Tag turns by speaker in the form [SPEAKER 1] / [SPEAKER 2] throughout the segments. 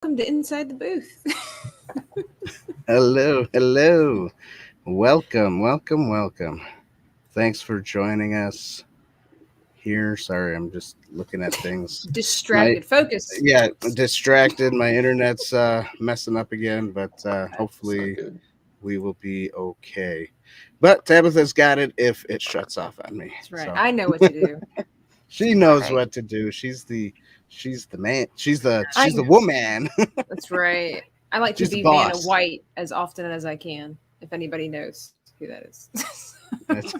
[SPEAKER 1] welcome to Inside the Booth.
[SPEAKER 2] Hello. Welcome. Thanks for joining us here. Sorry, I'm just looking at things. My
[SPEAKER 1] Distracted. Focus.
[SPEAKER 2] yeah, distracted. My internet's messing up again, but
[SPEAKER 3] It's not
[SPEAKER 2] hopefully
[SPEAKER 3] good.
[SPEAKER 2] we will be okay. But Tabitha's got it if it shuts off on me.
[SPEAKER 1] That's right.
[SPEAKER 2] So
[SPEAKER 1] I know what to do.
[SPEAKER 2] she knows
[SPEAKER 1] Right.
[SPEAKER 2] what to do. She's the man.
[SPEAKER 1] I
[SPEAKER 2] She's the woman.
[SPEAKER 1] That's right. I like to
[SPEAKER 2] She's the
[SPEAKER 1] be Vanna
[SPEAKER 2] boss.
[SPEAKER 1] White as often as I can, if anybody knows who that is.
[SPEAKER 2] That's-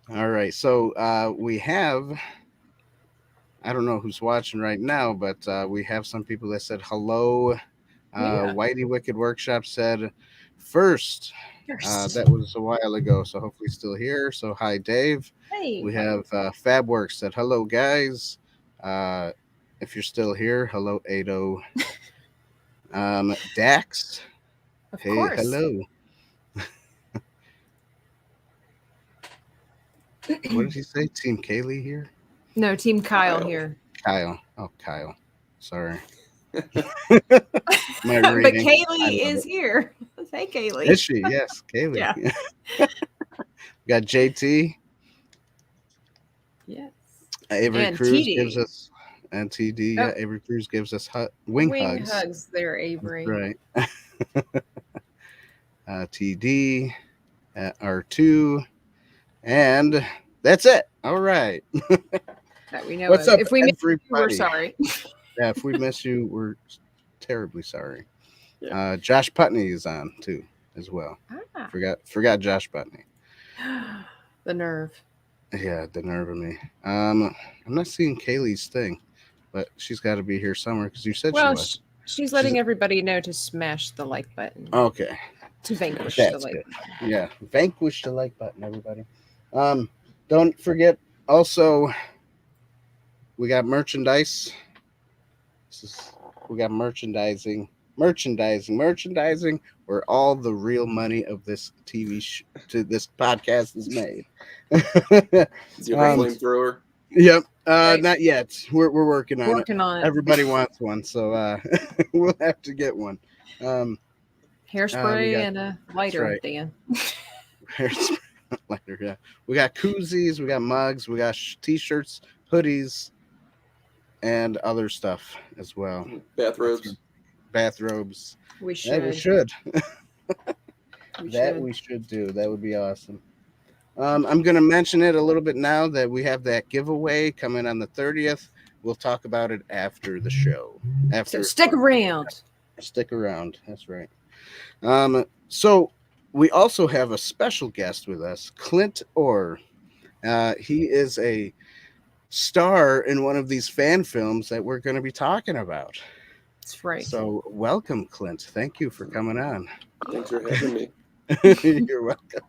[SPEAKER 2] All right. So we have, I don't know who's watching right now, but we have some people that said hello.
[SPEAKER 1] Yeah.
[SPEAKER 2] Whitey Wicked Workshop said first.
[SPEAKER 1] First.
[SPEAKER 2] That was a while ago, so hopefully still here. So hi, Dave.
[SPEAKER 1] Hey.
[SPEAKER 2] We have Fabworks said hello, guys. If you're still here, hello, Ado. Dax,
[SPEAKER 1] Of
[SPEAKER 2] hey,
[SPEAKER 1] course.
[SPEAKER 2] hello. What did he say? Team Kaylee here?
[SPEAKER 1] No, Team Kyle
[SPEAKER 3] Kyle.
[SPEAKER 1] here.
[SPEAKER 2] Kyle. Oh, Kyle. Sorry.
[SPEAKER 1] But
[SPEAKER 2] My reading. I
[SPEAKER 1] Kaylee
[SPEAKER 2] love
[SPEAKER 1] is
[SPEAKER 2] it.
[SPEAKER 1] here. Hey, Kaylee.
[SPEAKER 2] Is she? Yes, Kaylee.
[SPEAKER 1] Yeah.
[SPEAKER 2] Got JT.
[SPEAKER 1] Yes.
[SPEAKER 2] Avery
[SPEAKER 1] And
[SPEAKER 2] Cruz
[SPEAKER 1] TD.
[SPEAKER 2] gives us, and TD. Yeah,
[SPEAKER 1] Oh.
[SPEAKER 2] Avery Cruz gives us wing hugs.
[SPEAKER 1] hugs there, Avery.
[SPEAKER 2] Right. TD, R2, and that's it. All right.
[SPEAKER 1] That we know
[SPEAKER 2] What's
[SPEAKER 1] of.
[SPEAKER 2] up,
[SPEAKER 1] If we miss you, we're
[SPEAKER 2] everybody?
[SPEAKER 1] sorry.
[SPEAKER 2] Yeah, if we miss you, we're terribly sorry.
[SPEAKER 1] Yeah.
[SPEAKER 2] Josh Putney is on too, as well.
[SPEAKER 1] Ah.
[SPEAKER 2] Forgot Josh Putney.
[SPEAKER 1] The nerve.
[SPEAKER 2] Yeah, the nerve of me. I'm not seeing Kaylee's thing, but she's got to be here somewhere because you said
[SPEAKER 1] Well,
[SPEAKER 2] she was.
[SPEAKER 1] she's letting everybody know to smash the like button.
[SPEAKER 2] Okay,
[SPEAKER 1] To vanquish the
[SPEAKER 2] that's
[SPEAKER 1] like
[SPEAKER 2] good.
[SPEAKER 1] button.
[SPEAKER 2] Yeah, vanquish the like button, everybody. Don't forget. Also, we got merchandise. We got merchandising, where all the real money of this to this podcast is made.
[SPEAKER 3] Do you have a
[SPEAKER 2] Um,
[SPEAKER 3] flamethrower?
[SPEAKER 2] Yep.
[SPEAKER 1] Right.
[SPEAKER 2] Not yet. We're working on
[SPEAKER 1] Working on
[SPEAKER 2] it.
[SPEAKER 1] it.
[SPEAKER 2] Everybody wants one, so we'll have to get one.
[SPEAKER 1] Hairspray
[SPEAKER 2] we got-
[SPEAKER 1] and a lighter,
[SPEAKER 2] right.
[SPEAKER 1] Dan.
[SPEAKER 2] Lighter, yeah. We got koozies, we got mugs, we got t-shirts, hoodies, and other stuff as well.
[SPEAKER 3] Bathrobes.
[SPEAKER 2] Bathrobes.
[SPEAKER 1] We
[SPEAKER 2] Yeah, we
[SPEAKER 1] should.
[SPEAKER 2] should.
[SPEAKER 1] We
[SPEAKER 2] That
[SPEAKER 1] should.
[SPEAKER 2] we should do. That would be awesome. I'm going to mention it a little bit now that we have that giveaway coming on the 30th. We'll talk about it after the show.
[SPEAKER 1] So stick around.
[SPEAKER 2] Stick around. That's right. So we also have a special guest with us, Clint Orr. He is a star in one of these fan films that we're going to be talking about.
[SPEAKER 1] That's right.
[SPEAKER 2] So welcome, Clint. Thank you for coming on.
[SPEAKER 3] Thanks for having me.
[SPEAKER 2] You're welcome.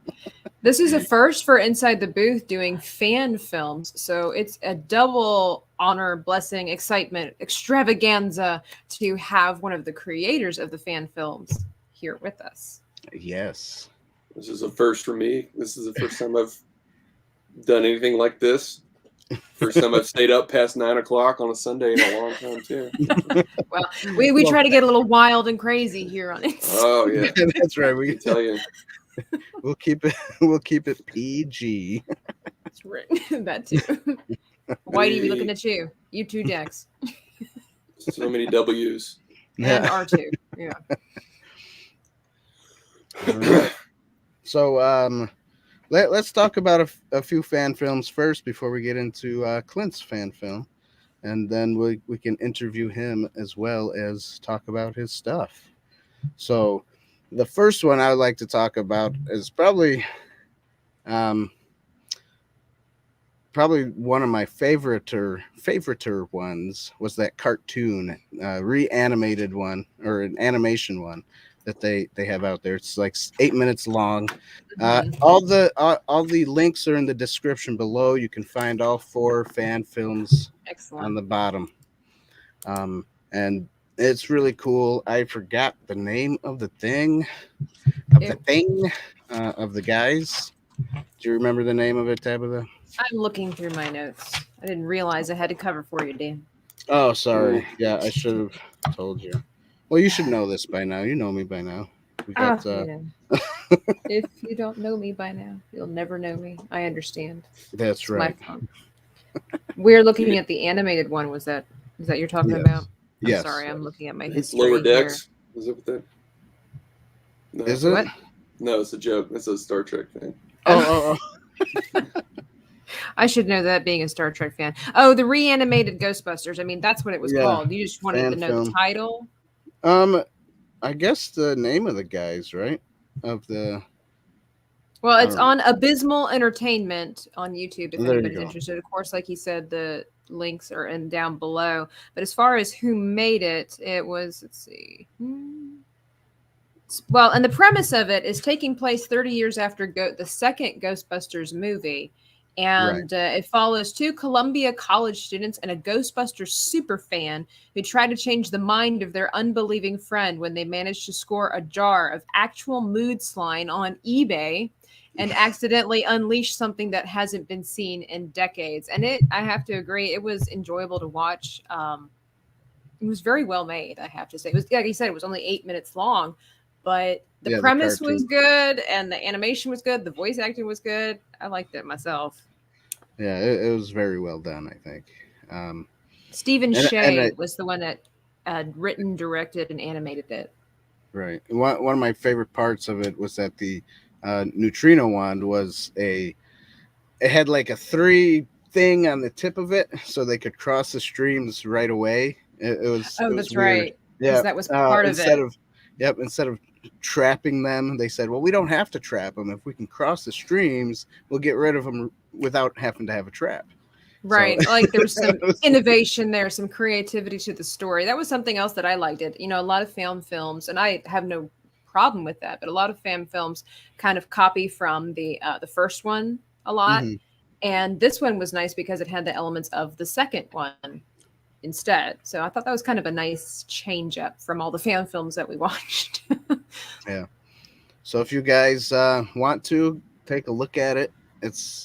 [SPEAKER 1] This is a first for Inside the Booth doing fan films. So it's a double honor, blessing, excitement, extravaganza to have one of the creators of the fan films here with us.
[SPEAKER 2] Yes.
[SPEAKER 3] This is a first for me. This is the first time I've done anything like this. First time I've stayed up past 9 o'clock on a Sunday in a long time too.
[SPEAKER 1] Well, we try to get a little wild and crazy here on it.
[SPEAKER 3] Oh yeah,
[SPEAKER 2] That's right.
[SPEAKER 3] I
[SPEAKER 2] We
[SPEAKER 3] can tell you.
[SPEAKER 2] we'll keep it PG.
[SPEAKER 1] That's right. That too. Whitey, we looking at you. You too, Dex.
[SPEAKER 3] So many W's.
[SPEAKER 1] And R2. Yeah.
[SPEAKER 2] All right. So let's talk about a few fan films first before we get into Clint's fan film, and then we can interview him as well as talk about his stuff. So the first one I would like to talk about is probably one of my favoriter ones was that cartoon reanimated one, or an animation one that they have out there. It's like 8 minutes long. All the links are in the description below. You can find all 4 fan films
[SPEAKER 1] Excellent.
[SPEAKER 2] on the bottom. And it's really cool. I forgot the name of the thing, of the guys. Do you remember the name of it, Tabitha?
[SPEAKER 1] I'm looking through my notes. I didn't realize I had to cover for you, Dan.
[SPEAKER 2] Oh, sorry.
[SPEAKER 3] Ooh.
[SPEAKER 2] Yeah, I should have told you. Well, you should know this by now. You know me by now. We
[SPEAKER 1] Ah,
[SPEAKER 2] got
[SPEAKER 1] if you don't know me by now, you'll never know me. I understand.
[SPEAKER 2] that's
[SPEAKER 1] It's my
[SPEAKER 2] right.
[SPEAKER 1] fault. We're looking at the animated one. Is that you're talking
[SPEAKER 2] Yes.
[SPEAKER 1] about? I'm
[SPEAKER 2] Yes.
[SPEAKER 1] sorry, I'm looking at my
[SPEAKER 3] Lower
[SPEAKER 1] history here.
[SPEAKER 3] Decks. Is it what that? No.
[SPEAKER 2] Is it?
[SPEAKER 1] What?
[SPEAKER 3] No, it's a joke. It's a Star Trek thing.
[SPEAKER 2] Oh.
[SPEAKER 1] I should know that being a Star Trek fan. Oh, the reanimated Ghostbusters. I mean, that's what it was
[SPEAKER 2] Yeah.
[SPEAKER 1] called. You just wanted to
[SPEAKER 2] Fan
[SPEAKER 1] know
[SPEAKER 2] film.
[SPEAKER 1] the title.
[SPEAKER 2] I guess the name of the guys, right? Of the.
[SPEAKER 1] Well, it's
[SPEAKER 2] Um,
[SPEAKER 1] on Abysmal Entertainment on YouTube if
[SPEAKER 2] There you
[SPEAKER 1] anybody's
[SPEAKER 2] go.
[SPEAKER 1] interested. Of course, like he said, the links are in down below. But as far as who made it, it was, let's see. Well, and the premise of it is taking place 30 years after the second Ghostbusters movie. And it follows two Columbia College students and a Ghostbusters super fan who try to change the mind of their unbelieving friend when they manage to score a jar of actual mood slime on eBay and accidentally unleash something that hasn't been seen in decades. And I have to agree, it was enjoyable to watch. It was very well made, I have to say. It was, like you said, it was only 8 minutes long, but the premise was good and the animation was good. The voice acting was good. I liked it myself.
[SPEAKER 2] Yeah, it was very well done, I think.
[SPEAKER 1] Stephen Shea was the one that written, directed, and animated it.
[SPEAKER 2] Right. One of my favorite parts of it was that the neutrino wand it had like a 3 thing on the tip of it, so they could cross the streams right away. It was.
[SPEAKER 1] Oh,
[SPEAKER 2] it was
[SPEAKER 1] that's
[SPEAKER 2] weird.
[SPEAKER 1] right.
[SPEAKER 2] Yeah,
[SPEAKER 1] that was part of it.
[SPEAKER 2] Instead of trapping them, they said, well, we don't have to trap them. If we can cross the streams, we'll get rid of them without having to have a trap.
[SPEAKER 1] Right.
[SPEAKER 2] So,
[SPEAKER 1] like there was some innovation there, some creativity to the story. That was something else that I liked. A lot of fan films, and I have no problem with that, but a lot of fan films kind of copy from the first one a lot.
[SPEAKER 2] Mm-hmm.
[SPEAKER 1] And this one was nice because it had the elements of the second one instead. So I thought that was kind of a nice change up from all the fan films that we watched.
[SPEAKER 2] Yeah. So if you guys want to take a look at it,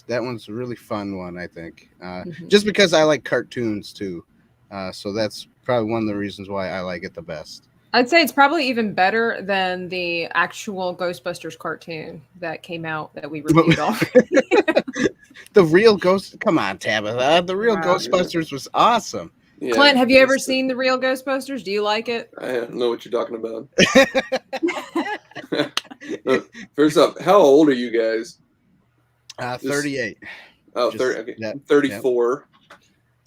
[SPEAKER 2] that one's a really fun one, I think. Just because I like cartoons too. So that's probably one of the reasons why I like it the best.
[SPEAKER 1] I'd say it's probably even better than the actual Ghostbusters cartoon that came out that we reviewed already.
[SPEAKER 2] The real Come on, Tabitha. The real Ghostbusters was awesome.
[SPEAKER 1] Yeah, Clint, have you ever seen the real Ghostbusters? Do you like it?
[SPEAKER 3] I don't know what you're talking about. First up, how old are you guys?
[SPEAKER 2] 38.
[SPEAKER 3] Oh, 30. Okay. Yeah. 34.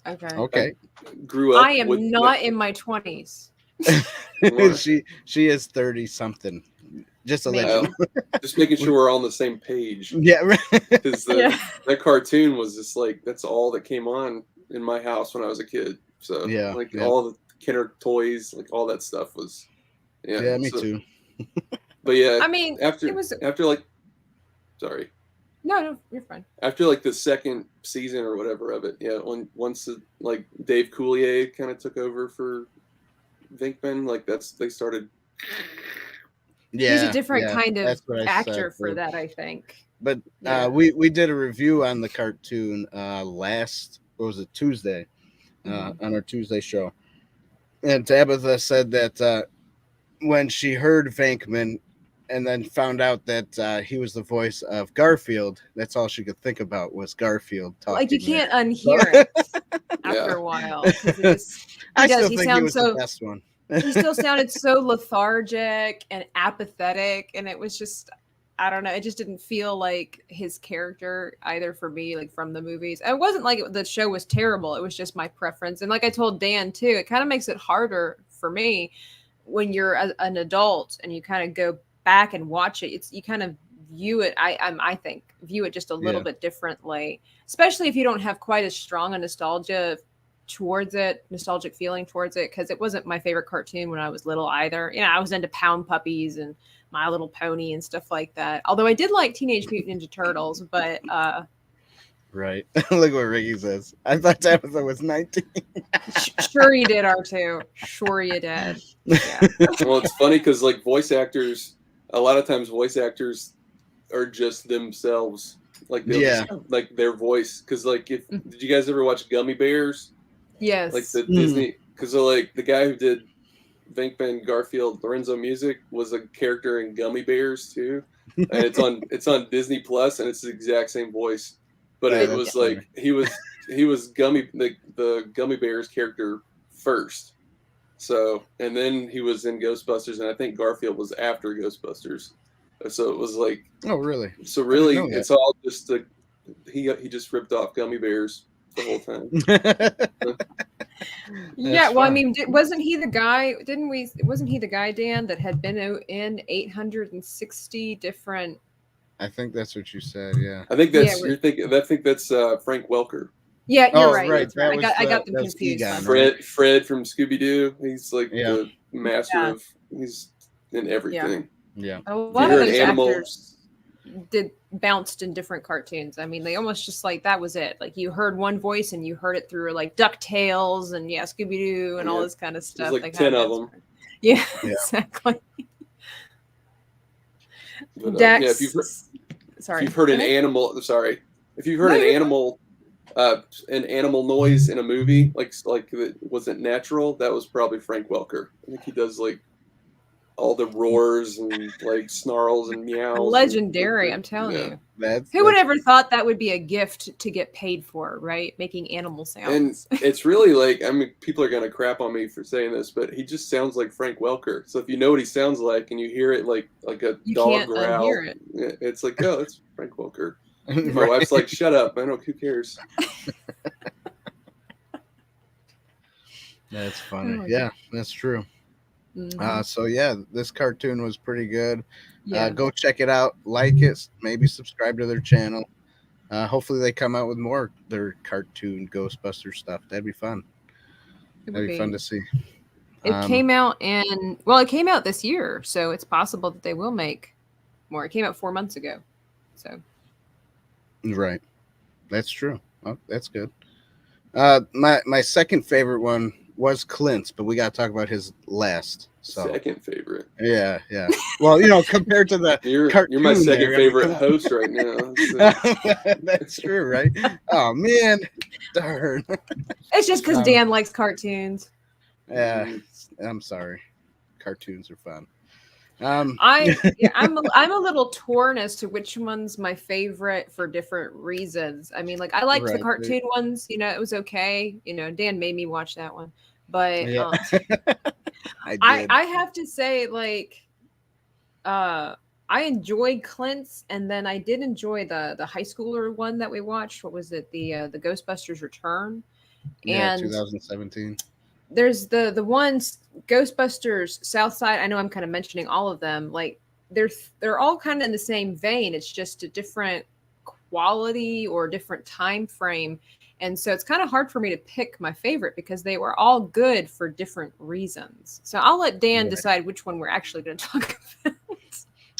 [SPEAKER 1] Okay.
[SPEAKER 3] I grew up.
[SPEAKER 1] I am not in my 20s.
[SPEAKER 2] She is 30 something. Just a legend.
[SPEAKER 3] Just making sure we're all on the same page.
[SPEAKER 2] Yeah.
[SPEAKER 3] Because that cartoon was just like, that's all that came on in my house when I was a kid. So all the Kenner toys, like all that stuff was.
[SPEAKER 2] Yeah, me too.
[SPEAKER 3] But yeah,
[SPEAKER 1] I mean,
[SPEAKER 3] sorry.
[SPEAKER 1] No, you're fine.
[SPEAKER 3] After like the second season or whatever of it, once like Dave Coulier kind of took over for Venkman, like they started.
[SPEAKER 1] Yeah, he's a different kind of actor for that, I think.
[SPEAKER 2] But we did a review on the cartoon Tuesday, on our Tuesday show, and Tabitha said that when she heard Venkman and then found out that he was the voice of Garfield, that's all she could think about was Garfield talking.
[SPEAKER 1] Like you can't unhear it after a while. He sounds so.
[SPEAKER 2] The best one.
[SPEAKER 1] He still sounded so lethargic and apathetic, and it was just, I don't know, it just didn't feel like his character either for me, like from the movies. It wasn't like the show was terrible. It was just my preference. And like I told Dan too, it kind of makes it harder for me when you're an adult and you kind of go back and watch it. You kind of view it, I think, view it just a little bit differently, especially if you don't have quite as strong a nostalgic feeling towards it, because it wasn't my favorite cartoon when I was little either. I was into Pound Puppies and My Little Pony and stuff like that. Although I did like Teenage Mutant Ninja Turtles, but
[SPEAKER 2] right. Look what Ricky says. I thought Tabitha was 19.
[SPEAKER 1] Sure you did, R2. Sure you did. Yeah.
[SPEAKER 3] Well, it's funny because like a lot of times voice actors are just themselves. Like like their voice. Because like did you guys ever watch Gummy Bears?
[SPEAKER 1] Yes.
[SPEAKER 3] Like the Disney, because like the guy who did Venkman Garfield Lorenzo music was a character in Gummy Bears too, and it's on Disney Plus, and it's the exact same voice, but it
[SPEAKER 2] That's
[SPEAKER 3] was
[SPEAKER 2] funny.
[SPEAKER 3] like he was the Gummy Bears character first. So, and then he was in Ghostbusters, and I think Garfield was after Ghostbusters. So it was like,
[SPEAKER 2] Oh, really?
[SPEAKER 3] so
[SPEAKER 2] I didn't
[SPEAKER 3] really,
[SPEAKER 2] know that.
[SPEAKER 3] it's all just he just ripped off Gummy Bears the whole time.
[SPEAKER 1] Yeah, well, I
[SPEAKER 2] fun.
[SPEAKER 1] mean, wasn't he the guy? Wasn't he the guy, Dan, that had been in 860 different?
[SPEAKER 2] I think that's what you said. Yeah.
[SPEAKER 3] I think that's
[SPEAKER 1] Yeah,
[SPEAKER 3] you're thinking. I think that's Frank Welker.
[SPEAKER 1] Yeah, you're
[SPEAKER 2] Oh,
[SPEAKER 1] right.
[SPEAKER 2] right.
[SPEAKER 1] That's right.
[SPEAKER 2] That
[SPEAKER 1] I got them
[SPEAKER 2] that was
[SPEAKER 1] confused.
[SPEAKER 2] Egon,
[SPEAKER 3] Fred from Scooby Doo. He's like
[SPEAKER 2] Yeah.
[SPEAKER 3] the master
[SPEAKER 1] Yeah.
[SPEAKER 3] of. He's in everything.
[SPEAKER 2] Yeah.
[SPEAKER 1] A lot
[SPEAKER 3] You're
[SPEAKER 1] of
[SPEAKER 3] an
[SPEAKER 1] those
[SPEAKER 3] animal.
[SPEAKER 1] actors bounced in different cartoons. I mean, they almost just like that was it. Like you heard one voice and you heard it through like DuckTales and Scooby Doo and all
[SPEAKER 3] Yeah.
[SPEAKER 1] this kind of stuff.
[SPEAKER 3] There's like
[SPEAKER 1] They
[SPEAKER 3] 10
[SPEAKER 1] had
[SPEAKER 3] of
[SPEAKER 1] those-
[SPEAKER 3] them.
[SPEAKER 1] Yeah,
[SPEAKER 2] Yeah.
[SPEAKER 1] exactly.
[SPEAKER 3] But,
[SPEAKER 1] Dex.
[SPEAKER 3] yeah, if you've
[SPEAKER 1] Sorry.
[SPEAKER 3] heard an
[SPEAKER 1] Go ahead.
[SPEAKER 3] animal, sorry, if you've heard
[SPEAKER 1] No,
[SPEAKER 3] an
[SPEAKER 1] you're
[SPEAKER 3] animal noise in a movie, like that wasn't natural, that was probably Frank Welker. I think he does like all the roars and like snarls and meows.
[SPEAKER 1] Legendary, I'm telling
[SPEAKER 3] Yeah.
[SPEAKER 1] you.
[SPEAKER 2] That's
[SPEAKER 1] Who would ever thought that would be a gift to get paid for, right? Making animal
[SPEAKER 3] And
[SPEAKER 1] sounds.
[SPEAKER 3] it's really like, I mean, people are gonna crap on me for saying this, but he just sounds like Frank Welker. So if you know what he sounds like and you hear it like a
[SPEAKER 1] You
[SPEAKER 3] dog
[SPEAKER 1] can't
[SPEAKER 3] growl,
[SPEAKER 1] unhear it.
[SPEAKER 3] it's like, oh, it's Frank Welker. My
[SPEAKER 2] Right.
[SPEAKER 3] wife's like, shut up. I know, who cares?
[SPEAKER 2] That's funny.
[SPEAKER 1] Oh,
[SPEAKER 2] Yeah, that's true.
[SPEAKER 1] Mhm.
[SPEAKER 2] So yeah, this cartoon was pretty good.
[SPEAKER 1] Yeah.
[SPEAKER 2] Go check it out, like it, maybe subscribe to their channel. Hopefully they come out with more their cartoon Ghostbuster stuff. That'd be fun.
[SPEAKER 1] It would
[SPEAKER 2] That'd be fun to see.
[SPEAKER 1] It came out it came out this year, so it's possible that they will make more. It came out 4 months ago. So
[SPEAKER 2] Right. That's true. Oh, that's good. My second favorite one was Clint's, but we got to talk about his last. So
[SPEAKER 3] Second favorite.
[SPEAKER 2] yeah. Well, compared to the
[SPEAKER 3] You're my
[SPEAKER 2] cartoon
[SPEAKER 3] second
[SPEAKER 2] there, I mean,
[SPEAKER 3] favorite
[SPEAKER 2] come on.
[SPEAKER 3] host right now.
[SPEAKER 2] That's true, right? Oh man, darn.
[SPEAKER 1] it's just because
[SPEAKER 2] Um,
[SPEAKER 1] Dan likes cartoons.
[SPEAKER 2] Yeah,
[SPEAKER 3] Mm-hmm.
[SPEAKER 2] I'm sorry. Cartoons are fun.
[SPEAKER 1] I'm a little torn as to which one's my favorite for different reasons. I mean, like I liked the
[SPEAKER 2] Right.
[SPEAKER 1] cartoon ones. It was okay. Dan made me watch that one, but
[SPEAKER 2] Yeah. I did.
[SPEAKER 1] I have to say, like, I enjoyed Clint's, and then I did enjoy the high schooler one that we watched. What was it? The Ghostbusters Return.
[SPEAKER 2] Yeah,
[SPEAKER 1] And
[SPEAKER 2] 2017.
[SPEAKER 1] there's the ones Ghostbusters Southside. I know I'm kind of mentioning all of them. Like they're all kind of in the same vein. It's just a different quality or different time frame. And so it's kind of hard for me to pick my favorite because they were all good for different reasons. So I'll let Dan
[SPEAKER 2] Right.
[SPEAKER 1] decide which one we're actually going to talk about.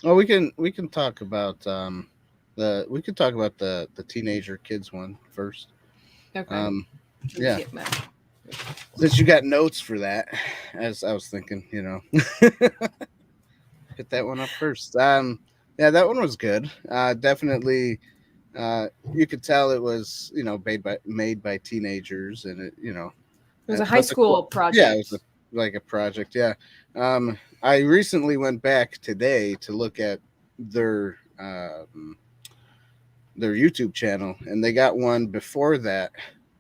[SPEAKER 2] Well, we can talk about the teenager kids one first.
[SPEAKER 1] Okay.
[SPEAKER 2] Yeah.
[SPEAKER 1] Get my-
[SPEAKER 2] Since you got notes for that, as I was thinking, hit that one up first. Yeah, that one was good. Definitely, you could tell it was made by teenagers, and it
[SPEAKER 1] It was a
[SPEAKER 2] but
[SPEAKER 1] high school project.
[SPEAKER 2] Yeah, it was like a project. Yeah. I recently went back today to look at their YouTube channel, and they got one before that.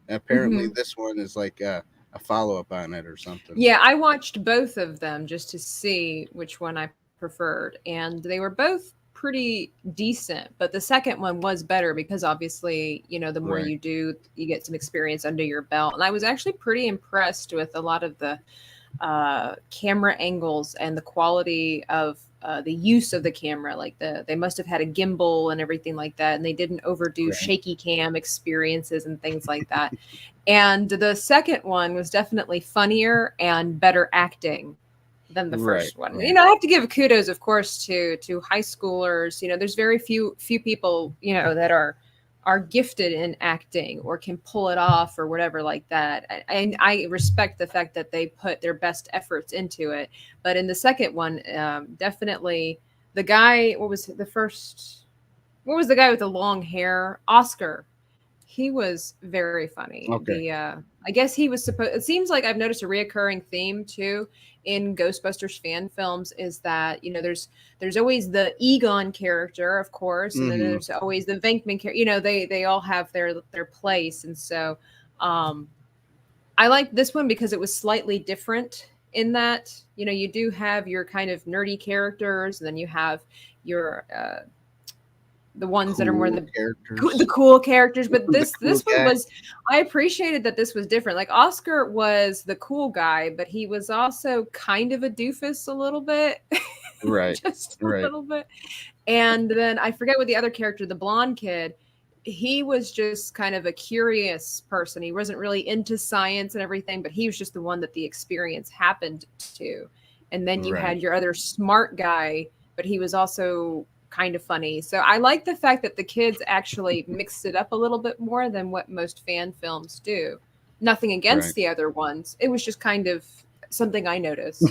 [SPEAKER 2] Apparently, this one is like a follow-up on it or something.
[SPEAKER 1] Yeah, I watched both of them just to see which one I preferred, and they were both pretty decent, but the second one was better because obviously, the more
[SPEAKER 2] Right.
[SPEAKER 1] you do, you get some experience under your belt. And I was actually pretty impressed with a lot of the camera angles and the quality of the use of the camera. Like they must have had a gimbal and everything like that, and they didn't overdo
[SPEAKER 2] Right.
[SPEAKER 1] shaky cam experiences and things like that. And the second one was definitely funnier and better acting than the first
[SPEAKER 2] Right,
[SPEAKER 1] one.
[SPEAKER 2] right.
[SPEAKER 1] I have to give kudos, of course, to high schoolers. There's very few people, that are gifted in acting or can pull it off or whatever like that. And I respect the fact that they put their best efforts into it. But in the second one, definitely the guy, what was the guy with the long hair? Oscar. He was very funny.
[SPEAKER 2] Okay.
[SPEAKER 1] I guess he was supposed. It seems like I've noticed a reoccurring theme too in Ghostbusters fan films is that there's always the Egon character, of course, and then there's always the Venkman character. They all have their place, and so I like this one because it was slightly different in that you do have your kind of nerdy characters, and then you have your the ones that are more the cool characters. But this one was, I appreciated that this was different. Like Oscar was the cool guy, but he was also kind of a doofus a little bit,
[SPEAKER 2] right?
[SPEAKER 1] Just a little bit. And then I forget what the other character, the blonde kid, he was just kind of a curious person. He wasn't really into science and everything, but he was just the one that the experience happened to. And then you had your other smart guy, but he was also kind of funny. So I like the fact that the kids actually mixed it up a little bit more than what most fan films do. Nothing against the other ones. It was just kind of something I noticed.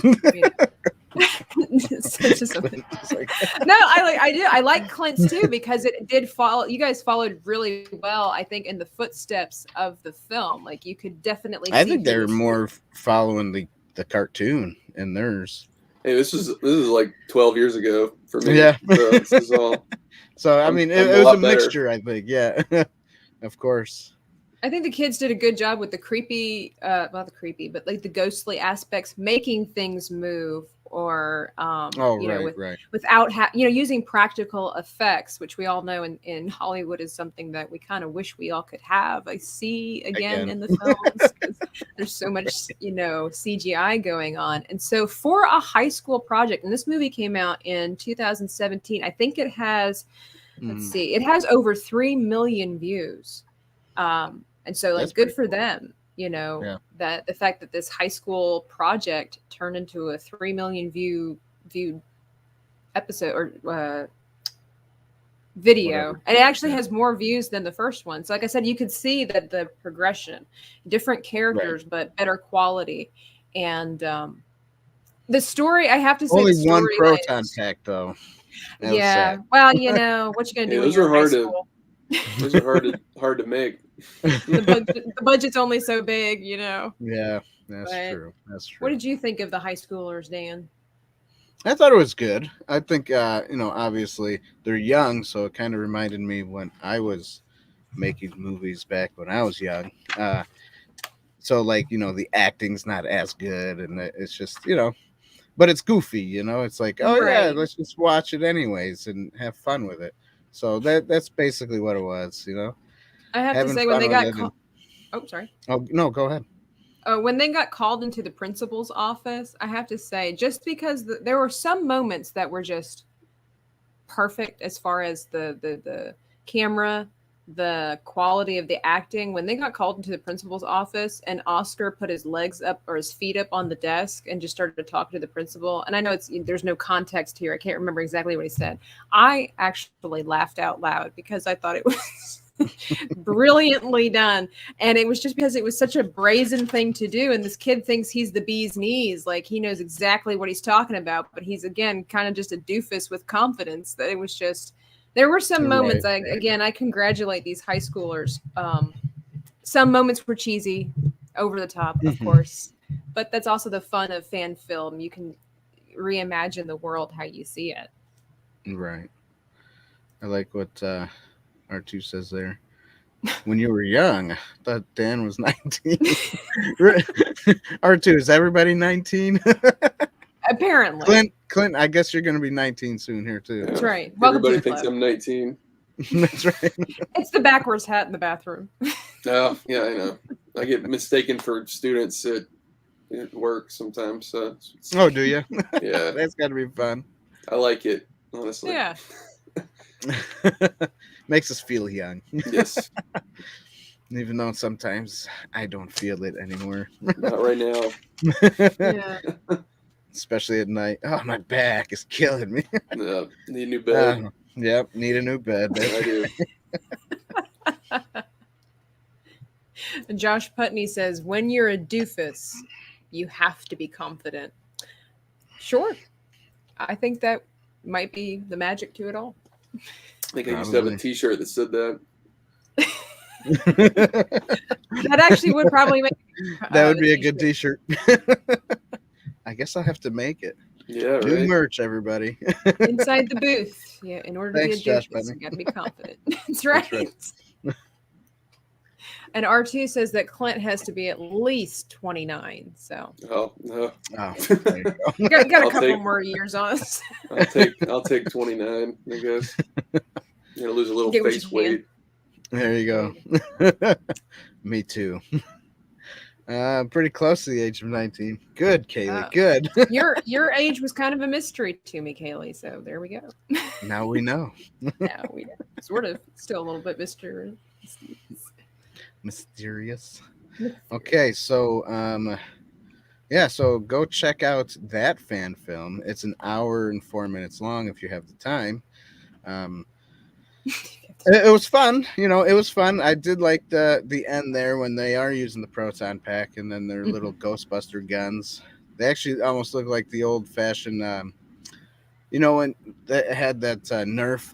[SPEAKER 1] I like Clint's too, because it did follow. You guys followed really well, I think, in the footsteps of the film. Like you could definitely.
[SPEAKER 2] I think they're more following the cartoon in theirs.
[SPEAKER 3] Hey, this is like 12 years ago for me.
[SPEAKER 2] Yeah.
[SPEAKER 3] So this is all.
[SPEAKER 2] So I mean, it was a mixture. I think, yeah, of course.
[SPEAKER 1] I think the kids did a good job with the creepy, not the creepy, but like the ghostly aspects, making things move, or without using practical effects, which we all know in Hollywood is something that we kind of wish we all could have. I see again in the films, 'cause there's so much CGI going on. And so for a high school project, and this movie came out in 2017, I think it has, let's see, it has over 3 million views. And so like good for them, that the fact that this high school project turned into a 3 million viewed episode or video. And it actually has more views than the first one. So like I said, you could see that the progression, different characters, but better quality. And the story, I have to say,
[SPEAKER 2] only one proton pack though.
[SPEAKER 1] Yeah. Well, what you gonna do?
[SPEAKER 3] Those are hard to. Those are hard to make.
[SPEAKER 1] The budget's only so big,
[SPEAKER 2] Yeah, that's true. That's true.
[SPEAKER 1] What did you think of the high schoolers, Dan?
[SPEAKER 2] I thought it was good. I think obviously they're young, so it kind of reminded me when I was making movies back when I was young. So like the acting's not as good, and it's just but it's goofy. It's like yeah, let's just watch it anyways and have fun with it. So that's basically what it was,
[SPEAKER 1] I have to say when they got called. Oh, sorry.
[SPEAKER 2] Oh no, go ahead.
[SPEAKER 1] When they got called into the principal's office, I have to say, just because there were some moments that were just perfect as far as the camera, the quality of the acting. When they got called into the principal's office and Oscar put his legs up or his feet up on the desk and just started to talk to the principal, and I know there's no context here. I can't remember exactly what he said. I actually laughed out loud because I thought it was brilliantly done. And it was just because it was such a brazen thing to do. And this kid thinks he's the bee's knees. Like he knows exactly what he's talking about, but he's again, kind of just a doofus with confidence. That it was just, there were some moments, I congratulate these high schoolers. Some moments were cheesy, over the top, of course, but that's also the fun of fan film. You can reimagine the world how you see it.
[SPEAKER 2] Right. I like what R2 says there. When you were young, I thought Dan was 19. R2, is everybody 19?
[SPEAKER 1] Apparently.
[SPEAKER 2] Clint, I guess you're going to be 19 soon here too.
[SPEAKER 1] That's right.
[SPEAKER 3] Everybody thinks I'm 19.
[SPEAKER 2] That's right.
[SPEAKER 1] It's the backwards hat in the bathroom.
[SPEAKER 3] Oh, yeah, I know. I get mistaken for students at work sometimes. So
[SPEAKER 2] oh, do you?
[SPEAKER 3] Yeah.
[SPEAKER 2] That's got to be fun.
[SPEAKER 3] I like it, honestly.
[SPEAKER 1] Yeah.
[SPEAKER 2] Makes us feel young.
[SPEAKER 3] Yes.
[SPEAKER 2] Even though sometimes I don't feel it anymore.
[SPEAKER 3] Not right now.
[SPEAKER 1] Yeah.
[SPEAKER 2] Especially at night. Oh, my back is killing me.
[SPEAKER 3] No, need a new bed.
[SPEAKER 2] Yep, need a new bed.
[SPEAKER 3] I
[SPEAKER 1] do. Josh Putney says, when you're a doofus, you have to be confident. Sure. I think that might be the magic to it all.
[SPEAKER 3] I think I used to have a t-shirt that said that.
[SPEAKER 1] That actually would probably make
[SPEAKER 2] That would
[SPEAKER 1] the
[SPEAKER 2] be a good
[SPEAKER 1] t-shirt.
[SPEAKER 2] t-shirt. I guess I'll have to make it.
[SPEAKER 3] Yeah,
[SPEAKER 2] New
[SPEAKER 3] right.
[SPEAKER 2] merch, everybody.
[SPEAKER 1] Inside the booth. Yeah, in order
[SPEAKER 2] Thanks,
[SPEAKER 1] to be a
[SPEAKER 2] Josh
[SPEAKER 1] doofus,
[SPEAKER 2] Bunny.
[SPEAKER 1] you got to be confident. That's right.
[SPEAKER 2] That's right.
[SPEAKER 1] And R2 says that Clint has to be at least 29. So
[SPEAKER 3] Oh no.
[SPEAKER 2] Oh, there you go.
[SPEAKER 1] got a
[SPEAKER 3] I'll
[SPEAKER 1] couple
[SPEAKER 3] take-
[SPEAKER 1] more years on us.
[SPEAKER 3] I'll take 29. I guess. You're gonna lose a little
[SPEAKER 1] Get what you
[SPEAKER 3] face
[SPEAKER 1] can.
[SPEAKER 3] weight.
[SPEAKER 2] There you go. Me too. Pretty close to the age of 19. Good, Kaylee. Good.
[SPEAKER 1] Your age was kind of a mystery to me, Kaylee. So there we go.
[SPEAKER 2] Now we know.
[SPEAKER 1] Now we know. Sort of. Still a little bit mysterious.
[SPEAKER 2] Mysterious. Okay, so yeah, so go check out that fan film. It's an hour and 4 minutes long if you have the time. It was fun, it was fun. I did like the end there when they are using the proton pack and then their little Ghostbuster guns. They actually almost look like the old fashioned, when they had that Nerf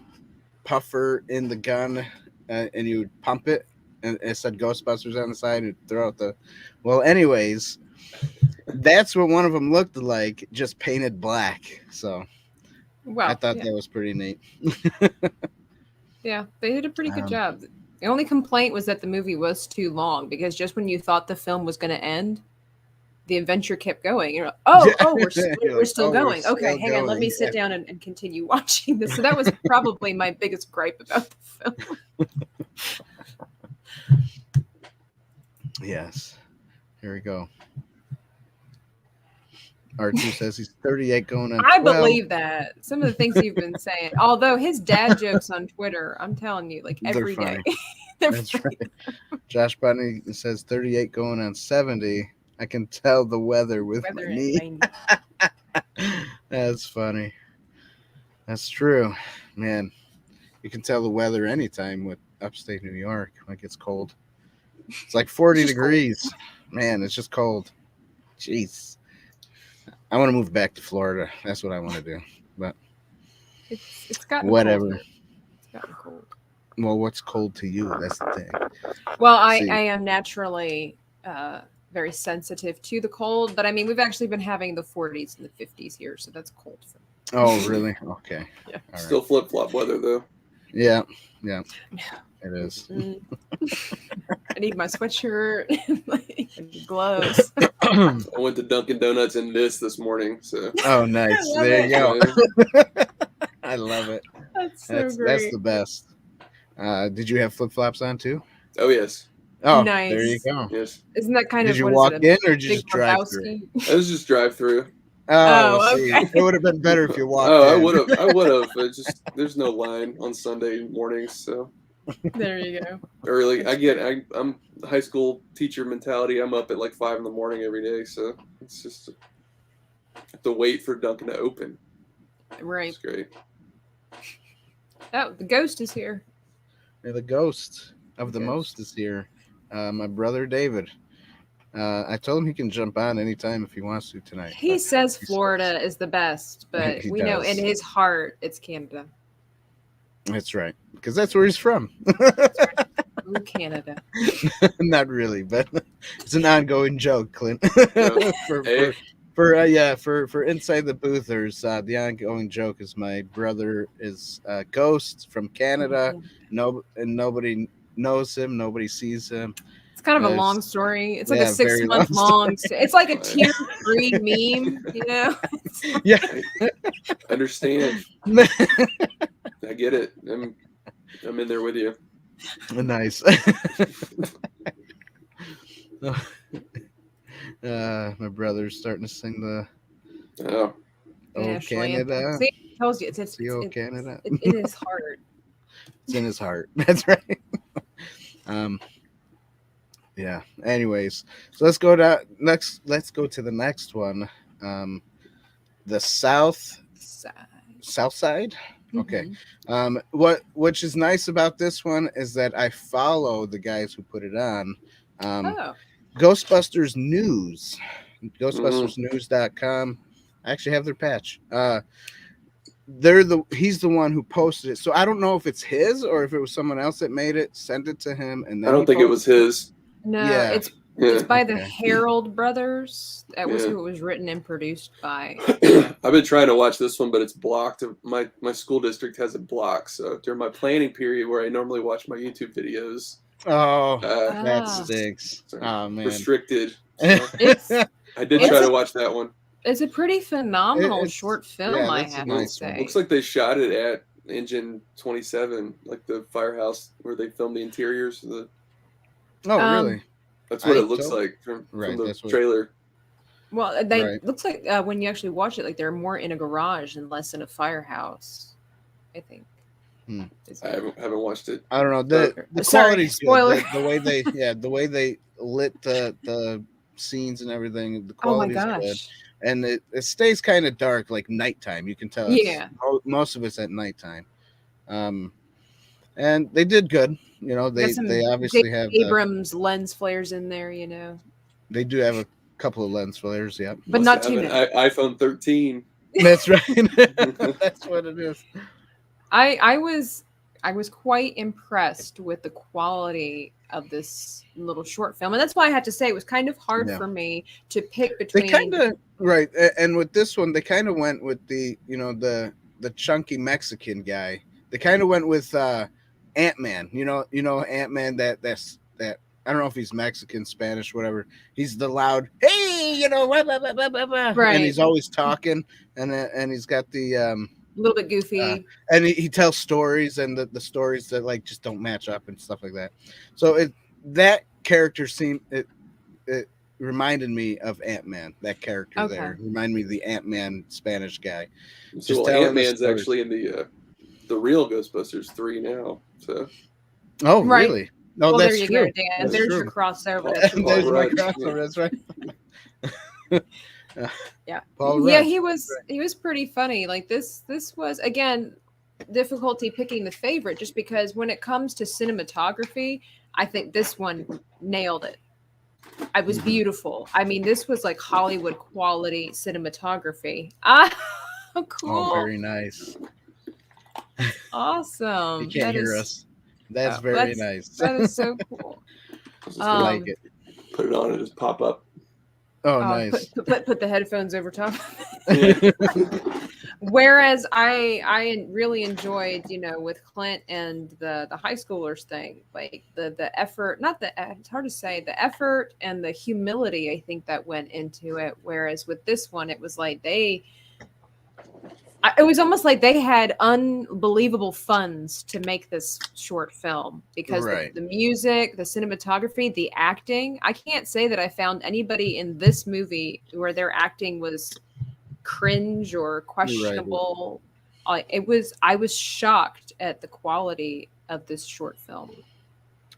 [SPEAKER 2] puffer in the gun and you would pump it and it said Ghostbusters on the side and throw out the. Well, anyways, that's what one of them looked like, just painted black. So I thought that was pretty neat.
[SPEAKER 1] Yeah, they did a pretty good job. The only complaint was that the movie was too long because just when you thought the film was going to end, the adventure kept going. You're like, we're still going. Okay, hang on, let me sit down and continue watching this. So that was probably my biggest gripe about the film.
[SPEAKER 2] Yes. Here we go. R2 says he's 38 going on 12.
[SPEAKER 1] I believe that. Some of the things you've been saying. Although his dad jokes on Twitter, I'm telling you, like every day.
[SPEAKER 2] That's right. Josh Bunny says 38 going on 70. I can tell the weather with my knee. That's funny. That's true. Man, you can tell the weather anytime with upstate New York when it gets cold. It's like 40 degrees. Cold. Man, it's just cold. Jeez. I want to move back to Florida. That's what I want to do. But
[SPEAKER 1] it's gotten
[SPEAKER 2] whatever.
[SPEAKER 1] Cold. It's gotten cold.
[SPEAKER 2] Well, what's cold to you? That's the thing.
[SPEAKER 1] Well, I am naturally very sensitive to the cold, but I mean, we've actually been having the 40s and the 50s here, so that's cold for me.
[SPEAKER 2] Oh, really? Okay.
[SPEAKER 1] Yeah.
[SPEAKER 2] All
[SPEAKER 3] Still flip-flop weather, though.
[SPEAKER 2] Yeah. It is.
[SPEAKER 1] I need my sweatshirt and gloves.
[SPEAKER 3] I went to Dunkin' Donuts in this morning. So.
[SPEAKER 2] Oh, nice. There you go. I love it.
[SPEAKER 1] That's so great.
[SPEAKER 2] That's the best. Did you have flip-flops on too?
[SPEAKER 3] Oh, yes.
[SPEAKER 2] Oh,
[SPEAKER 1] nice.
[SPEAKER 2] There you go.
[SPEAKER 3] Yes.
[SPEAKER 1] Isn't that kind of?
[SPEAKER 2] Did you walk in or did you just drive through?
[SPEAKER 3] I was just drive through.
[SPEAKER 2] Oh,
[SPEAKER 1] okay.
[SPEAKER 2] It would have been better if you walked.
[SPEAKER 3] I would have. There's no line on Sunday mornings, so.
[SPEAKER 1] There you go.
[SPEAKER 3] Early. I'm high school teacher mentality. I'm up at like 5 a.m. every day, so it's just have to wait for Dunkin' to open.
[SPEAKER 1] Right.
[SPEAKER 3] It's great.
[SPEAKER 1] Oh, the ghost is here.
[SPEAKER 2] Yeah, the ghost of the most is here. My brother David. I told him he can jump on anytime if he wants to tonight.
[SPEAKER 1] He says Florida is the best, but we know in his heart it's Canada.
[SPEAKER 2] That's right, because that's where he's from.
[SPEAKER 1] Ooh, Canada.
[SPEAKER 2] Not really, but it's an ongoing joke, Clint. For inside the boothers, the ongoing joke is my brother is a ghost from Canada. Nobody knows him. Nobody sees him.
[SPEAKER 1] It's kind of a long story. It's like a 6-month long. It's like a tier-free meme, you know.
[SPEAKER 3] Yeah, understand. I get it. I'm in there with you.
[SPEAKER 2] Nice. My brother's starting to sing the Canada.
[SPEAKER 1] See, it tells you it's
[SPEAKER 2] Canada.
[SPEAKER 1] In his heart.
[SPEAKER 2] It's in his heart. That's right. Yeah. Anyways, so let's go to the next one. The south side. Okay. Which is nice about this one is that I follow the guys who put it on. Ghostbusters News. Ghostbustersnews.com. I actually have their patch. he's the one who posted it. So I don't know if it's his or if it was someone else that made it, sent it to him, and then
[SPEAKER 3] I don't think it was his.
[SPEAKER 1] No,
[SPEAKER 2] Yeah.
[SPEAKER 1] it's by the
[SPEAKER 2] Okay.
[SPEAKER 1] Harold brothers. That was
[SPEAKER 3] Yeah.
[SPEAKER 1] who it was written and produced by.
[SPEAKER 3] I've been trying to watch this one, but it's blocked. My school district has it blocked. So during my planning period, where I normally watch my YouTube videos,
[SPEAKER 2] Oh, that
[SPEAKER 1] Ah.
[SPEAKER 2] stinks.
[SPEAKER 3] sorry,
[SPEAKER 2] Oh man.
[SPEAKER 3] restricted. So
[SPEAKER 1] It's
[SPEAKER 3] I did
[SPEAKER 1] It's
[SPEAKER 3] try
[SPEAKER 1] a-
[SPEAKER 3] to watch that one.
[SPEAKER 1] it's a pretty phenomenal
[SPEAKER 2] It's-
[SPEAKER 1] short film,
[SPEAKER 2] yeah,
[SPEAKER 1] I
[SPEAKER 2] that's a
[SPEAKER 1] have
[SPEAKER 2] nice
[SPEAKER 1] to
[SPEAKER 2] one.
[SPEAKER 1] say.
[SPEAKER 3] Looks like they shot it at Engine 27, like the firehouse where they filmed the interiors.
[SPEAKER 2] Oh
[SPEAKER 1] Um,
[SPEAKER 2] really?
[SPEAKER 3] That's what
[SPEAKER 2] I
[SPEAKER 3] it looks
[SPEAKER 2] don't-
[SPEAKER 3] like from
[SPEAKER 2] Right,
[SPEAKER 3] the
[SPEAKER 2] that's what-
[SPEAKER 3] trailer.
[SPEAKER 1] Well, they
[SPEAKER 2] Right.
[SPEAKER 1] looks like when you actually watch it, like they're more in a garage and less in a firehouse. I think.
[SPEAKER 2] Hmm.
[SPEAKER 1] Is
[SPEAKER 3] I
[SPEAKER 1] it-
[SPEAKER 3] haven't watched it.
[SPEAKER 2] I don't know. The
[SPEAKER 1] Sorry,
[SPEAKER 2] quality's
[SPEAKER 1] spoiler.
[SPEAKER 2] good. The way they lit the scenes and everything. The
[SPEAKER 1] Oh my
[SPEAKER 2] quality's good.
[SPEAKER 1] gosh.
[SPEAKER 2] And it stays kind of dark, like nighttime. You can tell.
[SPEAKER 1] Yeah.
[SPEAKER 2] Most of it's at nighttime. And they did good. You know,
[SPEAKER 1] Got some
[SPEAKER 2] they obviously
[SPEAKER 1] J.
[SPEAKER 2] have
[SPEAKER 1] Abrams lens flares in there, you know.
[SPEAKER 2] they do have a couple of lens flares. Yeah,
[SPEAKER 1] But
[SPEAKER 3] Must
[SPEAKER 1] not
[SPEAKER 3] have
[SPEAKER 1] too
[SPEAKER 3] an
[SPEAKER 1] many.
[SPEAKER 3] iPhone 13.
[SPEAKER 2] that's right. That's what it is.
[SPEAKER 1] I was quite impressed with the quality of this little short film, and that's why I have to say it was kind of hard
[SPEAKER 2] Yeah.
[SPEAKER 1] for me to pick
[SPEAKER 2] They
[SPEAKER 1] between.
[SPEAKER 2] kind of right, and with this one, they kind of went with the the chunky Mexican guy. They kind of went with Ant-Man. You know Ant-Man. That I don't know if he's Mexican, Spanish, whatever. He's the loud, hey, blah, blah, blah, blah, blah, blah.
[SPEAKER 1] Right.
[SPEAKER 2] And he's always talking, and he's got the
[SPEAKER 1] a little bit goofy.
[SPEAKER 2] and he tells stories, and the stories that like just don't match up and stuff like that. So that character seemed it reminded me of Ant-Man. That character
[SPEAKER 1] Okay.
[SPEAKER 2] there reminded me of the Ant-Man Spanish guy.
[SPEAKER 3] So
[SPEAKER 2] Just telling the
[SPEAKER 3] Ant-Man's
[SPEAKER 2] stories.
[SPEAKER 3] actually in the real Ghostbusters 3 now. So
[SPEAKER 2] Oh,
[SPEAKER 1] Right.
[SPEAKER 2] really? No,
[SPEAKER 1] well,
[SPEAKER 2] that's
[SPEAKER 1] there you
[SPEAKER 2] true.
[SPEAKER 1] go, Dan.
[SPEAKER 2] That's
[SPEAKER 1] There's
[SPEAKER 2] true.
[SPEAKER 1] your crossover.
[SPEAKER 3] Paul-
[SPEAKER 1] That's your
[SPEAKER 2] There's
[SPEAKER 3] Paul
[SPEAKER 2] my
[SPEAKER 3] Rudd.
[SPEAKER 2] crossover. That's right.
[SPEAKER 1] Yeah.
[SPEAKER 2] Paul
[SPEAKER 1] Yeah,
[SPEAKER 2] Rudd.
[SPEAKER 1] he was pretty funny. Like this was again difficulty picking the favorite just because when it comes to cinematography, I think this one nailed it. It was beautiful. I mean, this was like Hollywood quality cinematography. Ah, cool.
[SPEAKER 2] Oh, very nice.
[SPEAKER 1] Awesome.
[SPEAKER 2] You can't
[SPEAKER 1] That
[SPEAKER 2] hear
[SPEAKER 1] is-
[SPEAKER 2] us. That's
[SPEAKER 1] Oh,
[SPEAKER 2] very
[SPEAKER 1] that's-
[SPEAKER 2] nice.
[SPEAKER 1] That is so cool.
[SPEAKER 3] just
[SPEAKER 2] I
[SPEAKER 3] gonna
[SPEAKER 2] like it.
[SPEAKER 3] put it on and just pop up.
[SPEAKER 2] Oh, nice.
[SPEAKER 1] Put the headphones over top.
[SPEAKER 3] Yeah.
[SPEAKER 1] Whereas I really enjoyed, with Clint and the high schoolers thing, like the effort, it's hard to say, the effort and the humility I think that went into it. Whereas with this one, it was like it was almost like they had unbelievable funds to make this short film because
[SPEAKER 2] Right.
[SPEAKER 1] the music, the cinematography, the acting. I can't say that I found anybody in this movie where their acting was cringe or questionable. I was shocked at the quality of this short film.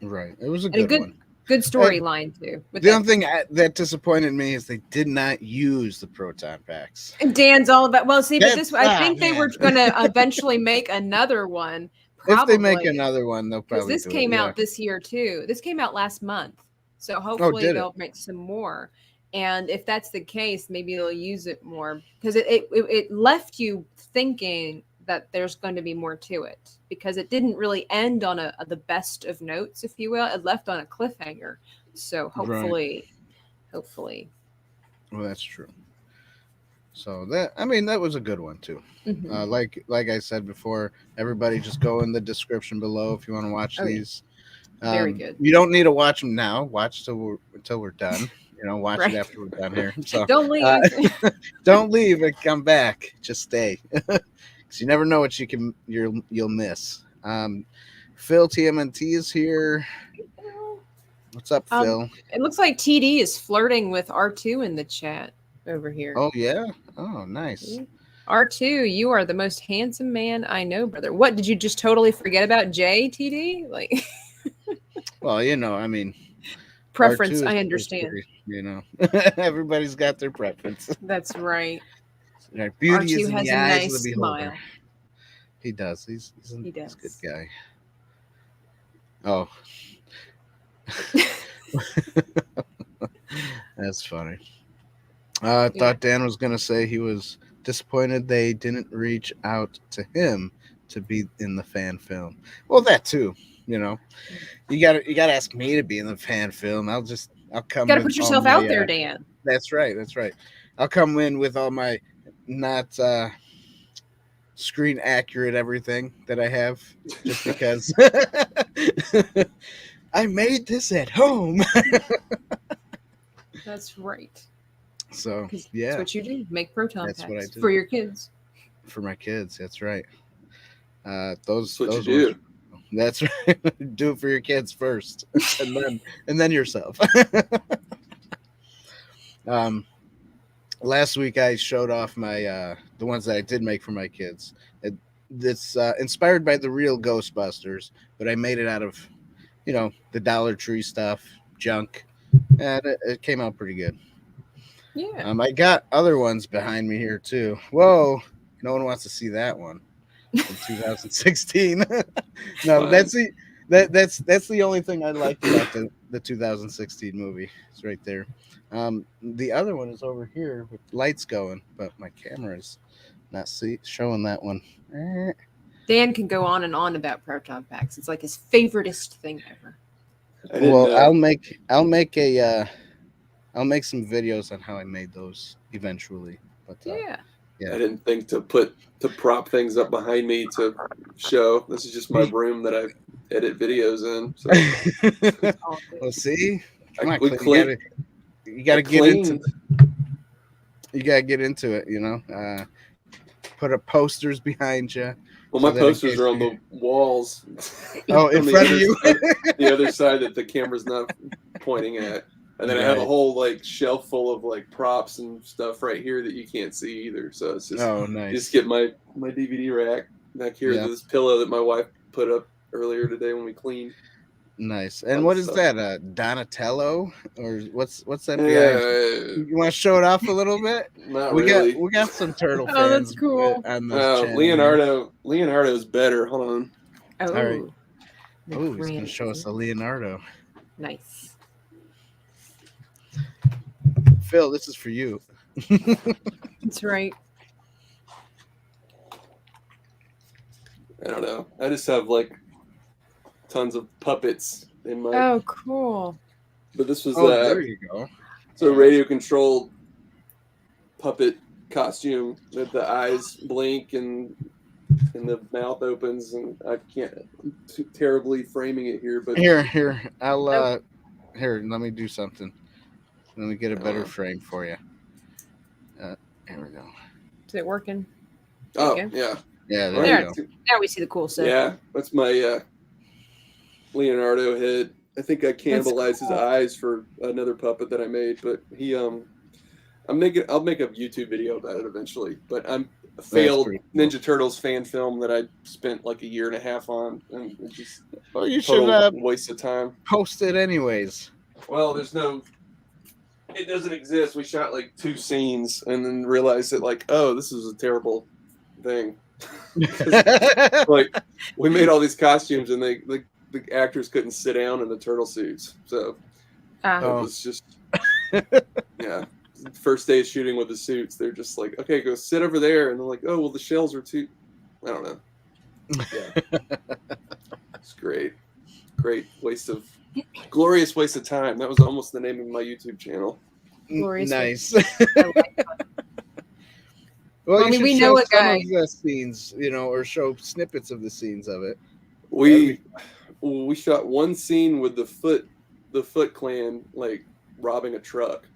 [SPEAKER 2] Right. It was a
[SPEAKER 1] And a
[SPEAKER 2] good one.
[SPEAKER 1] good storyline too. With
[SPEAKER 2] The
[SPEAKER 1] that.
[SPEAKER 2] only thing that disappointed me is they did not use the proton packs.
[SPEAKER 1] And Dan's all about. Well, see, but this I think they
[SPEAKER 2] man.
[SPEAKER 1] were going to eventually make another one.
[SPEAKER 2] If they make
[SPEAKER 1] probably.
[SPEAKER 2] another one, they'll
[SPEAKER 1] Because
[SPEAKER 2] probably
[SPEAKER 1] this
[SPEAKER 2] do
[SPEAKER 1] came
[SPEAKER 2] it,
[SPEAKER 1] out this year too. This came out last month, so hopefully
[SPEAKER 2] did it?
[SPEAKER 1] they'll make some more. And if that's the case, maybe they'll use it more because it left you thinking that there's going to be more to it because it didn't really end on the best of notes, if you will. It left on a cliffhanger. So hopefully.
[SPEAKER 2] Well, that's true. So that was a good one too.
[SPEAKER 1] Mhm.
[SPEAKER 2] Like I said before, everybody just go in the description below if you want to watch
[SPEAKER 1] Oh, yeah.
[SPEAKER 2] these.
[SPEAKER 1] Very good.
[SPEAKER 2] You don't need to watch them now. Watch until we're done. Watch
[SPEAKER 1] Right.
[SPEAKER 2] it after we're done here. So
[SPEAKER 1] Don't leave.
[SPEAKER 2] don't leave and come back. Just stay, because you never know what you'll miss. Phil TMNT is here. What's up, Phil?
[SPEAKER 1] It looks like TD is flirting with R2 in the chat over here.
[SPEAKER 2] Oh yeah. Oh, nice.
[SPEAKER 1] R2, you are the most handsome man I know, brother. What, did you just totally forget about J, TD? Like,
[SPEAKER 2] Well, I mean,
[SPEAKER 1] preference,
[SPEAKER 2] R2
[SPEAKER 1] I
[SPEAKER 2] is
[SPEAKER 1] understand.
[SPEAKER 2] pretty, everybody's got their preference.
[SPEAKER 1] That's right.
[SPEAKER 2] Right. Beauty
[SPEAKER 1] R2
[SPEAKER 2] is in
[SPEAKER 1] has
[SPEAKER 2] the
[SPEAKER 1] a
[SPEAKER 2] eyes
[SPEAKER 1] nice
[SPEAKER 2] of the beholder.
[SPEAKER 1] smile.
[SPEAKER 2] He does. He's
[SPEAKER 1] He
[SPEAKER 2] a
[SPEAKER 1] does.
[SPEAKER 2] good guy. Oh. That's funny. I thought Dan was going to say he was disappointed they didn't reach out to him to be in the fan film. Well, that too, you know. You gotta ask me to be in the fan film. I'll come
[SPEAKER 1] Got to
[SPEAKER 2] with
[SPEAKER 1] put
[SPEAKER 2] all
[SPEAKER 1] yourself
[SPEAKER 2] my
[SPEAKER 1] out there, Dan.
[SPEAKER 2] That's right. That's right. I'll come in with all my not screen accurate everything that I have, just because I made this at home.
[SPEAKER 1] That's right.
[SPEAKER 2] So
[SPEAKER 1] 'Cause
[SPEAKER 2] yeah,
[SPEAKER 1] that's what you do. Make proton
[SPEAKER 2] That's what I
[SPEAKER 1] packs
[SPEAKER 2] do.
[SPEAKER 1] for your kids.
[SPEAKER 2] for my kids. That's right.
[SPEAKER 3] That's
[SPEAKER 2] Those
[SPEAKER 3] what
[SPEAKER 2] those
[SPEAKER 3] you do.
[SPEAKER 2] ones. That's right. Do it for your kids first, and then yourself. um, Last week I showed off my the ones that I did make for my kids. It's inspired by the real Ghostbusters, but I made it out of the Dollar Tree stuff, junk, and it came out pretty good.
[SPEAKER 1] Yeah.
[SPEAKER 2] I got other ones behind me here too. Whoa, no one wants to see that one from 2016. No,
[SPEAKER 3] Fine.
[SPEAKER 2] that's the only thing I liked about the 2016 movie. It's right there. The other one is over here with lights going, but my camera's not showing that one.
[SPEAKER 1] Dan can go on and on about proton packs. It's like his favoriteest thing ever.
[SPEAKER 3] I didn't
[SPEAKER 2] Well,
[SPEAKER 3] know.
[SPEAKER 2] I'll make some videos on how I made those eventually. But
[SPEAKER 1] Yeah.
[SPEAKER 3] I didn't think to prop things up behind me to show. This is just my room that I edit videos in. So
[SPEAKER 2] Well, see, come on,
[SPEAKER 3] we
[SPEAKER 2] Clint,
[SPEAKER 3] cleaned.
[SPEAKER 2] you gotta
[SPEAKER 3] I
[SPEAKER 2] get into
[SPEAKER 3] cleaned.
[SPEAKER 2] you gotta get into it. Put up posters behind you.
[SPEAKER 3] Well,
[SPEAKER 2] so
[SPEAKER 3] my
[SPEAKER 2] that in
[SPEAKER 3] posters
[SPEAKER 2] case
[SPEAKER 3] are on the walls.
[SPEAKER 2] Oh, in
[SPEAKER 3] on
[SPEAKER 2] front of you.
[SPEAKER 3] the other side that the camera's not pointing at. And then I have a
[SPEAKER 2] Right.
[SPEAKER 3] whole like shelf full of like props and stuff right here that you can't see either. So it's just
[SPEAKER 2] Oh,
[SPEAKER 3] you
[SPEAKER 2] nice.
[SPEAKER 3] just get my DVD rack back here.
[SPEAKER 2] Yeah.
[SPEAKER 3] This pillow that my wife put up earlier today when we cleaned.
[SPEAKER 2] Nice. And
[SPEAKER 3] Fun
[SPEAKER 2] what is
[SPEAKER 3] stuff.
[SPEAKER 2] that? Donatello, or what's that behind you? You want to show it off a little bit?
[SPEAKER 3] Not
[SPEAKER 2] we
[SPEAKER 3] really.
[SPEAKER 2] we got some turtle
[SPEAKER 1] Oh,
[SPEAKER 2] fans
[SPEAKER 1] that's cool.
[SPEAKER 2] on this channel.
[SPEAKER 3] Leonardo's better. Hold on.
[SPEAKER 1] Oh.
[SPEAKER 2] All right.
[SPEAKER 1] The
[SPEAKER 2] Oh, he's
[SPEAKER 1] grand-
[SPEAKER 2] gonna show us a Leonardo.
[SPEAKER 1] Nice.
[SPEAKER 2] Phil, this is for you.
[SPEAKER 1] That's right.
[SPEAKER 3] I don't know. I just have like tons of puppets in my.
[SPEAKER 1] Oh, cool.
[SPEAKER 3] But this was
[SPEAKER 2] There you go.
[SPEAKER 3] it's a radio controlled puppet costume that the eyes blink and the mouth opens, and I can't terribly framing it here, but
[SPEAKER 2] Here, I'll here. Let me do something. Let me get a better
[SPEAKER 3] Oh.
[SPEAKER 2] frame for you. Here we go.
[SPEAKER 1] Is it working?
[SPEAKER 3] oh
[SPEAKER 1] Okay.
[SPEAKER 3] yeah,
[SPEAKER 2] Yeah,
[SPEAKER 1] There.
[SPEAKER 2] there you go.
[SPEAKER 1] Now we see the cool stuff.
[SPEAKER 3] yeah, that's my Leonardo head. I think I cannibalized his
[SPEAKER 1] cool.
[SPEAKER 3] eyes for another puppet that I made, but he I'll make a YouTube video about it eventually. But I'm a failed
[SPEAKER 2] pretty cool.
[SPEAKER 3] Ninja Turtles fan film that I spent like a year and a half on, and it just
[SPEAKER 2] Well, you
[SPEAKER 3] total
[SPEAKER 2] should
[SPEAKER 3] waste of time.
[SPEAKER 2] post it anyways.
[SPEAKER 3] Well, it doesn't exist. We shot like 2 scenes and then realized that like, oh, this is a terrible thing. Like we made all these costumes and the actors couldn't sit down in the turtle suits, so
[SPEAKER 1] Ah.
[SPEAKER 2] Oh.
[SPEAKER 3] it was just yeah. First day of shooting with the suits, they're just like, okay, go sit over there, and they're like, oh, well, the shells are too. I don't know. Yeah, it's great glorious waste of time. That was almost the name of my YouTube channel.
[SPEAKER 1] Glorious
[SPEAKER 2] Nice.
[SPEAKER 1] I like that.
[SPEAKER 2] Well,
[SPEAKER 1] I mean,
[SPEAKER 2] you
[SPEAKER 1] we
[SPEAKER 2] should
[SPEAKER 1] know
[SPEAKER 2] show
[SPEAKER 1] a
[SPEAKER 2] some
[SPEAKER 1] guy-
[SPEAKER 2] of the scenes, or show snippets of the scenes of it.
[SPEAKER 3] We shot one scene with the Foot Clan like robbing a truck.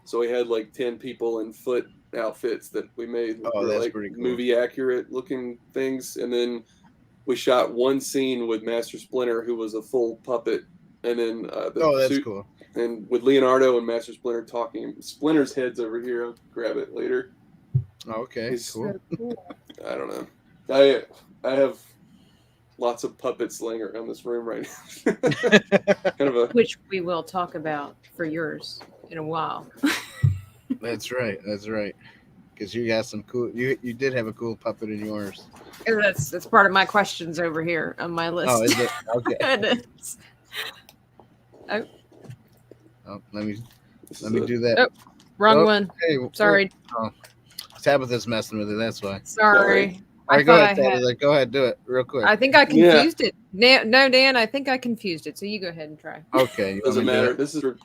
[SPEAKER 3] So we had like 10 people in Foot outfits that we made.
[SPEAKER 2] Oh,
[SPEAKER 3] Were,
[SPEAKER 2] that's
[SPEAKER 3] like
[SPEAKER 2] pretty cool.
[SPEAKER 3] movie accurate looking things. And then we shot one scene with Master Splinter, who was a full puppet. And then
[SPEAKER 2] That's
[SPEAKER 3] suit,
[SPEAKER 2] cool.
[SPEAKER 3] and with Leonardo and Master Splinter talking. Splinter's head's over here. I'll grab it later.
[SPEAKER 2] Okay,
[SPEAKER 3] He's-
[SPEAKER 2] cool.
[SPEAKER 1] So cool.
[SPEAKER 3] I don't know. I have lots of puppets laying around this room right now. Kind of a
[SPEAKER 1] Which we will talk about for yours in a while.
[SPEAKER 2] That's right. Because you got some cool. You did have a cool puppet in yours.
[SPEAKER 1] And that's part of my questions over here on my list.
[SPEAKER 2] Oh, is it? Okay.
[SPEAKER 1] It is.
[SPEAKER 2] Let me
[SPEAKER 3] this is
[SPEAKER 2] do that.
[SPEAKER 1] Oh, wrong
[SPEAKER 2] Oh,
[SPEAKER 1] one.
[SPEAKER 2] Hey,
[SPEAKER 1] Sorry.
[SPEAKER 2] Tabitha's messing with it. That's why.
[SPEAKER 1] Sorry.
[SPEAKER 2] All right,
[SPEAKER 1] I
[SPEAKER 2] go
[SPEAKER 1] thought
[SPEAKER 2] ahead,
[SPEAKER 1] I had.
[SPEAKER 2] Tabitha. Go ahead, do it real quick.
[SPEAKER 1] I think I confused it. No, Dan, I think I confused it. So you go ahead and try.
[SPEAKER 2] Okay. You
[SPEAKER 3] Doesn't
[SPEAKER 2] want me to do
[SPEAKER 3] matter.
[SPEAKER 2] it?
[SPEAKER 3] This is for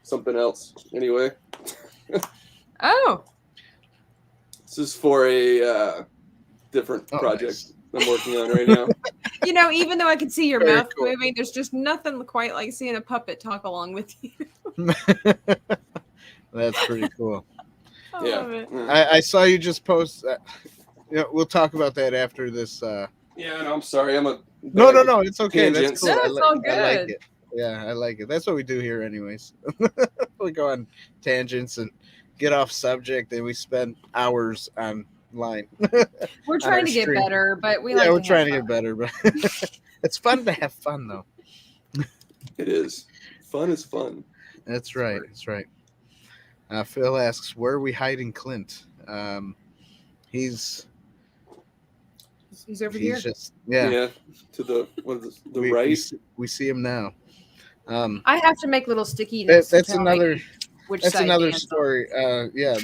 [SPEAKER 3] something else. Anyway,
[SPEAKER 1] Oh,
[SPEAKER 3] this is for a different
[SPEAKER 2] Oh,
[SPEAKER 3] project I'm working on right now.
[SPEAKER 1] even though I can see your
[SPEAKER 2] Very
[SPEAKER 1] mouth
[SPEAKER 2] cool.
[SPEAKER 1] moving, there's just nothing quite like seeing a puppet talk along with you.
[SPEAKER 2] That's pretty cool.
[SPEAKER 1] I love it.
[SPEAKER 2] I saw you just post. We'll talk about that after this.
[SPEAKER 3] Yeah, no, I'm sorry. I'm a
[SPEAKER 2] No, it's okay.
[SPEAKER 3] Tangents.
[SPEAKER 2] That's cool.
[SPEAKER 1] No, it's all
[SPEAKER 2] I like
[SPEAKER 1] good.
[SPEAKER 2] it. Yeah, I like it. That's what we do here, anyways. We go on tangents and get off subject, and we spend hours online.
[SPEAKER 1] We're trying to get
[SPEAKER 2] stream.
[SPEAKER 1] better, but
[SPEAKER 2] We're trying to get better, but it's fun to have fun, though.
[SPEAKER 3] It is. Fun is fun.
[SPEAKER 2] That's right. That's right. Phil asks, "Where are we hiding Clint?" He's
[SPEAKER 1] over here.
[SPEAKER 2] just
[SPEAKER 3] Yeah. To the right.
[SPEAKER 2] We see him now.
[SPEAKER 1] I have to make little sticky notes.
[SPEAKER 2] That's another.
[SPEAKER 1] Which
[SPEAKER 2] That's
[SPEAKER 1] side
[SPEAKER 2] another
[SPEAKER 1] Dan's
[SPEAKER 2] story. Yeah,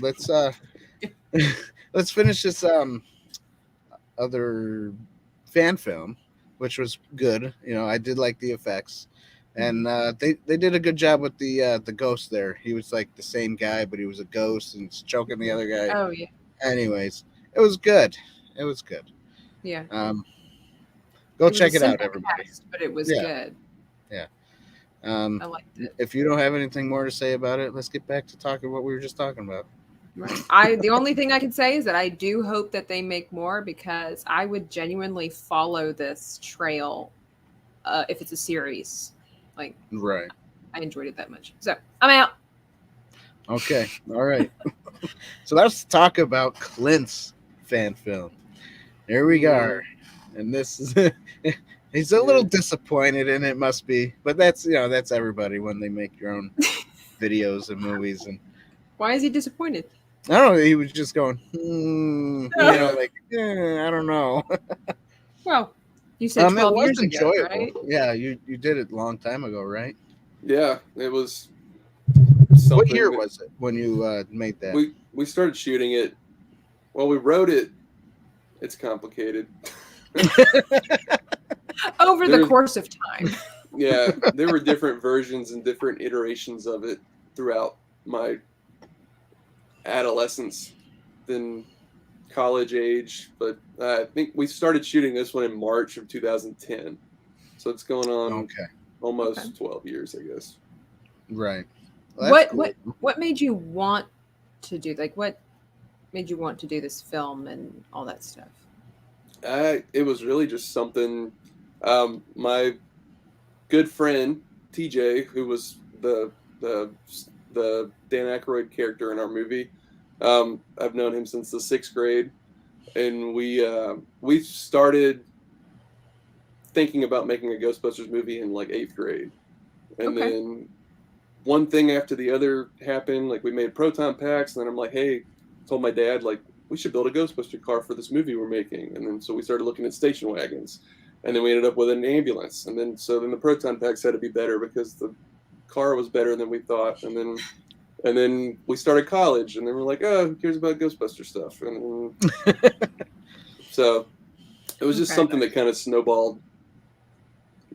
[SPEAKER 2] let's finish this other fan film, which was good. I did like the effects, and they did a good job with the ghost there. He was like the same guy, but he was a ghost and he's choking the other guy.
[SPEAKER 1] Oh yeah.
[SPEAKER 2] Anyways, it was good. It was good.
[SPEAKER 1] Yeah.
[SPEAKER 2] Go check it out, everybody.
[SPEAKER 1] Cast, but it was good.
[SPEAKER 2] Yeah.
[SPEAKER 1] I liked it.
[SPEAKER 2] If you don't have anything more to say about it, let's get back to talking what we were just talking about.
[SPEAKER 1] Right. The only thing I can say is that I do hope that they make more, because I would genuinely follow this trail if it's a series. Like,
[SPEAKER 2] right.
[SPEAKER 1] I enjoyed it that much. So I'm out.
[SPEAKER 2] Okay. All right. So let's talk about Clint's fan film. Here we go. And this is he's a little disappointed in it, must be, but that's everybody when they make your own videos and movies. And
[SPEAKER 1] why is he disappointed?
[SPEAKER 2] I don't know. He was just going, I don't know.
[SPEAKER 1] Well, you said 12 years ago,
[SPEAKER 2] enjoyable.
[SPEAKER 1] right?
[SPEAKER 2] Yeah, you did it a long time ago, right?
[SPEAKER 3] Yeah, it was.
[SPEAKER 2] What year was it when you made that?
[SPEAKER 3] We started shooting it. Well, we wrote it. It's complicated.
[SPEAKER 1] Over the course of time.
[SPEAKER 3] Yeah, there were different versions and different iterations of it throughout my adolescence, then college age. But I think we started shooting this one in March of 2010. So it's going on almost 12 years, I guess.
[SPEAKER 2] Right. Well,
[SPEAKER 1] what made you want to do, what made you want to do this film and all that stuff?
[SPEAKER 3] It was really just something. My good friend TJ, who was the Dan Aykroyd character in our movie, I've known him since the 6th grade, and we started thinking about making a Ghostbusters movie in 8th grade, and then one thing after the other happened. We made proton packs, and then I'm like, hey, told my dad we should build a Ghostbuster car for this movie we're making. And then so we started looking at station wagons, and then we ended up with an ambulance. And then the proton packs had to be better because the car was better than we thought. And then we started college, and then we're like, oh, who cares about Ghostbuster stuff? And so it was just something that kind of snowballed,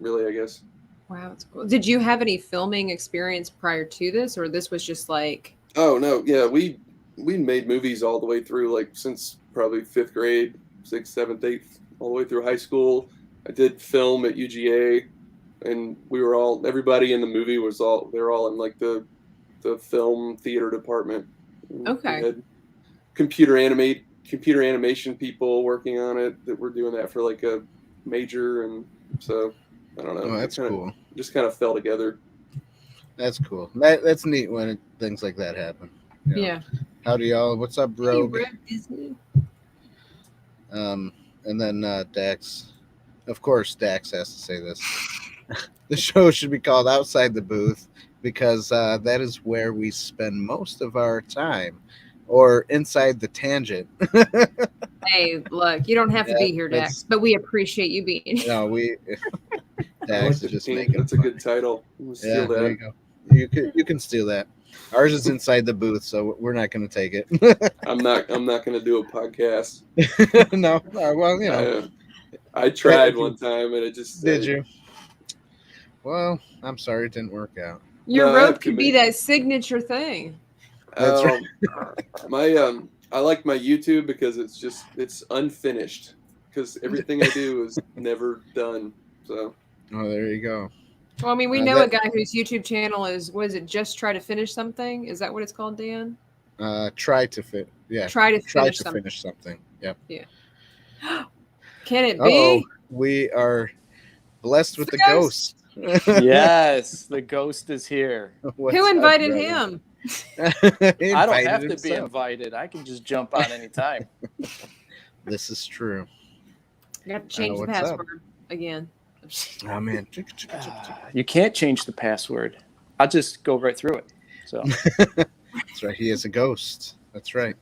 [SPEAKER 3] really, I guess.
[SPEAKER 1] Wow, that's cool. Did you have any filming experience prior to this, or this was just
[SPEAKER 3] Oh no, yeah, we made movies all the way through, since probably 5th grade, 6th, 7th, 8th, all the way through high school. I did film at UGA, and everybody in the movie they're all in the film theater department.
[SPEAKER 1] Okay.
[SPEAKER 3] We had computer animation people working on it that were doing that for a major, and so I don't know.
[SPEAKER 2] Oh, that's cool.
[SPEAKER 3] Just kind of fell together.
[SPEAKER 2] That's cool. That's neat when things like that happen.
[SPEAKER 1] Yeah.
[SPEAKER 2] Howdy, y'all. What's up, bro?
[SPEAKER 1] Hey, Disney.
[SPEAKER 2] And then Dax. Of course, Dax has to say this. The show should be called Outside the Booth, because that is where we spend most of our time, or inside the tangent.
[SPEAKER 1] Hey, look, you don't have to be here, Dax, but we appreciate you being here.
[SPEAKER 2] No, Dax is just making.
[SPEAKER 3] That's a good title. We'll steal that.
[SPEAKER 2] There you go. You can steal that. Ours is inside the booth, so we're not going to take it.
[SPEAKER 3] I'm not going to do a podcast.
[SPEAKER 2] No, well, you know.
[SPEAKER 3] I tried one time and it just
[SPEAKER 2] Did you? Well, I'm sorry it didn't work out.
[SPEAKER 1] Your rope could be that signature thing.
[SPEAKER 2] That's right.
[SPEAKER 3] I like my YouTube because it's unfinished. Because everything I do is never done. So.
[SPEAKER 2] Oh, there you go.
[SPEAKER 1] Well, I mean, we know a guy whose YouTube channel is, what is it, Just Try to Finish Something? Is that what it's called, Dan?
[SPEAKER 2] Try to fit. Yeah.
[SPEAKER 1] Try to finish
[SPEAKER 2] something. Yep.
[SPEAKER 1] Yeah. Can it be?
[SPEAKER 2] We are blessed with the ghost.
[SPEAKER 4] Yes, the ghost is here.
[SPEAKER 1] Who invited him?
[SPEAKER 4] I don't have to be invited. I can just jump on anytime.
[SPEAKER 2] This is true.
[SPEAKER 1] I got to change the password again.
[SPEAKER 2] Oh man,
[SPEAKER 4] you can't change the password. I'll just go right through it. So
[SPEAKER 2] that's right. He is a ghost. That's right.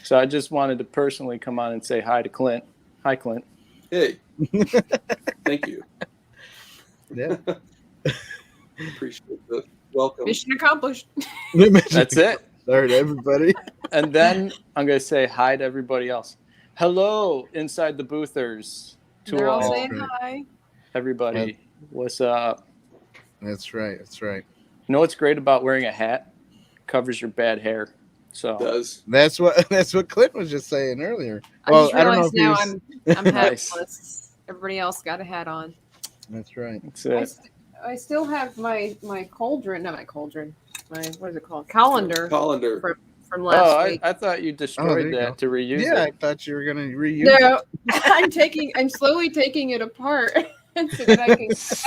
[SPEAKER 4] So I just wanted to personally come on and say hi to Clint. Hi, Clint.
[SPEAKER 3] Hey. Thank you.
[SPEAKER 2] Yeah.
[SPEAKER 3] Appreciate the welcome.
[SPEAKER 1] Mission accomplished.
[SPEAKER 4] That's it.
[SPEAKER 2] All right, everybody.
[SPEAKER 4] And then I'm going to say hi to everybody else. Hello, inside the boothers.
[SPEAKER 1] They're all saying hi.
[SPEAKER 4] Everybody, what's up?
[SPEAKER 2] That's right. That's right.
[SPEAKER 4] You know what's great about wearing a hat? Covers your bad hair. So
[SPEAKER 3] it does.
[SPEAKER 2] That's what Clint was just saying earlier.
[SPEAKER 1] Well, I don't know if now I'm hatless. Everybody else got a hat on.
[SPEAKER 2] That's right.
[SPEAKER 4] That's it.
[SPEAKER 1] I still have my cauldron. Not my cauldron. My, what is it called? Colander. From last week.
[SPEAKER 4] I thought you destroyed that to reuse it.
[SPEAKER 2] Yeah, I thought you were going to reuse it.
[SPEAKER 1] No, I'm slowly taking it apart so that I can get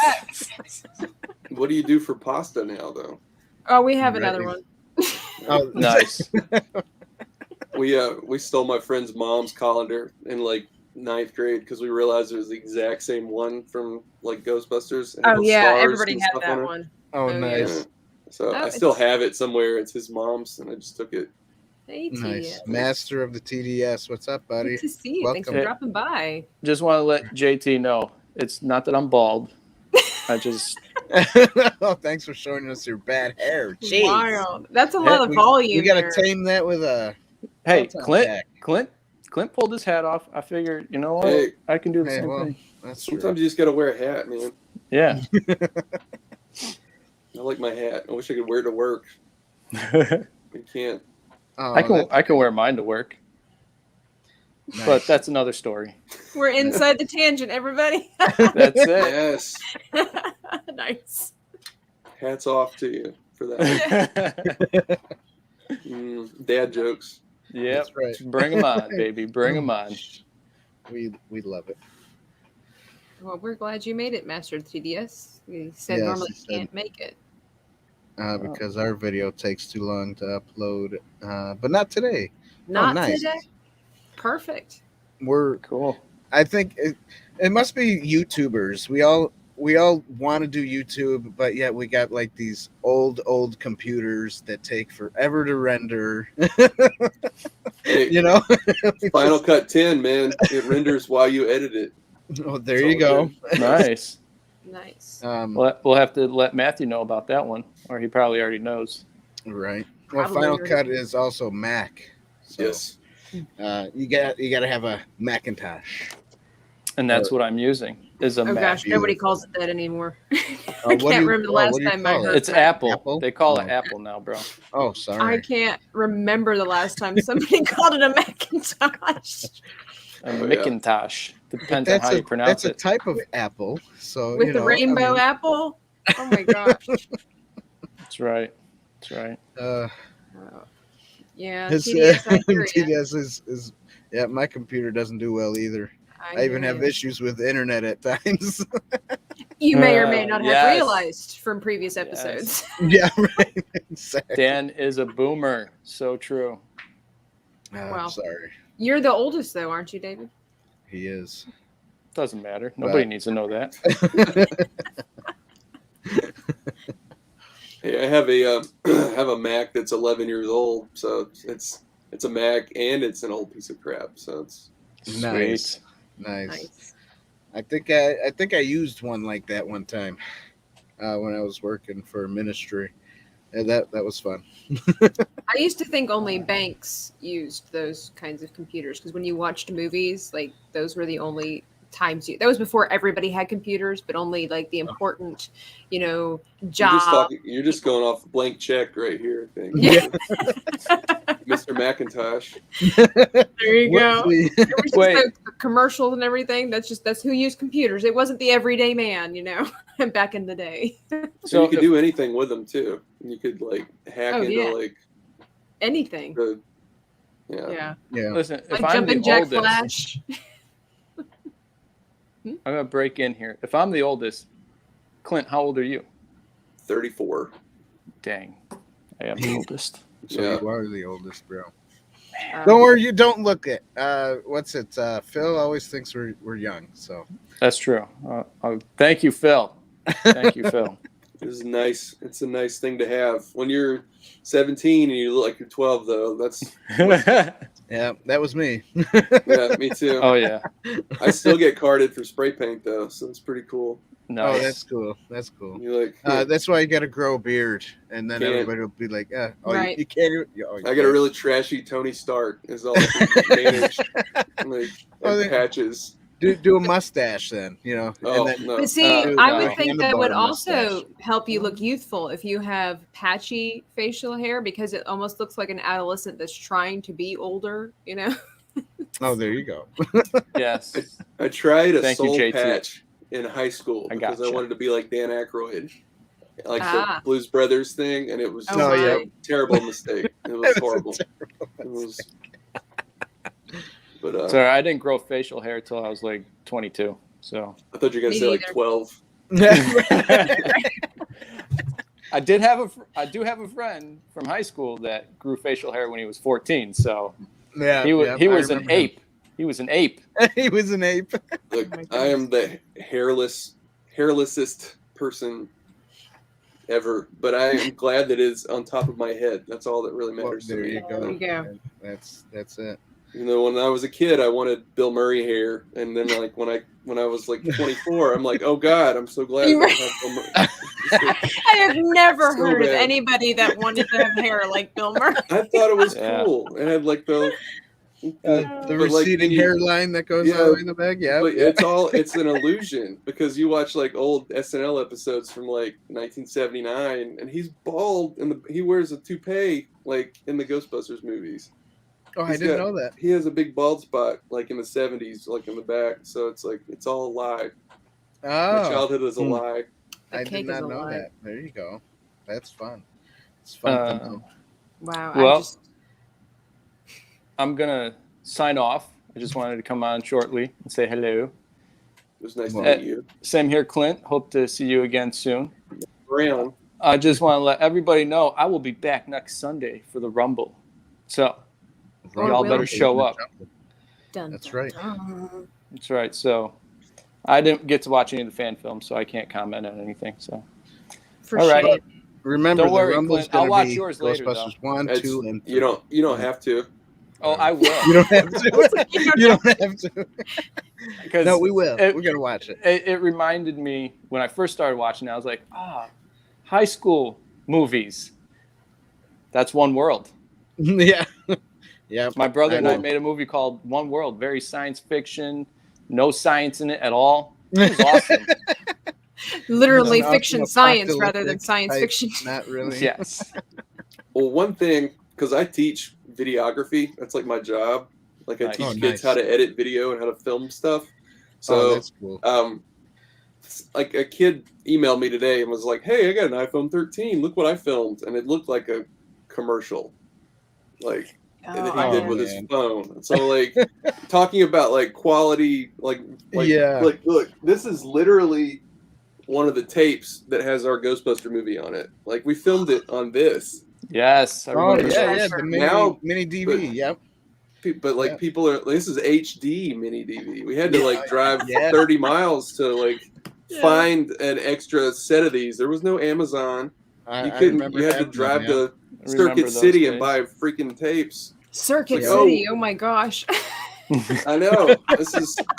[SPEAKER 1] back.
[SPEAKER 3] What do you do for pasta now, though?
[SPEAKER 1] Oh, we have another one.
[SPEAKER 4] Oh, nice.
[SPEAKER 3] We stole my friend's mom's colander in like 9th grade because we realized it was the exact same one from like Ghostbusters.
[SPEAKER 1] Oh yeah, everybody had that one.
[SPEAKER 2] Oh, nice.
[SPEAKER 3] Yeah. So I still have it somewhere. It's his mom's, and I just took it.
[SPEAKER 1] Hey,
[SPEAKER 2] nice. Master of the TDS. What's up, buddy?
[SPEAKER 1] Good to see you. Thanks for dropping by.
[SPEAKER 4] Just want to let JT know it's not that I'm bald. I just.
[SPEAKER 2] Oh, thanks for showing us your bad hair. Jeez.
[SPEAKER 1] Wild. That's a lot of volume.
[SPEAKER 2] We got to tame that with a.
[SPEAKER 4] Hey, Clint pulled his hat off. I figured, you know what?
[SPEAKER 3] Hey,
[SPEAKER 4] I can do the same thing.
[SPEAKER 3] Sometimes you just got to wear a hat, man.
[SPEAKER 4] Yeah.
[SPEAKER 3] I like my hat. I wish I could wear it to work. I can't.
[SPEAKER 4] Oh, I can wear mine to work. Nice. But that's another story.
[SPEAKER 1] We're inside the tangent, everybody.
[SPEAKER 4] That's it.
[SPEAKER 3] Yes.
[SPEAKER 1] Nice.
[SPEAKER 3] Hats off to you for that. Dad jokes.
[SPEAKER 4] Yeah,
[SPEAKER 2] that's right.
[SPEAKER 4] Bring them on, baby. Bring them on.
[SPEAKER 2] We love it.
[SPEAKER 1] Well, we're glad you made it, Master of the TDS. We said normally you can't make it.
[SPEAKER 2] Because our video takes too long to upload. But not today.
[SPEAKER 1] Not today. Perfect.
[SPEAKER 2] We're
[SPEAKER 4] cool.
[SPEAKER 2] I think it must be YouTubers. We all want to do YouTube, but yet we got like these old computers that take forever to render.
[SPEAKER 3] Hey,
[SPEAKER 2] you know,
[SPEAKER 3] Final Cut 10, man. It renders while you edit it.
[SPEAKER 2] Oh, there you go.
[SPEAKER 4] Nice.
[SPEAKER 1] Nice.
[SPEAKER 4] We'll have to let Matthew know about that one, or he probably already knows.
[SPEAKER 2] Right. Well, Final Cut is also Mac. So,
[SPEAKER 3] yes.
[SPEAKER 2] You got to have a Macintosh.
[SPEAKER 4] And that's what I'm using. Is a Mac.
[SPEAKER 1] Gosh, nobody calls it that anymore. I can't remember the last time I heard
[SPEAKER 4] it's Apple. They call it Apple now, bro.
[SPEAKER 2] Oh, sorry.
[SPEAKER 1] I can't remember the last time somebody called it a Macintosh.
[SPEAKER 4] A Macintosh. Depends on how you pronounce it.
[SPEAKER 2] That's a type of apple. So
[SPEAKER 1] with the rainbow apple. Oh my gosh.
[SPEAKER 4] That's right. That's right.
[SPEAKER 1] Yeah.
[SPEAKER 2] TDS is my computer doesn't do well either. I even have issues with the internet at times.
[SPEAKER 1] You may or may not have realized from previous episodes.
[SPEAKER 2] Yeah, right. Exactly.
[SPEAKER 4] Dan is a boomer. So true.
[SPEAKER 2] I'm sorry.
[SPEAKER 1] You're the oldest, though, aren't you, David?
[SPEAKER 2] He is.
[SPEAKER 4] Doesn't matter. Nobody needs to know that.
[SPEAKER 3] Hey, I have a Mac that's 11 years old, so it's a Mac and it's an old piece of crap. So it's
[SPEAKER 2] nice. Nice. I think I used one like that one time when I was working for ministry, And that was fun.
[SPEAKER 1] I used to think only banks used those kinds of computers because when you watched movies, like those were the only times that was before everybody had computers, but only like the important, job.
[SPEAKER 3] You're just going off a blank check right here, I think.
[SPEAKER 1] Yeah.
[SPEAKER 3] Mr. Macintosh.
[SPEAKER 1] There you go.
[SPEAKER 2] Whoopsie.
[SPEAKER 1] It was just
[SPEAKER 4] Wait.
[SPEAKER 1] like the commercials and everything. That's who used computers. It wasn't the everyday man, back in the day.
[SPEAKER 3] So you could do anything with them too. You could like hack into like
[SPEAKER 1] anything.
[SPEAKER 2] Yeah.
[SPEAKER 4] Listen, if
[SPEAKER 1] Like
[SPEAKER 4] I'm
[SPEAKER 1] jumping
[SPEAKER 4] the
[SPEAKER 1] jack
[SPEAKER 4] oldest,
[SPEAKER 1] flash.
[SPEAKER 4] I'm gonna break in here. If I'm the oldest, Clint, how old are you?
[SPEAKER 3] 34.
[SPEAKER 4] Dang, I am the oldest.
[SPEAKER 2] So you are the oldest, bro.
[SPEAKER 1] Um,
[SPEAKER 2] Don't worry, you don't look it. What's it? Phil always thinks we're young, so
[SPEAKER 4] That's true. Thank you, Phil. Thank you, Phil.
[SPEAKER 3] It's nice. It's a nice thing to have. When you're 17 and you look like you're 12, though, that's
[SPEAKER 2] yeah, that was me.
[SPEAKER 3] yeah, me too.
[SPEAKER 4] Oh yeah,
[SPEAKER 3] I still get carded for spray paint though, so it's pretty cool.
[SPEAKER 4] nice.
[SPEAKER 2] Oh, that's cool. That's cool.
[SPEAKER 3] You're like,
[SPEAKER 2] That's why you got to grow a beard, and then
[SPEAKER 3] Can't.
[SPEAKER 2] everybody will be like,
[SPEAKER 1] Right.
[SPEAKER 2] you can't.
[SPEAKER 3] I got a really trashy Tony Stark. Is all I can manage.
[SPEAKER 2] Oh,
[SPEAKER 3] Patches.
[SPEAKER 2] do a mustache then,
[SPEAKER 3] Oh,
[SPEAKER 2] and then
[SPEAKER 3] no.
[SPEAKER 1] But see,
[SPEAKER 4] Oh,
[SPEAKER 1] I
[SPEAKER 4] no.
[SPEAKER 1] would think that would also
[SPEAKER 2] Mustache.
[SPEAKER 1] help you look youthful if you have patchy facial hair because it almost looks like an adolescent that's trying to be older,
[SPEAKER 2] Oh, there you go.
[SPEAKER 4] Yes.
[SPEAKER 3] I tried a
[SPEAKER 4] Thank you,
[SPEAKER 3] soul
[SPEAKER 4] JT.
[SPEAKER 3] patch in high school
[SPEAKER 4] I
[SPEAKER 3] because I
[SPEAKER 4] gotcha.
[SPEAKER 3] wanted to be like Dan Aykroyd, like
[SPEAKER 1] Ah.
[SPEAKER 3] the Blues Brothers thing, and it was
[SPEAKER 1] Oh,
[SPEAKER 3] just a
[SPEAKER 1] my.
[SPEAKER 3] terrible mistake. It was
[SPEAKER 2] a
[SPEAKER 3] horrible.
[SPEAKER 2] terrible
[SPEAKER 3] It was, but
[SPEAKER 4] Sorry, I didn't grow facial hair till I was like 22. So
[SPEAKER 3] I thought you were gonna
[SPEAKER 1] Me
[SPEAKER 3] say like
[SPEAKER 1] neither.
[SPEAKER 3] 12.
[SPEAKER 4] I do have a friend from high school that grew facial hair when he was 14. So
[SPEAKER 2] Yeah,
[SPEAKER 4] he was
[SPEAKER 2] yeah,
[SPEAKER 4] he
[SPEAKER 2] I
[SPEAKER 4] was an
[SPEAKER 2] remember him.
[SPEAKER 4] ape. He was an ape.
[SPEAKER 2] He was an ape.
[SPEAKER 3] Look,
[SPEAKER 1] Oh my
[SPEAKER 3] I am the hairlessest person ever, but I am glad that it's on top of my head. That's all that really
[SPEAKER 2] Well,
[SPEAKER 3] matters to
[SPEAKER 2] there
[SPEAKER 3] me.
[SPEAKER 2] you go.
[SPEAKER 1] There you go.
[SPEAKER 2] That's it.
[SPEAKER 3] When I was a kid, I wanted Bill Murray hair, and then like when I was like 24, I'm like, oh God, I'm so glad I don't have Bill Murray.
[SPEAKER 1] I have never
[SPEAKER 3] So
[SPEAKER 1] heard of
[SPEAKER 3] bad.
[SPEAKER 1] anybody that wanted to have hair like Bill Murray.
[SPEAKER 3] I thought it was
[SPEAKER 4] Yeah.
[SPEAKER 3] cool. It had like the
[SPEAKER 2] The
[SPEAKER 3] but, like,
[SPEAKER 2] receding
[SPEAKER 3] you-
[SPEAKER 2] hairline that goes
[SPEAKER 3] Yeah,
[SPEAKER 2] all the way in the back. Yeah,
[SPEAKER 3] but
[SPEAKER 2] yeah.
[SPEAKER 3] it's an illusion because you watch like old SNL episodes from like 1979, and he's bald and he wears a toupee like in the Ghostbusters movies.
[SPEAKER 2] Oh, I
[SPEAKER 3] He's
[SPEAKER 2] didn't
[SPEAKER 3] got-
[SPEAKER 2] know that.
[SPEAKER 3] He has a big bald spot like in the 70s, like in the back. So it's like it's all a lie. My
[SPEAKER 2] Oh,
[SPEAKER 3] childhood is a
[SPEAKER 4] Hmm.
[SPEAKER 3] lie.
[SPEAKER 1] The
[SPEAKER 2] I
[SPEAKER 1] cake
[SPEAKER 2] did
[SPEAKER 1] is
[SPEAKER 2] not
[SPEAKER 1] a
[SPEAKER 2] know
[SPEAKER 1] lie.
[SPEAKER 2] that. There you go. That's fun. It's fun. to know.
[SPEAKER 1] Wow.
[SPEAKER 4] Well, I'm gonna sign off. I just wanted to come on shortly and say hello.
[SPEAKER 3] It was nice
[SPEAKER 2] Well,
[SPEAKER 3] to meet you.
[SPEAKER 4] Same here, Clint. Hope to see you again soon.
[SPEAKER 3] Brown.
[SPEAKER 4] I just want to let everybody know I will be back next Sunday for the Rumble. So
[SPEAKER 1] Or
[SPEAKER 4] y'all
[SPEAKER 1] will
[SPEAKER 4] better
[SPEAKER 1] he?
[SPEAKER 4] show up.
[SPEAKER 2] That's right.
[SPEAKER 4] That's right. So I didn't get to watch any of the fan films, so I can't comment on anything. So
[SPEAKER 1] For
[SPEAKER 4] All right.
[SPEAKER 1] shame.
[SPEAKER 2] Remember,
[SPEAKER 4] Don't worry,
[SPEAKER 2] the Rumble's
[SPEAKER 4] Clint. I'll
[SPEAKER 2] gonna
[SPEAKER 4] watch
[SPEAKER 2] be
[SPEAKER 4] yours later,
[SPEAKER 2] Ghostbusters 1,
[SPEAKER 3] It's-
[SPEAKER 2] 2, and 3.
[SPEAKER 3] You don't have to.
[SPEAKER 4] oh, I will.
[SPEAKER 2] You don't have to. You don't have to.
[SPEAKER 4] Because
[SPEAKER 2] No, we will.
[SPEAKER 4] it-
[SPEAKER 2] We're gonna watch it.
[SPEAKER 4] it reminded me when I first started watching it, I was like, high school movies. That's One World.
[SPEAKER 2] Yeah. Yeah.
[SPEAKER 4] My brother and I
[SPEAKER 2] know.
[SPEAKER 4] made a movie called One World, very science fiction, no science in it at all. It was awesome.
[SPEAKER 1] Literally
[SPEAKER 2] An
[SPEAKER 1] fiction
[SPEAKER 2] awesome
[SPEAKER 1] science rather than
[SPEAKER 2] apocalyptic
[SPEAKER 1] science
[SPEAKER 2] type-
[SPEAKER 1] fiction.
[SPEAKER 2] Not really.
[SPEAKER 4] Yes.
[SPEAKER 3] Well, one thing, because I teach videography, that's like my job. Like I
[SPEAKER 4] Nice.
[SPEAKER 3] teach
[SPEAKER 2] Oh,
[SPEAKER 3] kids
[SPEAKER 2] nice.
[SPEAKER 3] how to edit video and how to film stuff. So,
[SPEAKER 2] Oh, that's cool.
[SPEAKER 3] like a kid emailed me today and was like, "Hey, I got an iPhone 13. Look what I filmed," and it looked like a commercial, like that he
[SPEAKER 2] Oh,
[SPEAKER 3] did with
[SPEAKER 2] man.
[SPEAKER 3] his phone. So, like, talking about like quality, like
[SPEAKER 2] Yeah.
[SPEAKER 3] like look, this is literally one of the tapes that has our Ghostbuster movie on it. Like, we filmed it on this.
[SPEAKER 4] Yes. I
[SPEAKER 2] Oh
[SPEAKER 4] remember
[SPEAKER 2] yeah,
[SPEAKER 4] that.
[SPEAKER 2] yeah. The mini,
[SPEAKER 3] Now-
[SPEAKER 2] mini DV. Yep.
[SPEAKER 3] But like
[SPEAKER 2] Yeah.
[SPEAKER 3] people are, this is HD mini DV. We had to like drive
[SPEAKER 2] Yeah.
[SPEAKER 3] 30 miles to like
[SPEAKER 1] Yeah.
[SPEAKER 3] find an extra set of these. There was no Amazon.
[SPEAKER 2] I
[SPEAKER 3] You couldn't.
[SPEAKER 2] remember
[SPEAKER 3] You had to
[SPEAKER 2] having
[SPEAKER 3] drive
[SPEAKER 2] them,
[SPEAKER 3] to
[SPEAKER 4] I remember
[SPEAKER 3] Circuit
[SPEAKER 4] those
[SPEAKER 3] City
[SPEAKER 4] days.
[SPEAKER 3] and buy freaking tapes.
[SPEAKER 1] Circuit
[SPEAKER 3] Like,
[SPEAKER 1] City. Oh my gosh.
[SPEAKER 3] I know.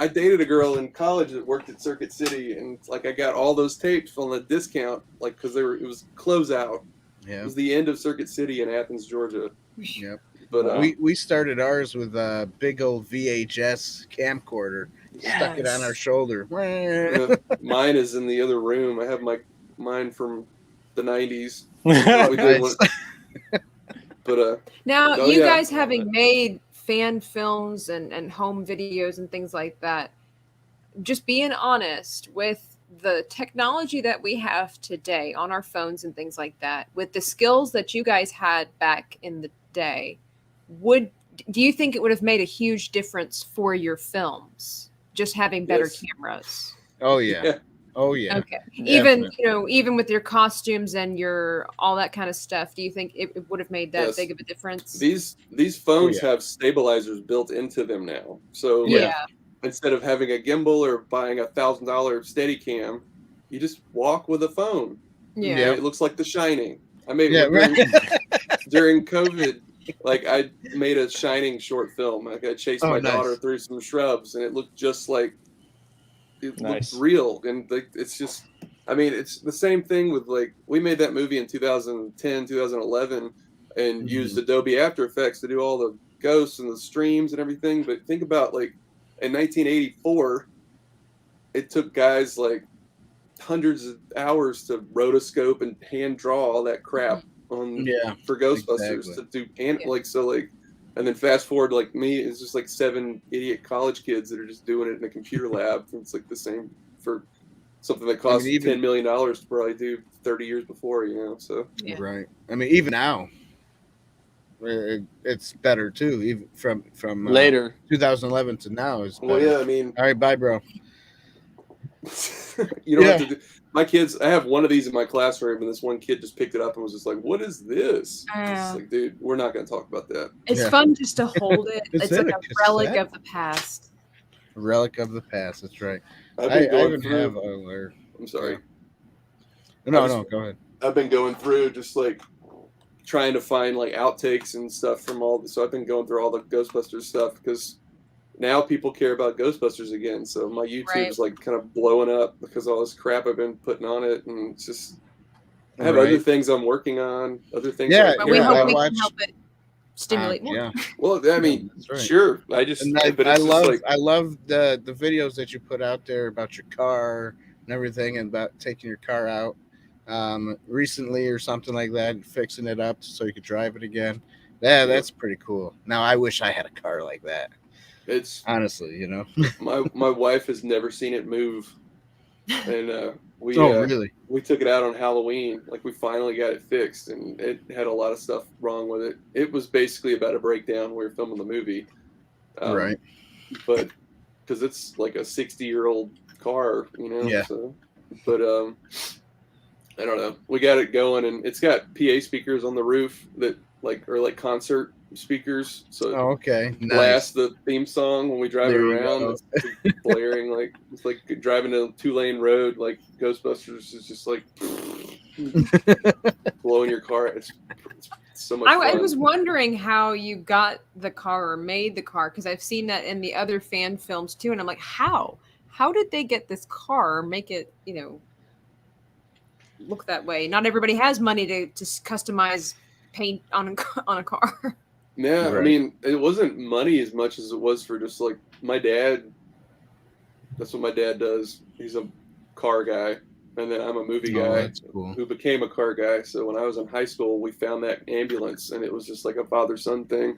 [SPEAKER 3] I dated a girl in college that worked at Circuit City, and like I got all those tapes on a discount, like because it was closeout.
[SPEAKER 2] Yeah.
[SPEAKER 3] It was the end of Circuit City in Athens, Georgia.
[SPEAKER 2] Yep.
[SPEAKER 3] But
[SPEAKER 2] We started ours with a big old VHS camcorder. Stuck it on our shoulder.
[SPEAKER 3] Mine is in the other room. I have mine from the 90s. We did one. But
[SPEAKER 1] now you guys having made fan films and home videos and things like that, just being honest with the technology that we have today on our phones and things like that, with the skills that you guys had back in the day, do you think it would have made a huge difference for your films, just having better cameras?
[SPEAKER 2] Oh yeah. Oh yeah.
[SPEAKER 1] Okay. Definitely. Even with your costumes and your all that kind of stuff, do you think it would have made that big of a difference?
[SPEAKER 3] These phones have stabilizers built into them now. So instead of having a gimbal or buying $1,000 Steadicam, you just walk with a phone.
[SPEAKER 1] Yeah.
[SPEAKER 3] It looks like The Shining. I made during COVID. Like I made a Shining short film. Like I chased my daughter through some shrubs, and it looked just like it looked real. And it's just, I mean, it's the same thing with like we made that movie in 2010, 2011, and used Adobe After Effects to do all the ghosts and the streams and everything. But think about like in 1984, it took guys like hundreds of hours to rotoscope and hand draw all that crap on for Ghostbusters to do and then fast forward like me, it's just like 7 idiot college kids that are just doing it in a computer lab. It's like the same for something that costs $10 million to probably do 30 years before, so
[SPEAKER 2] right. I mean, even now it's better too, even from
[SPEAKER 4] later
[SPEAKER 2] 2011 to now is better.
[SPEAKER 3] Well, yeah, I mean,
[SPEAKER 2] all right, bye bro.
[SPEAKER 3] You don't have to do. My kids, I have one of these in my classroom, and this one kid just picked it up and was just like, "What is this?" It's like, dude, we're not going to talk about that.
[SPEAKER 1] It's fun just to hold it. It's like a relic of the past.
[SPEAKER 2] A relic of the past. That's right.
[SPEAKER 3] I
[SPEAKER 2] even have a.
[SPEAKER 3] I'm sorry.
[SPEAKER 2] No, go ahead.
[SPEAKER 3] I've been going through just like trying to find like outtakes and stuff from all the. So I've been going through all the Ghostbusters stuff because now people care about Ghostbusters again. So my YouTube is like kind of blowing up because all this crap I've been putting on it, and it's just I have other things I'm working on, other things.
[SPEAKER 1] But we hope we can help it stimulate more.
[SPEAKER 2] Yeah.
[SPEAKER 3] Well, I mean, sure. I
[SPEAKER 2] love the videos that you put out there about your car and everything, and about taking your car out recently or something like that, and fixing it up so you could drive it again. Yeah, that's pretty cool. Now I wish I had a car like that.
[SPEAKER 3] It's
[SPEAKER 2] honestly,
[SPEAKER 3] my wife has never seen it move, and we we took it out on Halloween. Like we finally got it fixed, and it had a lot of stuff wrong with it. It was basically about a breakdown when we were filming the movie,
[SPEAKER 2] right?
[SPEAKER 3] But because it's like a 60-year-old car, So, but I don't know. We got it going, and it's got PA speakers on the roof that are like concert speakers, so blast the theme song when we drive it around. It's blaring like it's like driving a 2-lane road. Like Ghostbusters is just like blowing your car. It's so much fun.
[SPEAKER 1] I was wondering how you got the car or made the car, because I've seen that in the other fan films too, and I'm like, how did they get this car or make it look that way? Not everybody has money to customize paint on a car.
[SPEAKER 3] Yeah, I mean, it wasn't money as much as it was for just like my dad. That's what my dad does. He's a car guy, and then I'm a movie guy who became a car guy. So when I was in high school, we found that ambulance, and it was just like a father-son thing.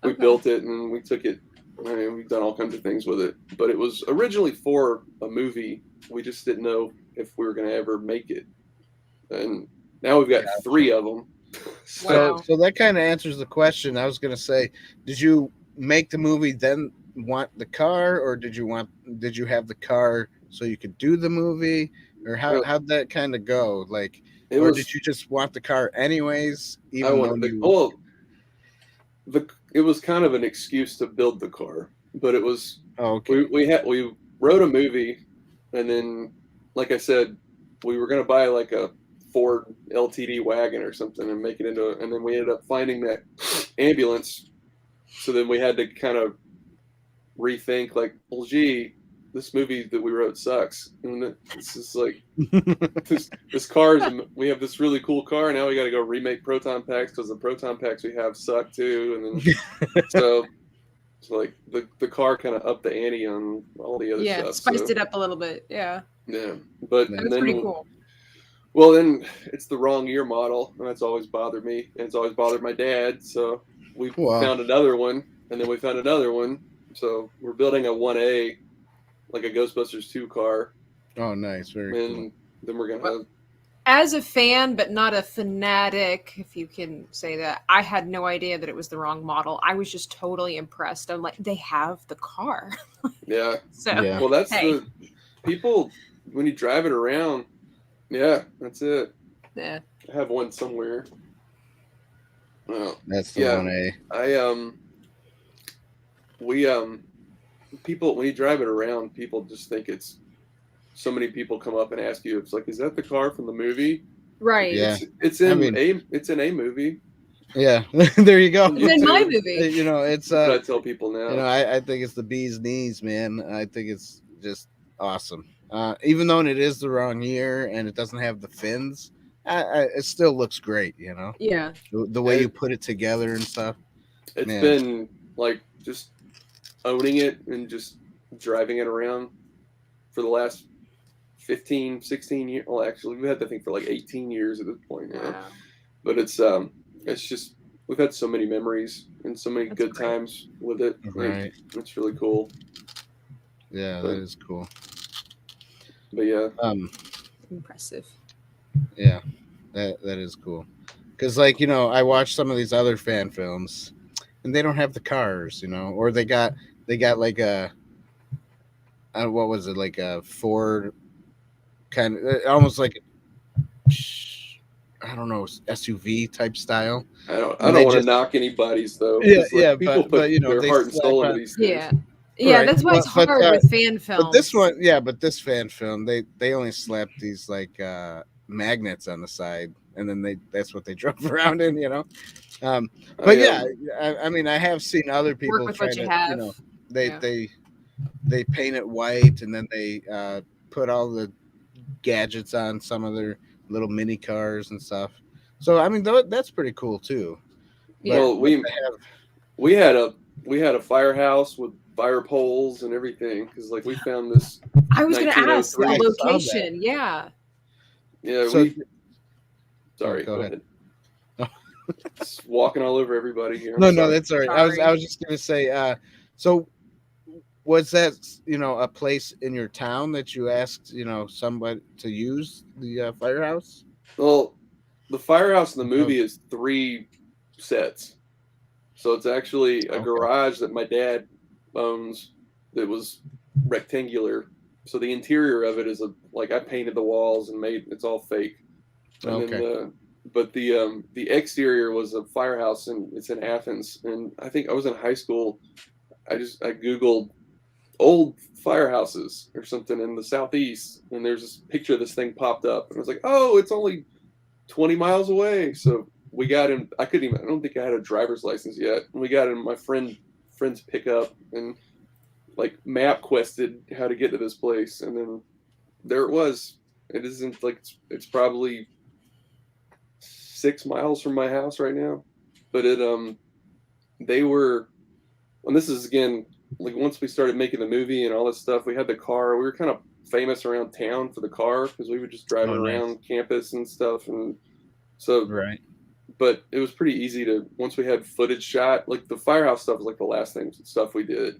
[SPEAKER 3] We built it, and we took it. I mean, we've done all kinds of things with it, but it was originally for a movie. We just didn't know if we were going to ever make it, and now we've got 3 of them.
[SPEAKER 2] So that kind of answers the question. I was going to say, did you make the movie then want the car, or did you have the car so you could do the movie, or how'd that kind of go? Like, did you just want the car anyways? It
[SPEAKER 3] was kind of an excuse to build the car, but it was we wrote a movie, and then, like I said, we were going to buy like a Ford LTD wagon or something and make it into and then we ended up finding that ambulance. So then we had to kind of rethink like, well, gee, this movie that we wrote sucks. And it's just like, this car is, we have this really cool car. Now we got to go remake proton packs because the proton packs we have suck too. And then, so like the car kind of upped the ante on all the other stuff.
[SPEAKER 1] Spiced it up a little bit. Yeah.
[SPEAKER 3] Yeah. But
[SPEAKER 1] That's
[SPEAKER 3] then,
[SPEAKER 1] pretty cool.
[SPEAKER 3] Well, then it's the wrong year model, and that's always bothered me, and it's always bothered my dad. So we found another one, and then we found another one. So we're building a 1A, like a Ghostbusters 2 car.
[SPEAKER 2] Oh, nice, very cool.
[SPEAKER 3] Then we're gonna have.
[SPEAKER 1] As a fan, but not a fanatic, if you can say that, I had no idea that it was the wrong model. I was just totally impressed. I'm like, they have the car.
[SPEAKER 3] Yeah.
[SPEAKER 1] So
[SPEAKER 3] well, that's the people when you drive it around. Yeah, that's it.
[SPEAKER 1] Yeah.
[SPEAKER 3] I have one somewhere. Oh,
[SPEAKER 2] that's the 1A.
[SPEAKER 3] People, when you drive it around, people just think it's, so many people come up and ask you, it's like, is that the car from the movie?
[SPEAKER 1] Right.
[SPEAKER 2] Yeah.
[SPEAKER 3] It's in a movie.
[SPEAKER 2] Yeah. There you go.
[SPEAKER 1] It's in my movie.
[SPEAKER 2] You know, it's
[SPEAKER 3] I tell people now.
[SPEAKER 2] You know, I think it's the bee's knees, man. I think it's just awesome. Even though it is the wrong year and it doesn't have the fins, it still looks great, you know?
[SPEAKER 1] Yeah.
[SPEAKER 2] The way you put it together and stuff.
[SPEAKER 3] It's been like just owning it and just driving it around for the last 15, 16 years. Well, actually, we had that thing for like 18 years at this point now. Wow. But it's just, we've had so many memories and so many good times with it.
[SPEAKER 2] Right.
[SPEAKER 3] Like, it's really cool.
[SPEAKER 2] Yeah, that is cool.
[SPEAKER 3] But yeah,
[SPEAKER 1] impressive.
[SPEAKER 2] Yeah, that is cool. Because, like, you know, I watched some of these other fan films, and they don't have the cars, you know, or they got like a what was it, like a Ford kind of, almost like I don't know, SUV type style.
[SPEAKER 3] I don't want to knock anybody's though.
[SPEAKER 2] Yeah,
[SPEAKER 3] like,
[SPEAKER 2] yeah,
[SPEAKER 3] people put
[SPEAKER 2] you know,
[SPEAKER 3] their heart and soul into these things.
[SPEAKER 1] Yeah. Yeah, right. That's why it's hard with fan films.
[SPEAKER 2] But this one, but this fan film, they only slapped these like magnets on the side, and then that's what they drove around in, you know. But I mean, I have seen other people try to, you know, they paint it white, and then they put all the gadgets on some of their little mini cars and stuff. So I mean, that's pretty cool too.
[SPEAKER 3] Yeah. Well, we had a firehouse with fire poles and everything, because like we found this.
[SPEAKER 1] I was going to ask the location. Yeah.
[SPEAKER 3] Yeah.
[SPEAKER 2] So,
[SPEAKER 3] sorry. Go ahead. Just walking all over everybody here.
[SPEAKER 2] No, that's all right. I was just going to say. So, was that, you know, a place in your town that you asked, you know, somebody to use the firehouse?
[SPEAKER 3] Well, the firehouse in the movie is 3 sets. So it's actually a garage that my dad owns that was rectangular. So the interior of it is I painted the walls and it's all fake. And then but the exterior was a firehouse, and it's in Athens. And I think I was in high school. I Googled old firehouses or something in the Southeast, and there's this picture of this thing popped up, and I was like, oh, it's only 20 miles away. So we got in. I don't think I had a driver's license yet. We got in my friend's pickup and like map quested how to get to this place, and then there it was. It isn't like it's probably 6 miles from my house right now, but they were, and this is again, like once we started making the movie and all this stuff, we had the car. We were kind of famous around town for the car because we would just drive it around campus and stuff, and so But it was pretty easy to, once we had footage shot, like the firehouse stuff was like the last stuff we did.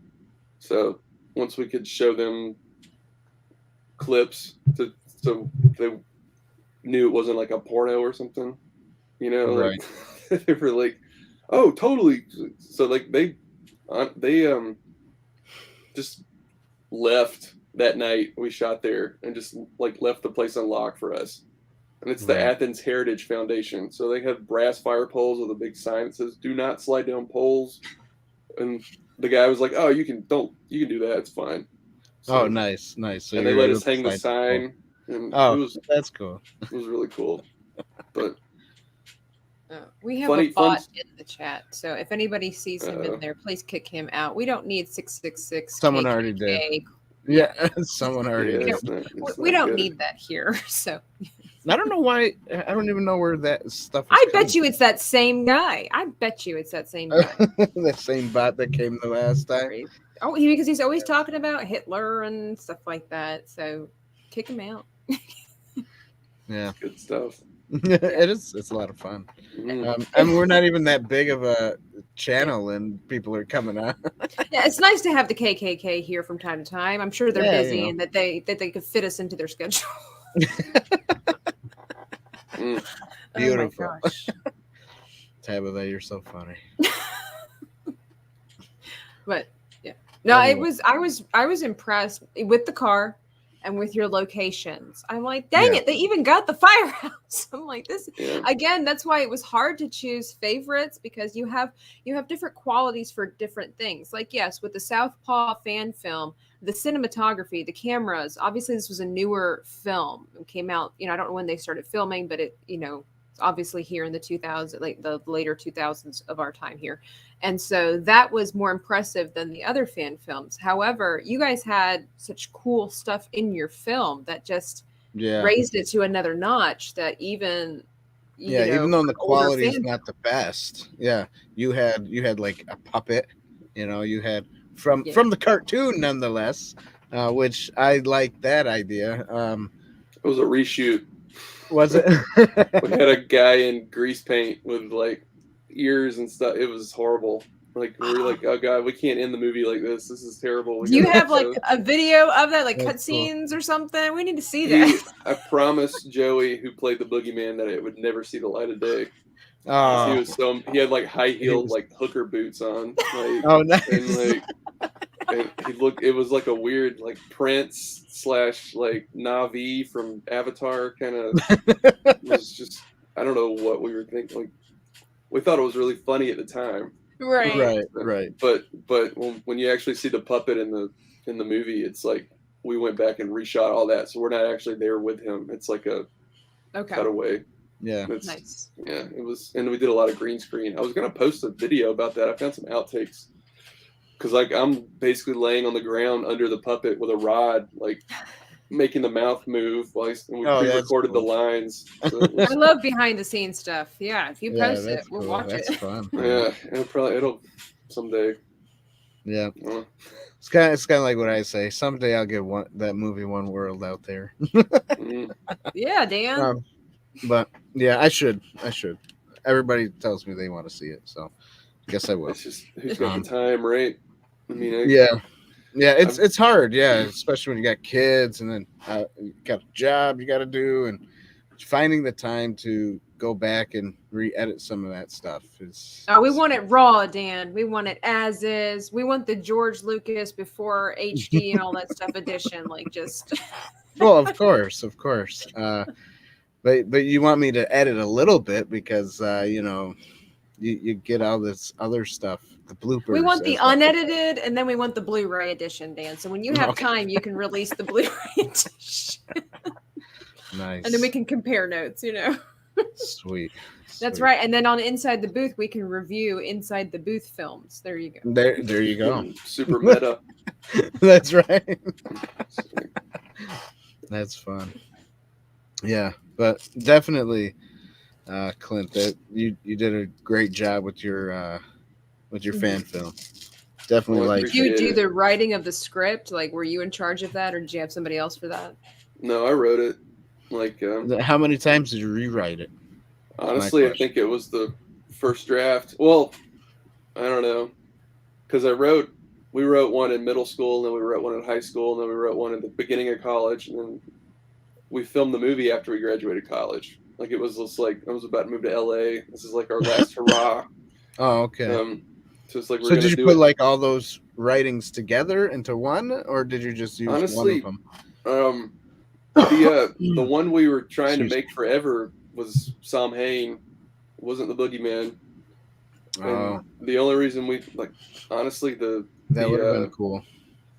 [SPEAKER 3] So once we could show them clips so they knew it wasn't like a porno or something, you know, like they were like, oh, totally. So like they just left that night. We shot there and just like left the place unlocked for us. And it's the Athens Heritage Foundation. So they have brass fire poles with a big sign that says, do not slide down poles. And the guy was like, oh, you can do that. It's fine. So,
[SPEAKER 2] nice. So
[SPEAKER 3] and they let us hang the sign. And
[SPEAKER 2] that's cool.
[SPEAKER 3] It was really cool. But
[SPEAKER 1] we have a bot in the chat. So if anybody sees him in there, please kick him out. We don't need 666.
[SPEAKER 2] Someone already did. Yeah, someone already
[SPEAKER 3] Yeah,
[SPEAKER 2] did.
[SPEAKER 1] We don't need that here. So
[SPEAKER 2] I don't know why. I don't even know where that stuff is.
[SPEAKER 1] I bet you it's that same guy. I bet you it's that same guy.
[SPEAKER 2] The same bot that came the last time.
[SPEAKER 1] Oh, because he's always talking about Hitler and stuff like that. So kick him out.
[SPEAKER 2] Yeah,
[SPEAKER 3] Good stuff.
[SPEAKER 2] it is. It's a lot of fun. I mean, we're not even that big of a channel, and people are coming on.
[SPEAKER 1] Yeah, it's nice to have the KKK here from time to time. I'm sure they're busy and that they could fit us into their schedule.
[SPEAKER 2] Beautiful.
[SPEAKER 1] Oh my gosh.
[SPEAKER 2] Tabitha, you're so funny.
[SPEAKER 1] But yeah, no, anyway. I was impressed with the car and with your locations. I'm like, dang it, they even got the firehouse. I'm like, this again. That's why it was hard to choose favorites, because you have different qualities for different things. Like, yes, with the Southpaw fan film, the cinematography, the cameras. Obviously, this was a newer film. It came out, I don't know when they started filming, but it, obviously here in the 2000s, like the later 2000s of our time here. And so that was more impressive than the other fan films. However, you guys had such cool stuff in your film that just raised it to another notch, that even
[SPEAKER 2] even though the quality is not the best. Yeah. You had like a puppet, you had from the cartoon nonetheless, which I like that idea.
[SPEAKER 3] It was a reshoot.
[SPEAKER 2] Was it?
[SPEAKER 3] We had a guy in grease paint with like ears and stuff. It was horrible. Like, we were like, oh god, we can't end the movie like this. This is terrible.
[SPEAKER 1] Do you have like a video of that, like cutscenes or something? We need to see that.
[SPEAKER 3] I promised Joey, who played the boogeyman, that it would never see the light of day. He had like high heeled like hooker boots on. Like,
[SPEAKER 2] oh, nice.
[SPEAKER 3] And it was like a weird like Prince / like Na'vi from Avatar kind of. It was just, I don't know what we were thinking. Like, we thought it was really funny at the time.
[SPEAKER 1] Right.
[SPEAKER 3] But when you actually see the puppet in the movie, it's like we went back and reshot all that, so we're not actually there with him. It's like a cutaway.
[SPEAKER 2] Yeah,
[SPEAKER 1] nice.
[SPEAKER 3] Yeah, it was, and we did a lot of green screen. I was gonna post a video about that. I found some outtakes, because like I'm basically laying on the ground under the puppet with a rod, like making the mouth move and we pre-recorded the lines. So
[SPEAKER 1] I love behind the scenes stuff. Yeah, if you post it, we'll watch it.
[SPEAKER 2] That's fun.
[SPEAKER 3] Yeah, it'll someday.
[SPEAKER 2] Yeah, it's kind of like what I say. Someday I'll get that movie One World out there.
[SPEAKER 1] Yeah, Dan.
[SPEAKER 2] But yeah, I should. Everybody tells me they want to see it, so I guess I will.
[SPEAKER 3] It's just, who's got the time, right? I mean,
[SPEAKER 2] yeah, it's hard, especially when you got kids and then you got a job you got to do, and finding the time to go back and re-edit some of that stuff is.
[SPEAKER 1] We want it raw, Dan. We want it as is. We want the George Lucas before HD and all that stuff edition, like just.
[SPEAKER 2] Well, of course. But you want me to edit a little bit because you get all this other stuff, the bloopers.
[SPEAKER 1] We want the unedited, and then we want the Blu-ray edition, Dan. So when you have time, you can release the Blu-ray edition.
[SPEAKER 2] Nice.
[SPEAKER 1] And then we can compare notes,
[SPEAKER 2] Sweet.
[SPEAKER 1] That's right. And then on Inside the Booth, we can review Inside the Booth films. There you go.
[SPEAKER 2] There you go.
[SPEAKER 3] Super meta.
[SPEAKER 2] That's right. That's fun. Yeah, but definitely, Clint, that you did a great job with your fan film. Definitely like.
[SPEAKER 1] Did you do the writing of the script? Like, were you in charge of that, or did you have somebody else for that?
[SPEAKER 3] No, I wrote it. Like,
[SPEAKER 2] how many times did you rewrite it?
[SPEAKER 3] Honestly, I think it was the first draft. Well, I don't know, because we wrote one in middle school, and then we wrote one in high school, and then we wrote one at the beginning of college, and then we filmed the movie after we graduated college. Like, it was just like I was about to move to LA. This is like our last hurrah.
[SPEAKER 2] Oh, okay.
[SPEAKER 3] So it's like
[SPEAKER 2] so did you put like all those writings together into one, or did you just use one of them?
[SPEAKER 3] The one we were trying to make forever was Sam Hain. It wasn't the Boogeyman. And the only reason we honestly that
[SPEAKER 2] would have been cool.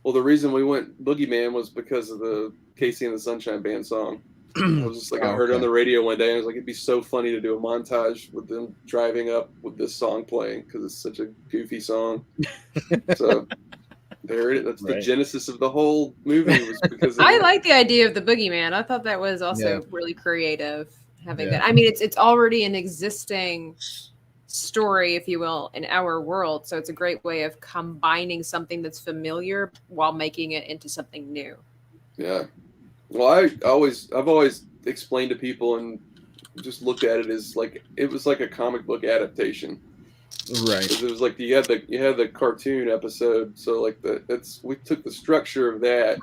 [SPEAKER 3] Well, the reason we went Boogeyman was because of the Casey and the Sunshine Band song. I was just like, I heard it on the radio one day, and I was like, it'd be so funny to do a montage with them driving up with this song playing, because it's such a goofy song. So That's the genesis of the whole movie was because of
[SPEAKER 1] I like the idea of the boogeyman. I thought that was also really creative having that. I mean, it's already an existing story, if you will, in our world. So it's a great way of combining something that's familiar while making it into something new.
[SPEAKER 3] Yeah. Well, I've always explained to people and just looked at it as like it was like a comic book adaptation.
[SPEAKER 2] Right.
[SPEAKER 3] It was like you had the cartoon episode, so like we took the structure of that,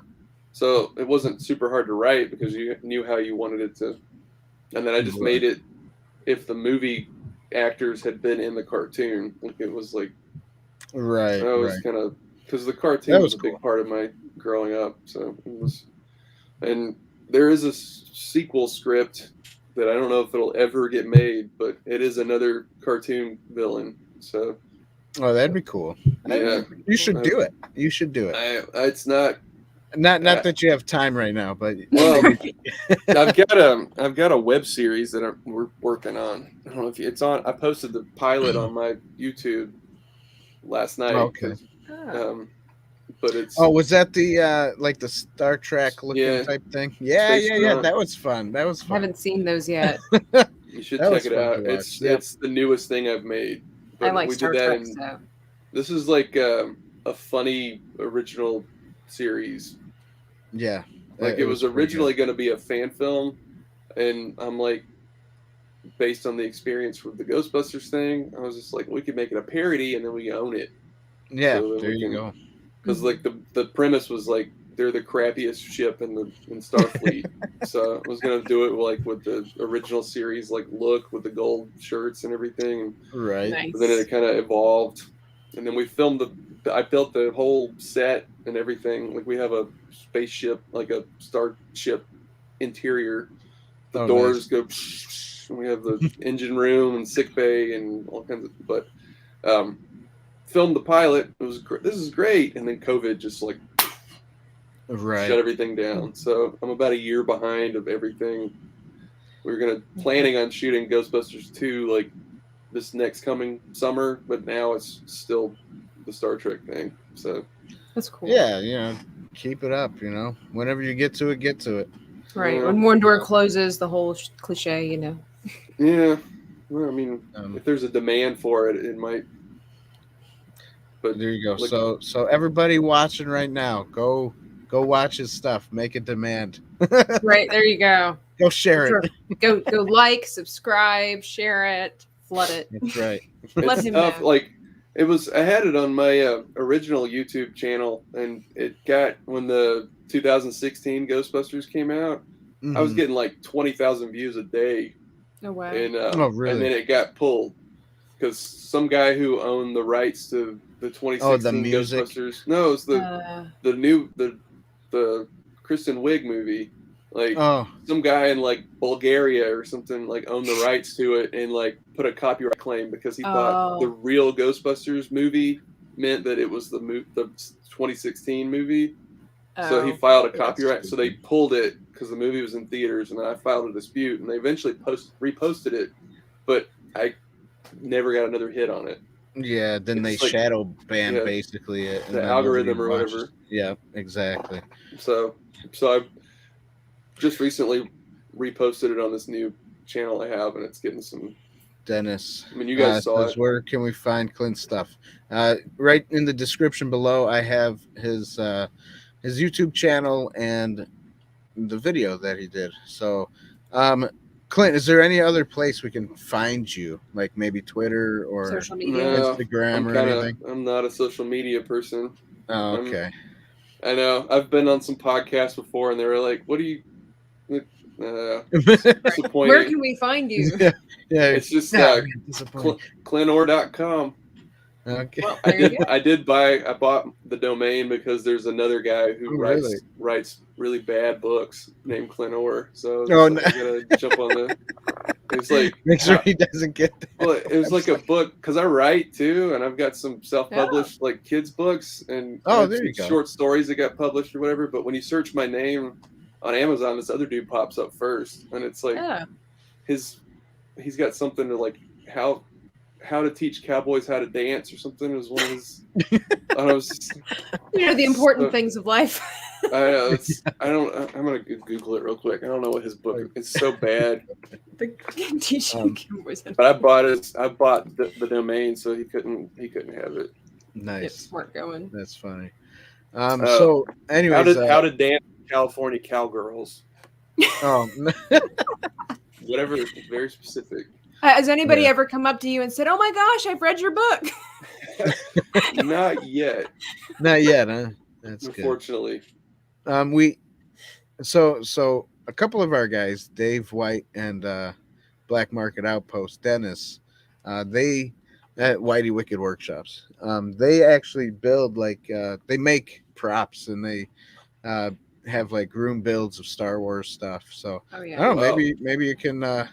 [SPEAKER 3] so it wasn't super hard to write because you knew how you wanted it to, and then I just made it if the movie actors had been in the cartoon. Like it was like
[SPEAKER 2] right.
[SPEAKER 3] I was kind of because the cartoon was a big part of my growing up, so it was. And there is a sequel script that I don't know if it'll ever get made, but it is another cartoon villain. So,
[SPEAKER 2] that'd be cool.
[SPEAKER 3] Yeah,
[SPEAKER 2] you should do it. You should do it.
[SPEAKER 3] It's not
[SPEAKER 2] that you have time right now, but
[SPEAKER 3] I've got a web series that we're working on. I don't know if it's on. I posted the pilot on my YouTube last night.
[SPEAKER 2] Okay.
[SPEAKER 3] But it's
[SPEAKER 2] was that the like the Star Trek looking type thing? Yeah. That was fun.
[SPEAKER 1] I haven't seen those yet.
[SPEAKER 3] You should check it out. It's the newest thing I've made.
[SPEAKER 1] I like Star Trek. So.
[SPEAKER 3] This is like a funny original series.
[SPEAKER 2] Yeah.
[SPEAKER 3] Like it was originally going to be a fan film, and I'm like, based on the experience with the Ghostbusters thing, I was just like, we could make it a parody, and then we own it.
[SPEAKER 2] Yeah, so there you go.
[SPEAKER 3] Because like the premise was like they're the crappiest ship in Starfleet, so I was gonna do it like with the original series like look with the gold shirts and everything.
[SPEAKER 2] Right.
[SPEAKER 1] Nice.
[SPEAKER 3] But then it kind of evolved, and then we filmed I built the whole set and everything. Like we have a spaceship, like a starship interior. The doors go. And we have the engine room and sick bay and all kinds of. But filmed the pilot. It was this is great, and then COVID just like shut everything down. So I'm about a year behind of everything. We were planning on shooting Ghostbusters 2 like this next coming summer, but now it's still the Star Trek thing. So
[SPEAKER 1] that's cool.
[SPEAKER 2] Yeah, keep it up. Whenever you get to it, get to it.
[SPEAKER 1] Right. When one door closes, the whole cliche.
[SPEAKER 3] Yeah. Well, I mean, if there's a demand for it, it might. But
[SPEAKER 2] there you go. So everybody watching right now, go watch his stuff. Make a demand.
[SPEAKER 1] Right, there you go.
[SPEAKER 2] Go share it.
[SPEAKER 1] Go like, subscribe, share it, flood it.
[SPEAKER 2] That's right.
[SPEAKER 1] Let him know.
[SPEAKER 3] Like I had it on my original YouTube channel, and it got when the 2016 Ghostbusters came out. Mm-hmm. I was getting like 20,000 views a day.
[SPEAKER 1] Oh wow!
[SPEAKER 3] And
[SPEAKER 2] really?
[SPEAKER 3] And then it got pulled because some guy who owned the rights to the 2016 Ghostbusters. No, it's the Kristen Wiig movie. Like some guy in like Bulgaria or something like owned the rights to it and like put a copyright claim because he thought the real Ghostbusters movie meant that it was the 2016 movie. So he filed a copyright. So they pulled it because the movie was in theaters, and I filed a dispute, and they eventually reposted it, but I never got another hit on it.
[SPEAKER 2] Yeah, then they shadow banned basically it.
[SPEAKER 3] The algorithm or whatever.
[SPEAKER 2] Yeah, exactly.
[SPEAKER 3] So I just recently reposted it on this new channel I have, and it's getting some.
[SPEAKER 2] Dennis.
[SPEAKER 3] I mean, you guys saw it.
[SPEAKER 2] Where can we find Clint's stuff? Right in the description below, I have his YouTube channel and the video that he did. So, Clint, is there any other place we can find you? Like maybe Twitter or
[SPEAKER 1] social media,
[SPEAKER 2] Instagram or anything?
[SPEAKER 3] I'm not a social media person.
[SPEAKER 2] Oh, okay.
[SPEAKER 3] I know. I've been on some podcasts before, and they were like, "What do you?" Disappointing.
[SPEAKER 1] Where can we find you?
[SPEAKER 2] Yeah,
[SPEAKER 3] it's just ClintOrr.com.
[SPEAKER 2] Okay.
[SPEAKER 1] Well, there you go.
[SPEAKER 3] I bought the domain because there's another guy who writes really bad books named Clint Orr. So I gotta jump on the. It's like
[SPEAKER 2] make sure he doesn't get that.
[SPEAKER 3] Well, it was like a book because I write too, and I've got some self-published like kids books and
[SPEAKER 2] there you go.
[SPEAKER 3] Short stories that got published or whatever. But when you search my name on Amazon, this other dude pops up first, and it's like he's got something to like how to teach cowboys how to dance or something is one of his And I was just,
[SPEAKER 1] the important things of life.
[SPEAKER 3] I know I'm gonna Google it real quick. I don't know what his book. It's so bad. But I bought the domain, so he couldn't have it.
[SPEAKER 2] Nice.
[SPEAKER 1] Smart going.
[SPEAKER 2] That's funny. So anyways,
[SPEAKER 3] how to dance California cowgirls. Whatever, very specific.
[SPEAKER 1] Has anybody ever come up to you and said, "Oh my gosh, I've read your book"?
[SPEAKER 3] Not yet.
[SPEAKER 2] Not yet, huh? That's
[SPEAKER 3] unfortunately.
[SPEAKER 2] Good. So a couple of our guys, Dave White and Black Market Outpost Dennis, they at Whitey Wicked Workshops. They actually build they make props, and they have like room builds of Star Wars stuff. So I don't know, maybe you can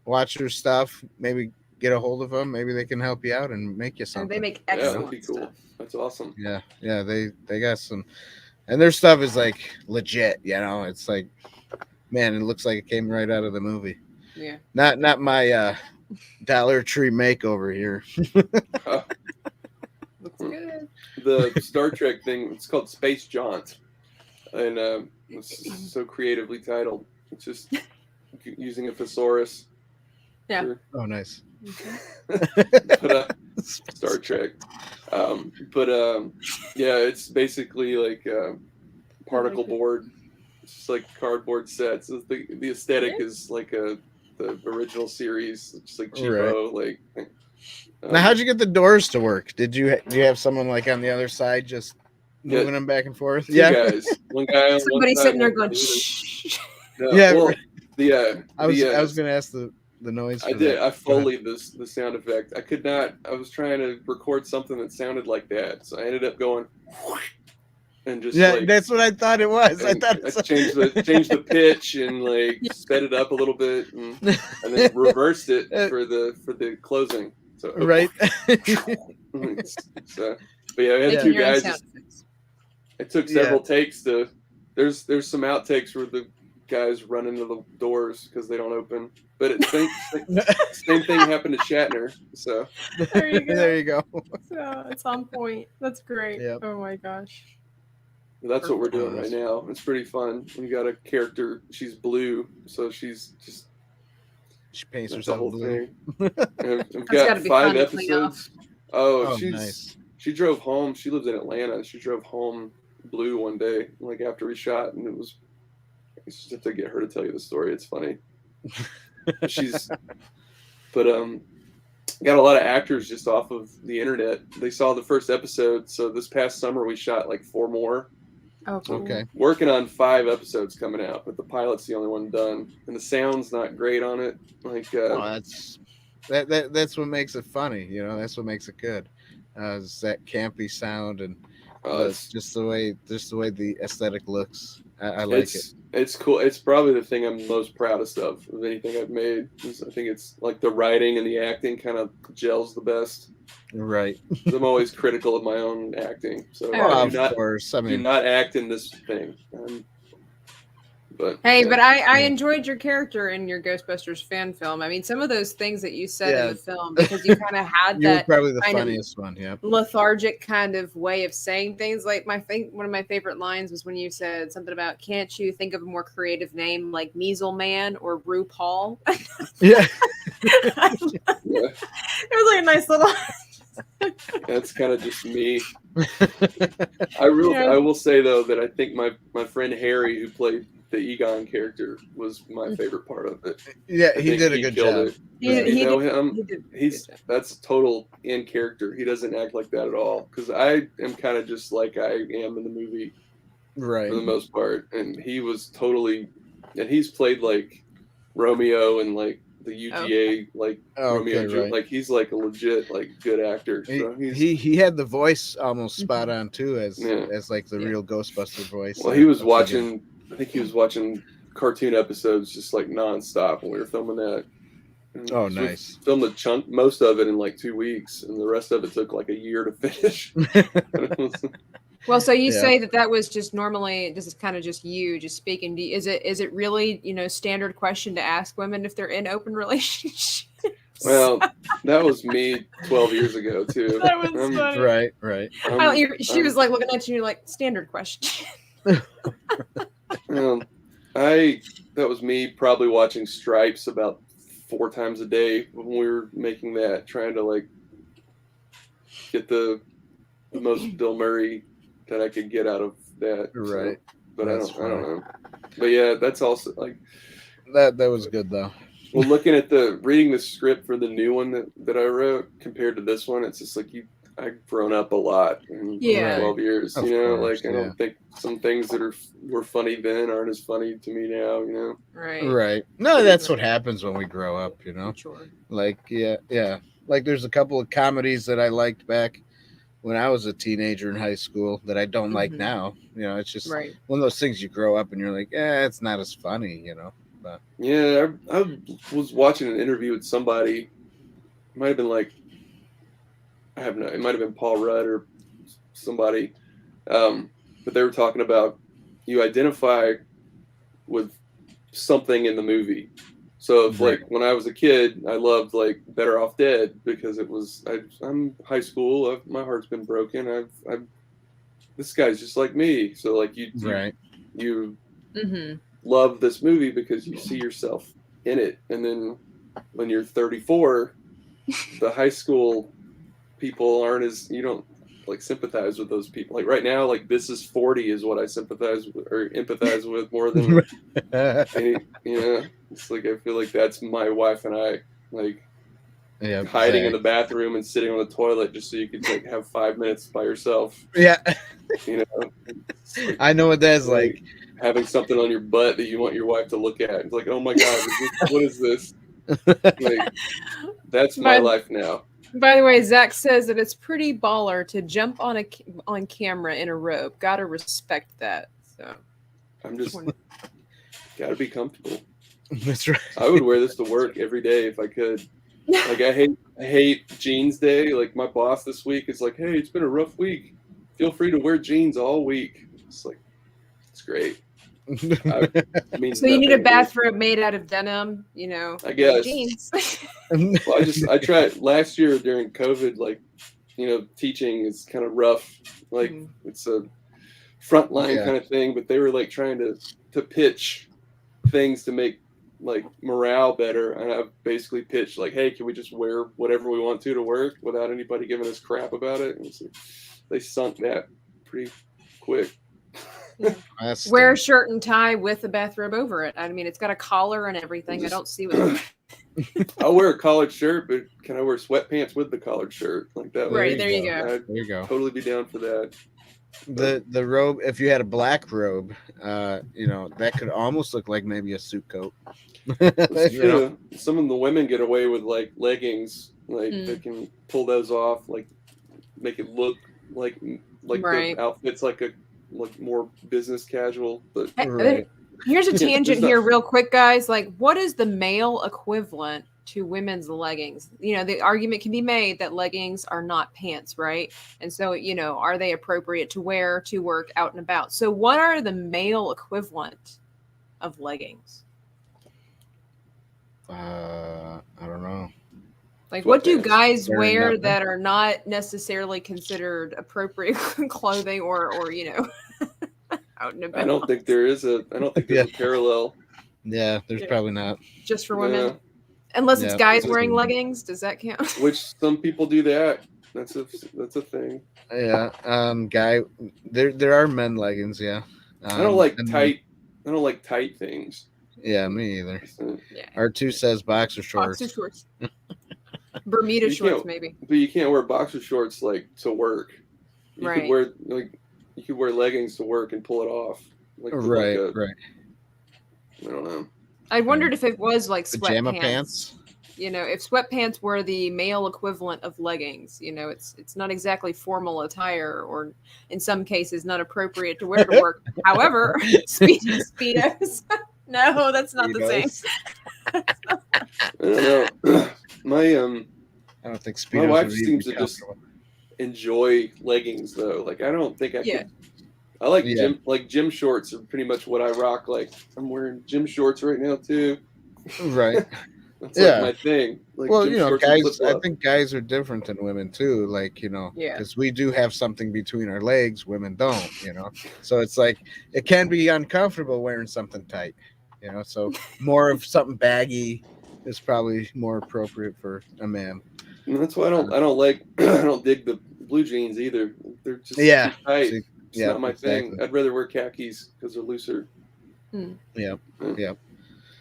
[SPEAKER 2] watch their stuff, maybe get a hold of them, maybe they can help you out and make you something.
[SPEAKER 1] And they make excellent
[SPEAKER 3] that'd be cool.
[SPEAKER 1] stuff.
[SPEAKER 3] That's awesome.
[SPEAKER 2] Yeah, they got some, and their stuff is like legit, it's like, man, it looks like it came right out of the movie.
[SPEAKER 1] Yeah.
[SPEAKER 2] Not my Dollar Tree makeover here.
[SPEAKER 1] Looks good.
[SPEAKER 3] The Star Trek thing, it's called Space Jaunt, and it's so creatively titled. It's just using a thesaurus.
[SPEAKER 1] Yeah.
[SPEAKER 2] Oh, nice.
[SPEAKER 3] But, Star Trek. Yeah, it's basically like particle board. It's just like cardboard sets. The aesthetic is like the original series, just like cheapo.
[SPEAKER 2] Right.
[SPEAKER 3] Like.
[SPEAKER 2] Now, how'd you get the doors to work? Do you have someone like on the other side just moving them back and forth?
[SPEAKER 3] Two guys. One guy.
[SPEAKER 1] Somebody sitting there going.
[SPEAKER 3] No,
[SPEAKER 2] yeah.
[SPEAKER 3] Well,
[SPEAKER 2] I was going to ask the noise.
[SPEAKER 3] I did. I Foleyed the sound effect. I could not. I was trying to record something that sounded like that, so I ended up going and just
[SPEAKER 2] that's what I thought it was. I thought
[SPEAKER 3] I changed the pitch and sped it up a little bit and then reversed it for the closing. So
[SPEAKER 2] right.
[SPEAKER 3] So, but yeah, we had two guys. It took several takes to. There's some outtakes where the guys run into the doors because they don't open. But same thing happened to Shatner. So
[SPEAKER 1] there you go.
[SPEAKER 2] There you go.
[SPEAKER 1] So it's on point. That's great. Yep. Oh my gosh.
[SPEAKER 3] That's what we're doing right now. It's pretty fun. We got a character. She's blue, so she's just.
[SPEAKER 2] She paints herself blue.
[SPEAKER 3] We've got 5 episodes.
[SPEAKER 2] Oh,
[SPEAKER 3] she's
[SPEAKER 2] nice.
[SPEAKER 3] She drove home. She lives in Atlanta. She drove home blue one day, after we shot, and it was. I just have to get her to tell you the story. It's funny. Got a lot of actors just off of the internet. They saw the first episode, so this past summer we shot 4 more.
[SPEAKER 1] Oh, cool.
[SPEAKER 2] Okay.
[SPEAKER 3] Working on 5 episodes coming out, but the pilot's the only one done, and the sound's not great on it.
[SPEAKER 2] That's what makes it funny. That's what makes it good. Is that campy sound and just the way the aesthetic looks. I like it.
[SPEAKER 3] It's cool. It's probably the thing I'm most proudest of anything I've made. I think it's the writing and the acting kind of gels the best.
[SPEAKER 2] Right.
[SPEAKER 3] I'm always critical of my own acting. So
[SPEAKER 2] of course.
[SPEAKER 3] do not act in this thing. But
[SPEAKER 1] I enjoyed your character in your Ghostbusters fan film. I mean, some of those things that you said in the film, because you kind of had that
[SPEAKER 2] probably the funniest one,
[SPEAKER 1] lethargic kind of way of saying things. One of my favorite lines was when you said something about, "Can't you think of a more creative name like Measle Man or RuPaul?"
[SPEAKER 2] Yeah.
[SPEAKER 1] It was a nice little.
[SPEAKER 3] That's kind of just me. I will say though that I think my friend Harry, who played the Egon character, was my favorite part of it.
[SPEAKER 2] Yeah, he did a good job.
[SPEAKER 3] You know him? That's total in character. He doesn't act like that at all. Because I am kind of just like I am in the movie,
[SPEAKER 2] right?
[SPEAKER 3] For the most part, and he was totally. And he's played Romeo and the UGA Romeo,
[SPEAKER 2] right.
[SPEAKER 3] He's a legit good actor. So
[SPEAKER 2] he had the voice almost spot on too, as the real Ghostbuster voice.
[SPEAKER 3] Well, he was watching. I think he was watching cartoon episodes just nonstop when we were filming that. And
[SPEAKER 2] oh, nice!
[SPEAKER 3] We filmed most of it in 2 weeks, and the rest of it took a year to finish.
[SPEAKER 1] Well, so you say that was just normally, this is kind of just you just speaking. Is it really standard question to ask women if they're in open relationships?
[SPEAKER 3] Well, that was me 12 years ago too.
[SPEAKER 1] That was funny.
[SPEAKER 2] Right.
[SPEAKER 1] She was like looking at you like, standard question.
[SPEAKER 3] That was me probably watching Stripes about 4 times a day when we were making that, trying to like get the most Bill Murray that I could get out of that.
[SPEAKER 2] Right.
[SPEAKER 3] So, but I
[SPEAKER 2] That's
[SPEAKER 3] don't know. But yeah, that's also like
[SPEAKER 2] that was good though.
[SPEAKER 3] well, looking at reading the script for the new one that I wrote compared to this one, it's just like I've grown up a lot in 12 years.
[SPEAKER 2] Of
[SPEAKER 3] you know,
[SPEAKER 2] course,
[SPEAKER 3] like I don't think some things that were funny then aren't as funny to me now. You know.
[SPEAKER 2] Right. No, that's what happens when we grow up. You know.
[SPEAKER 1] Sure.
[SPEAKER 2] Like yeah. Like there's a couple of comedies that I liked back when I was a teenager in high school that I don't like now. You know, it's just one of those things you grow up and you're like, it's not as funny. You know. But
[SPEAKER 3] yeah, I was watching an interview with somebody. It might have been like, it might have been Paul Rudd or somebody, but they were talking about you identify with something in the movie. So if like when I was a kid, I loved like Better Off Dead because it was I'm high school. My heart's been broken. This guy's just like me. So like you love this movie because you see yourself in it. And then when you're 34, the high school people you don't like sympathize with those people. Like right now, like This Is 40 is what I sympathize with or empathize with more than it's like I feel like that's my wife and I like hiding in the bathroom and sitting on the toilet just so you could like have 5 minutes by yourself.
[SPEAKER 2] Yeah.
[SPEAKER 3] You know.
[SPEAKER 2] I know what that's like.
[SPEAKER 3] Having something on your butt that you want your wife to look at. It's like, oh my God, what is this? Like, that's my life now.
[SPEAKER 1] By the way, Zach says that it's pretty baller to jump on camera in a robe. Gotta respect that. So
[SPEAKER 3] I'm just gotta be comfortable.
[SPEAKER 2] That's right.
[SPEAKER 3] I would wear this to work every day if I could. Like I hate jeans day. Like my boss this week is like, hey, it's been a rough week. Feel free to wear jeans all week. It's like it's great.
[SPEAKER 1] So you need a bathrobe made out of denim, you know?
[SPEAKER 3] I guess.
[SPEAKER 1] Jeans.
[SPEAKER 3] Well, I tried last year during COVID. Like, you know, teaching is kind of rough. Like it's a frontline kind of thing. But they were like trying to pitch things to make like morale better, and I basically pitched like, hey, can we just wear whatever we want to work without anybody giving us crap about it? And so they sunk that pretty quick.
[SPEAKER 1] Wear a shirt and tie with a bathrobe over it. I mean, it's got a collar and everything. I don't see what.
[SPEAKER 3] I'll wear a collared shirt, but can I wear sweatpants with the collared shirt like that?
[SPEAKER 1] Right, there you go.
[SPEAKER 3] I'd
[SPEAKER 2] there you go.
[SPEAKER 3] Totally be down for that.
[SPEAKER 2] The robe, if you had a black robe, you know, that could almost look like maybe a suit coat.
[SPEAKER 3] That's true. Some of the women get away with like leggings, like they can pull those off, like make it look like the outfit's like more business casual. But
[SPEAKER 1] here's a tangent here real quick, guys. Like, what is the male equivalent to women's leggings? You know, the argument can be made that leggings are not pants, right? And so, you know, are they appropriate to wear to work out and about? So what are the male equivalent of leggings?
[SPEAKER 2] I don't know.
[SPEAKER 1] Like, what do guys wear that are not necessarily considered appropriate clothing or you know, out and about?
[SPEAKER 3] I don't think there's a parallel.
[SPEAKER 2] Yeah, there's probably not.
[SPEAKER 1] Just for women? Unless it's guys wearing leggings, does that count?
[SPEAKER 3] Which some people do that. That's a thing.
[SPEAKER 2] Yeah. Guy, there are men leggings, yeah.
[SPEAKER 3] I don't like tight things.
[SPEAKER 2] Yeah, me either. R2 says boxer shorts.
[SPEAKER 1] Boxer shorts. Bermuda shorts, maybe.
[SPEAKER 3] But you can't wear boxer shorts like to work. You could wear leggings to work and pull it off. Like,
[SPEAKER 2] right.
[SPEAKER 3] I don't know.
[SPEAKER 1] I wondered if it was like
[SPEAKER 2] pajama
[SPEAKER 1] sweatpants.
[SPEAKER 2] Pants.
[SPEAKER 1] You know, if sweatpants were the male equivalent of leggings, you know, it's not exactly formal attire, or in some cases not appropriate to wear to work. However, speedos. No, that's not the same.
[SPEAKER 3] I don't know.
[SPEAKER 2] I don't think speedos.
[SPEAKER 3] My wife seems to just enjoy leggings though. Like I don't think I could. I like gym shorts are pretty much what I rock. Like I'm wearing gym shorts right now too.
[SPEAKER 2] Right.
[SPEAKER 3] That's like my thing. Like
[SPEAKER 2] Well,
[SPEAKER 3] gym shorts and
[SPEAKER 2] guys, I
[SPEAKER 3] flip-flop.
[SPEAKER 2] think guys are different than women too. Like,
[SPEAKER 1] Yeah.
[SPEAKER 2] because we do have something between our legs, women don't, So it's like it can be uncomfortable wearing something tight, So more of something baggy is probably more appropriate for a man.
[SPEAKER 3] And that's why I don't like I don't dig the blue jeans either. They're just
[SPEAKER 2] Yeah.
[SPEAKER 3] too tight.
[SPEAKER 2] See,
[SPEAKER 3] It's not my thing. I'd rather wear khakis because they're looser.
[SPEAKER 1] Hmm.
[SPEAKER 2] Yeah. Yeah.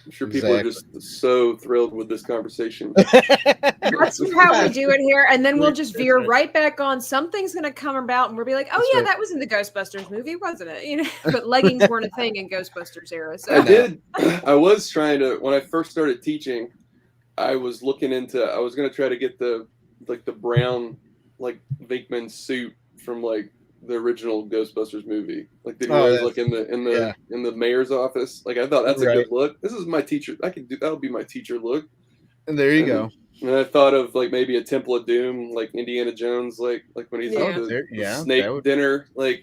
[SPEAKER 3] I'm sure people are just so thrilled with this conversation.
[SPEAKER 1] That's how we do it here, and then we'll just veer right back on. Something's going to come about, and we'll be like, "Oh yeah, that was in the Ghostbusters movie, wasn't it?" But leggings weren't a thing in Ghostbusters era. So
[SPEAKER 3] I was trying to when I first started teaching. I was looking into. I was going to try to get the brown Venkman suit from the original Ghostbusters movie, like did wear in the mayor's office. Like I thought that's a good look. This is my teacher. I could do that'll be my teacher look.
[SPEAKER 2] And there you go.
[SPEAKER 3] And I thought of maybe a Temple of Doom, like Indiana Jones, like when he's at the snake dinner, wear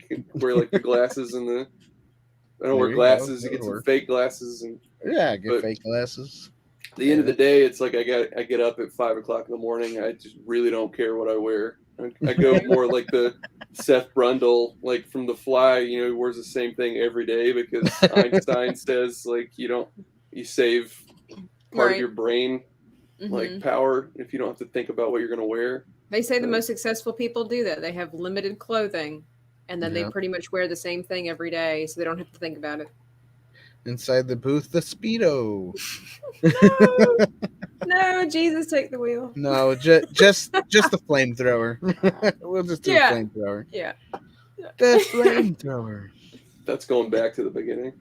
[SPEAKER 3] the glasses and the. I don't wear glasses. You get some fake glasses and
[SPEAKER 2] get fake glasses.
[SPEAKER 3] At the end of the day, it's like I get up at 5 o'clock in the morning. I just really don't care what I wear. I go more like the Seth Brundle, from The Fly. He wears the same thing every day because Einstein says you save part of your brain, power if you don't have to think about what you're going to wear.
[SPEAKER 1] They say the most successful people do that. They have limited clothing, and then they pretty much wear the same thing every day, so they don't have to think about it.
[SPEAKER 2] Inside the booth, the Speedo.
[SPEAKER 1] No, Jesus, take the wheel.
[SPEAKER 2] No, just the flamethrower. We'll just do a flamethrower.
[SPEAKER 1] Yeah.
[SPEAKER 2] The flamethrower.
[SPEAKER 3] That's going back to the beginning.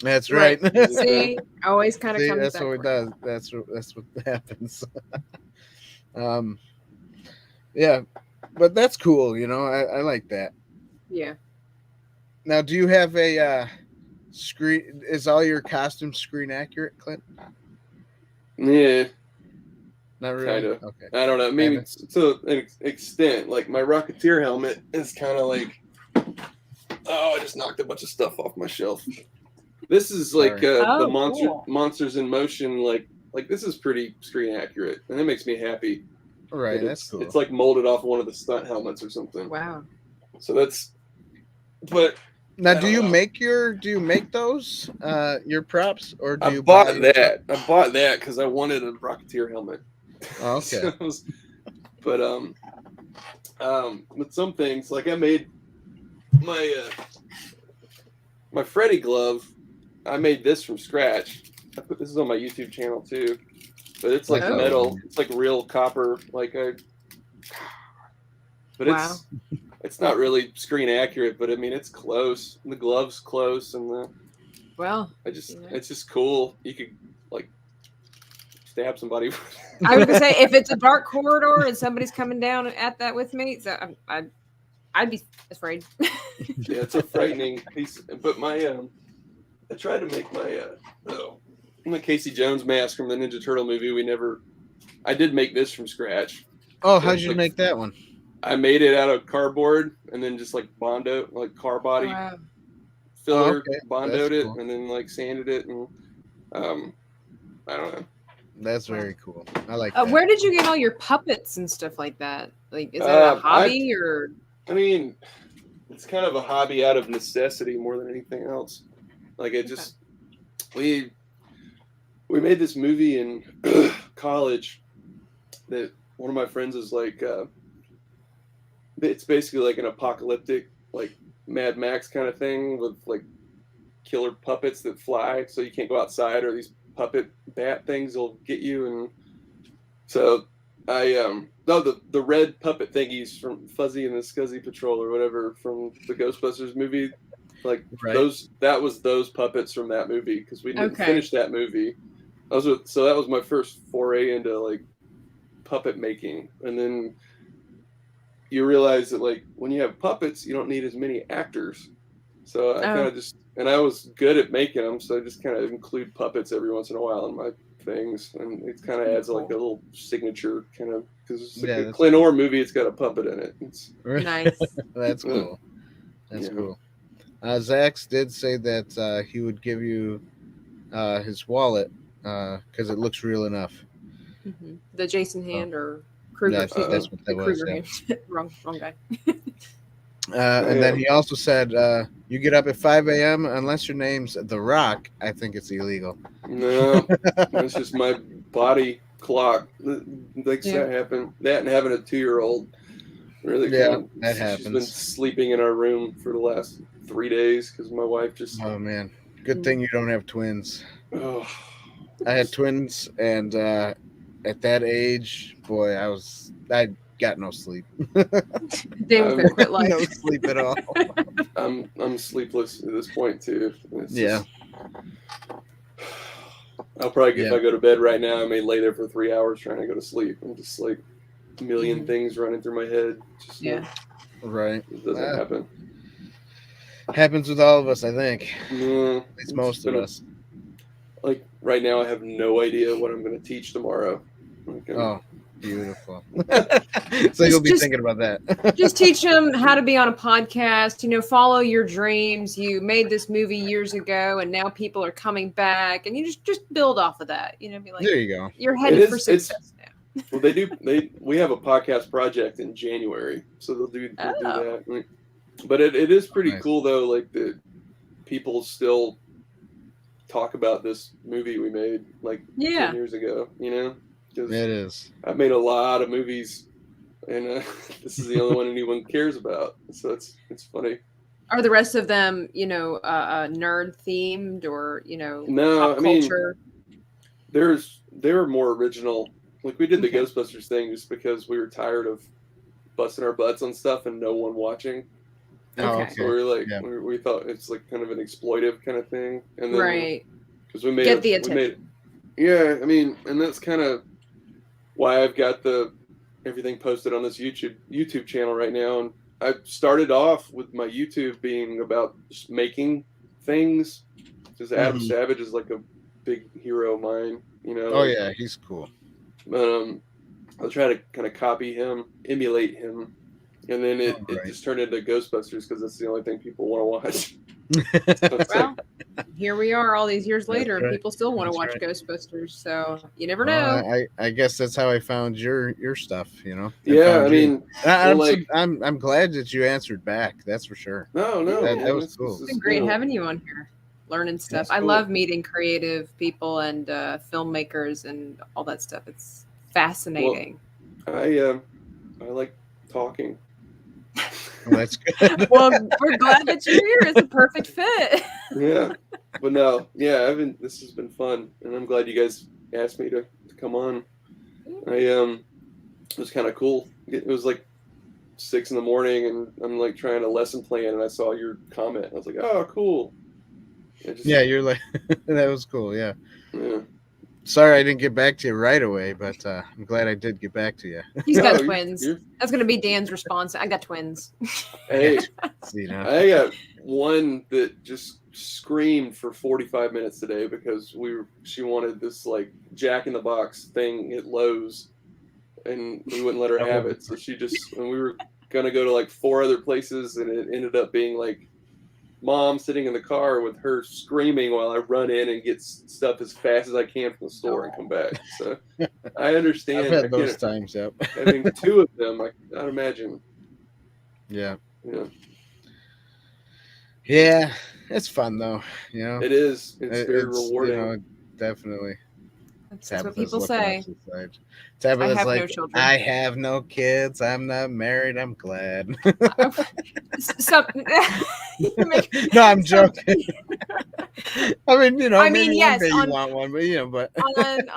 [SPEAKER 2] That's right.
[SPEAKER 1] See, always kind of comes
[SPEAKER 2] that's
[SPEAKER 1] back.
[SPEAKER 2] What it does. That's what happens. Yeah, but that's cool. I like that.
[SPEAKER 1] Yeah.
[SPEAKER 2] Now, do you have a screen? Is all your costumes screen accurate, Clint?
[SPEAKER 3] Yeah.
[SPEAKER 2] Not really.
[SPEAKER 3] Kind of.
[SPEAKER 2] Okay.
[SPEAKER 3] I don't know. Maybe to an extent. Like my Rocketeer helmet is kind of like. Oh, I just knocked a bunch of stuff off my shelf. This is the Monsters in Motion. Like this is pretty screen accurate, and it makes me happy.
[SPEAKER 2] Right, that's cool.
[SPEAKER 3] It's molded off one of the stunt helmets or something.
[SPEAKER 1] Wow.
[SPEAKER 3] So that's. But
[SPEAKER 2] now, do you make those your props, or do you
[SPEAKER 3] buy that? I bought that because I wanted a Rocketeer helmet.
[SPEAKER 2] Oh, okay.
[SPEAKER 3] With some things, like I made my Freddy glove. I made this from scratch. I put this on my YouTube channel too, but it's metal. It's real copper. But it's not really screen accurate. But I mean, it's close. The glove's close, and it's just cool. You could stab somebody.
[SPEAKER 1] I was gonna say if it's a dark corridor and somebody's coming down at that with me, so I'd be afraid.
[SPEAKER 3] Yeah, it's a frightening piece. But I tried to make my Casey Jones mask from the Ninja Turtle movie. I did make this from scratch.
[SPEAKER 2] Oh, how'd you make that one?
[SPEAKER 3] I made it out of cardboard and then just Bondo, car body filler, bondoed it, and then sanded it, and I don't know.
[SPEAKER 2] That's very cool. I like that.
[SPEAKER 1] Where did you get all your puppets and stuff like that? Is that a hobby or?
[SPEAKER 3] I mean, it's kind of a hobby out of necessity more than anything else. We made this movie in college that one of my friends is it's basically an apocalyptic Mad Max kind of thing with killer puppets that fly, so you can't go outside, or these puppet bat things will get you. And so the red puppet thingies from Fuzzy and the Scuzzy Patrol or whatever from the Ghostbusters movie, that was those puppets from that movie, because we didn't finish that movie. So that was my first foray into puppet making. And then you realize that when you have puppets, you don't need as many actors. So I kind of and I was good at making them, so I just kind of include puppets every once in a while in my things, and it kind of adds a little signature kind of, because it's a Clint Orr movie. It's got a puppet in it. It's
[SPEAKER 1] nice.
[SPEAKER 2] That's cool. That's cool. Zax did say that he would give you his wallet because it looks real enough.
[SPEAKER 1] The Jason Hand or Kruger.
[SPEAKER 2] That's what that was.
[SPEAKER 1] Kruger
[SPEAKER 2] Yeah.
[SPEAKER 1] Hand. wrong guy.
[SPEAKER 2] And then he also said, "You get up at 5 a.m. unless your name's The Rock. I think it's illegal."
[SPEAKER 3] No, that's just my body clock. Makes that happen. That and having a 2-year-old. Really,
[SPEAKER 2] that
[SPEAKER 3] She's
[SPEAKER 2] happens.
[SPEAKER 3] been sleeping in our room for the last 3 days because my wife just.
[SPEAKER 2] Oh man, good thing you don't have twins.
[SPEAKER 3] Oh.
[SPEAKER 2] I had twins, and at that age, boy, I got no sleep.
[SPEAKER 1] Dan was gonna quit life.
[SPEAKER 2] No sleep at all.
[SPEAKER 3] I'm sleepless at this point too.
[SPEAKER 2] Yeah.
[SPEAKER 3] I'll probably if I go to bed right now, I may lay there for 3 hours trying to go to sleep. I'm just like a million things running through my head. Just,
[SPEAKER 2] Right.
[SPEAKER 3] It doesn't happen.
[SPEAKER 2] Happens with all of us, I think.
[SPEAKER 3] No,
[SPEAKER 2] At least most of us.
[SPEAKER 3] Like right now, I have no idea what I'm going to teach tomorrow.
[SPEAKER 2] Oh, beautiful. So you'll be thinking about that.
[SPEAKER 1] Just teach them how to be on a podcast, follow your dreams. You made this movie years ago and now people are coming back, and you just build off of that. Be like, there
[SPEAKER 2] you go.
[SPEAKER 1] You're headed for success now.
[SPEAKER 3] Well, we have a podcast project in January, so they'll do that. But it is pretty cool though, like the people still talk about this movie we made like 10 years ago, It
[SPEAKER 2] is.
[SPEAKER 3] I've made a lot of movies, and this is the only one anyone cares about. So it's funny.
[SPEAKER 1] Are the rest of them, nerd themed or
[SPEAKER 3] no,
[SPEAKER 1] pop culture?
[SPEAKER 3] They were more original. Like we did the Ghostbusters thing just because we were tired of busting our butts on stuff and no one watching.
[SPEAKER 2] Okay.
[SPEAKER 3] So we were like, we thought it's like kind of an exploitive kind of thing, and then because we made
[SPEAKER 1] the attention.
[SPEAKER 3] And that's kind of why I've got everything posted on this YouTube channel right now. And I started off with my YouTube being about just making things, because Adam Savage is like a big hero of mine,
[SPEAKER 2] Oh yeah, he's cool.
[SPEAKER 3] But I'll try to kind of copy him, emulate him, and then it just turned into Ghostbusters because that's the only thing people want to watch.
[SPEAKER 1] Well, here we are all these years later, and people still want to watch Ghostbusters. So you never know.
[SPEAKER 2] I guess that's how I found your stuff.
[SPEAKER 3] Yeah,
[SPEAKER 2] I'm glad that you answered back. That's for sure.
[SPEAKER 3] No,
[SPEAKER 2] that was cool.
[SPEAKER 1] It's been great having you on here, learning stuff. I love meeting creative people and filmmakers and all that stuff. It's fascinating.
[SPEAKER 3] Well, I like talking.
[SPEAKER 2] Well, that's good.
[SPEAKER 1] Well, we're glad that you're here. It's a perfect fit.
[SPEAKER 3] Yeah, but no, this has been fun, and I'm glad you guys asked me to come on. It was kind of cool. It was like 6 a.m, and I'm like trying to lesson plan, and I saw your comment. I was like, oh, cool.
[SPEAKER 2] You're like, that was cool. Yeah. Sorry I didn't get back to you right away, but I'm glad I did get back to you.
[SPEAKER 1] He's got twins. That's going to be Dan's response. I got twins.
[SPEAKER 3] Hey, I got one that just screamed for 45 minutes today because she wanted this like Jack in the Box thing at Lowe's, and we wouldn't let her have it. So and we were going to go to like 4 other places, and it ended up being like Mom sitting in the car with her screaming while I run in and get stuff as fast as I can from the store and come back. So I understand.
[SPEAKER 2] I've had those times. Yep.
[SPEAKER 3] I think 2 of them, I cannot imagine.
[SPEAKER 2] Yeah. Yeah. It's fun though.
[SPEAKER 3] It is. It's very rewarding.
[SPEAKER 2] Definitely.
[SPEAKER 1] That's what people say.
[SPEAKER 2] Tabitha's
[SPEAKER 1] have
[SPEAKER 2] like,
[SPEAKER 1] no children.
[SPEAKER 2] I have no kids. I'm not married. I'm glad. No, I'm joking. I mean,
[SPEAKER 1] yes.
[SPEAKER 2] You want one, but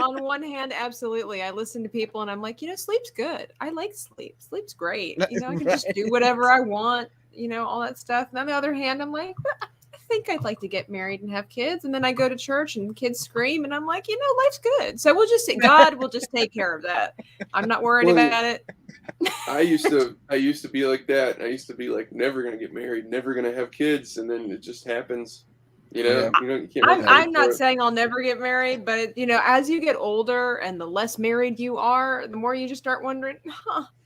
[SPEAKER 1] on one hand, absolutely. I listen to people and I'm like, sleep's good. I like sleep. Sleep's great. I can just do whatever I want. All that stuff. And on the other hand, I'm like, I think I'd like to get married and have kids. And then I go to church and kids scream and I'm like, life's good. So God will just take care of that. I'm not worried about it.
[SPEAKER 3] I used to be like that. I used to be like, never going to get married, never going to have kids. And then it just happens, you can't
[SPEAKER 1] I'm not saying I'll never get married, but as you get older and the less married you are, the more you just start wondering,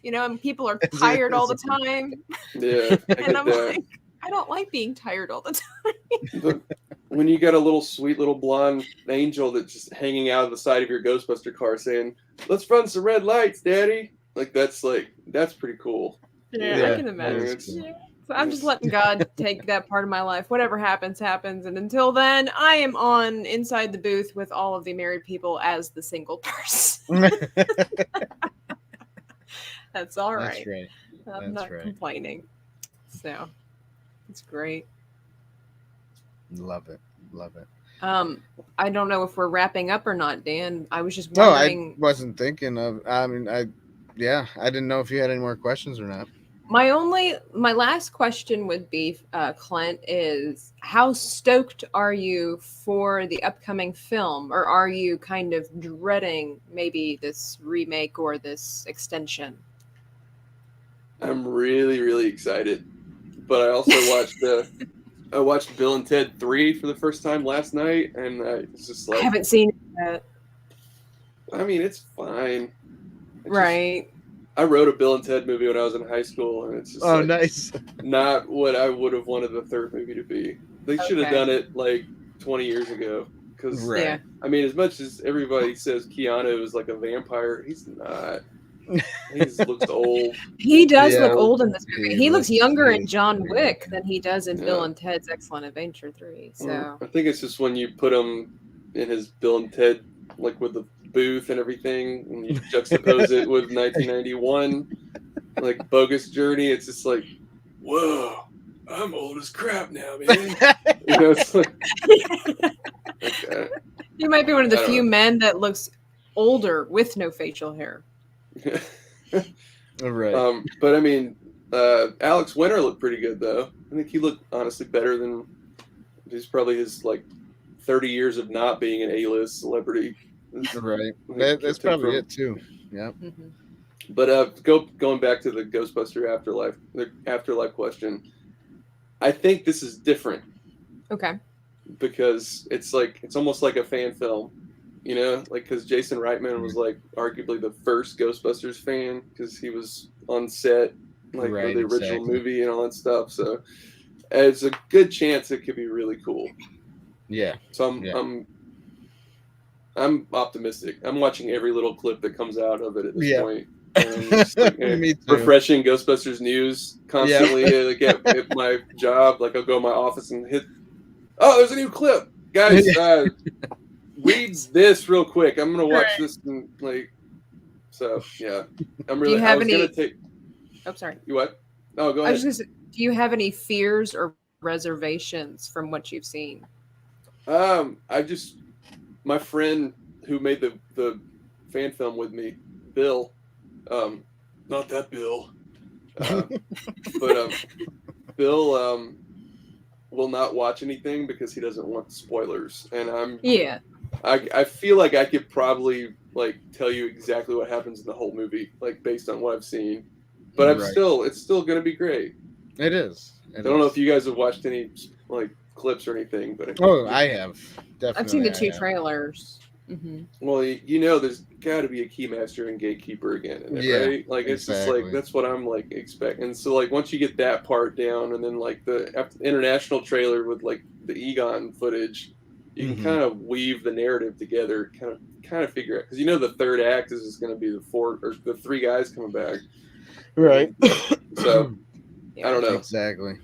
[SPEAKER 1] and people are tired all the time.
[SPEAKER 3] Yeah.
[SPEAKER 1] And I'm like, I don't like being tired all the time.
[SPEAKER 3] when you got a little sweet little blonde angel that's just hanging out of the side of your Ghostbuster car saying, "Let's run some red lights, Daddy." That's pretty cool.
[SPEAKER 1] Yeah, I can imagine.
[SPEAKER 3] It's-
[SPEAKER 1] Yeah. So I'm just letting God take that part of my life. Whatever happens, happens. And until then, I am on inside the booth with all of the married people as the single person. That's all right.
[SPEAKER 2] That's right.
[SPEAKER 1] I'm not complaining. So it's great.
[SPEAKER 2] Love it. Love it.
[SPEAKER 1] I don't know if we're wrapping up or not, Dan. I was just
[SPEAKER 2] No,
[SPEAKER 1] wondering.
[SPEAKER 2] I wasn't thinking of. I mean, I didn't know if you had any more questions or not.
[SPEAKER 1] My last question would be, Clint, is how stoked are you for the upcoming film, or are you kind of dreading maybe this remake or this extension?
[SPEAKER 3] I'm really, really excited, but I also watched Bill and Ted 3 for the first time last night, and it's just like
[SPEAKER 1] I haven't seen it yet.
[SPEAKER 3] I mean, it's fine.
[SPEAKER 1] Right.
[SPEAKER 3] I wrote a Bill and Ted movie when I was in high school, and it's just
[SPEAKER 2] nice.
[SPEAKER 3] Not what I would have wanted the third movie to be. They should have done it like 20 years ago. Because
[SPEAKER 1] yeah.
[SPEAKER 3] I mean, as much as everybody says Keanu is like a vampire, he's not. He looks old.
[SPEAKER 1] He does look old in this movie. He looks younger in
[SPEAKER 2] huge.
[SPEAKER 1] John Wick than he does in Bill and Ted's Excellent Adventure 3. So
[SPEAKER 3] I think it's just when you put him in his Bill and Ted, like with the booth and everything, and you juxtapose it with 1991, like Bogus Journey, it's just like, whoa, I'm old as crap now, man. You know, it's like, okay.
[SPEAKER 1] You might be one of the few men that looks older with no facial hair.
[SPEAKER 2] Right.
[SPEAKER 3] But I mean, Alex Winter looked pretty good though. I think he looked honestly better than his like 30 years of not being an A-list celebrity.
[SPEAKER 2] Right. That's probably it too. Yeah.
[SPEAKER 1] Mm-hmm.
[SPEAKER 3] But going back to the Ghostbuster afterlife question, I think this is different.
[SPEAKER 1] Okay.
[SPEAKER 3] Because it's almost like a fan film, you know, like because Jason Reitman was like arguably the first Ghostbusters fan because he was on set like for the original movie and all that stuff. So it's a good chance it could be really cool.
[SPEAKER 2] Yeah.
[SPEAKER 3] So I'm optimistic. I'm watching every little clip that comes out of it at this point. Just, like,
[SPEAKER 2] Me too.
[SPEAKER 3] Refreshing Ghostbusters news constantly. Like at my job, like I'll go in my office and hit. Oh, there's a new clip, guys. Read this real quick. I'm gonna watch this and like. So yeah, I'm really.
[SPEAKER 1] Oh, sorry.
[SPEAKER 3] You what? Oh, go ahead.
[SPEAKER 1] Do you have any fears or reservations from what you've seen?
[SPEAKER 3] My friend who made the fan film with me, Bill, not that Bill, but Bill will not watch anything because he doesn't want spoilers, and I feel like I could probably like tell you exactly what happens in the whole movie, like based on what I've seen, but it's still gonna be great.
[SPEAKER 2] It is.
[SPEAKER 3] I don't know if you guys have watched any like clips or anything, but
[SPEAKER 2] I have. Definitely.
[SPEAKER 1] I've seen the 2 trailers. Mm-hmm.
[SPEAKER 3] Well, you know, there's got to be a keymaster and gatekeeper again in it, right? Like it's just like that's what I'm like expecting. And so like once you get that part down, and then like the international trailer with like the Egon footage, you can kind of weave the narrative together, kind of figure out because you know the third act is going to be the 3 guys coming back,
[SPEAKER 2] right?
[SPEAKER 3] So I don't know
[SPEAKER 2] exactly.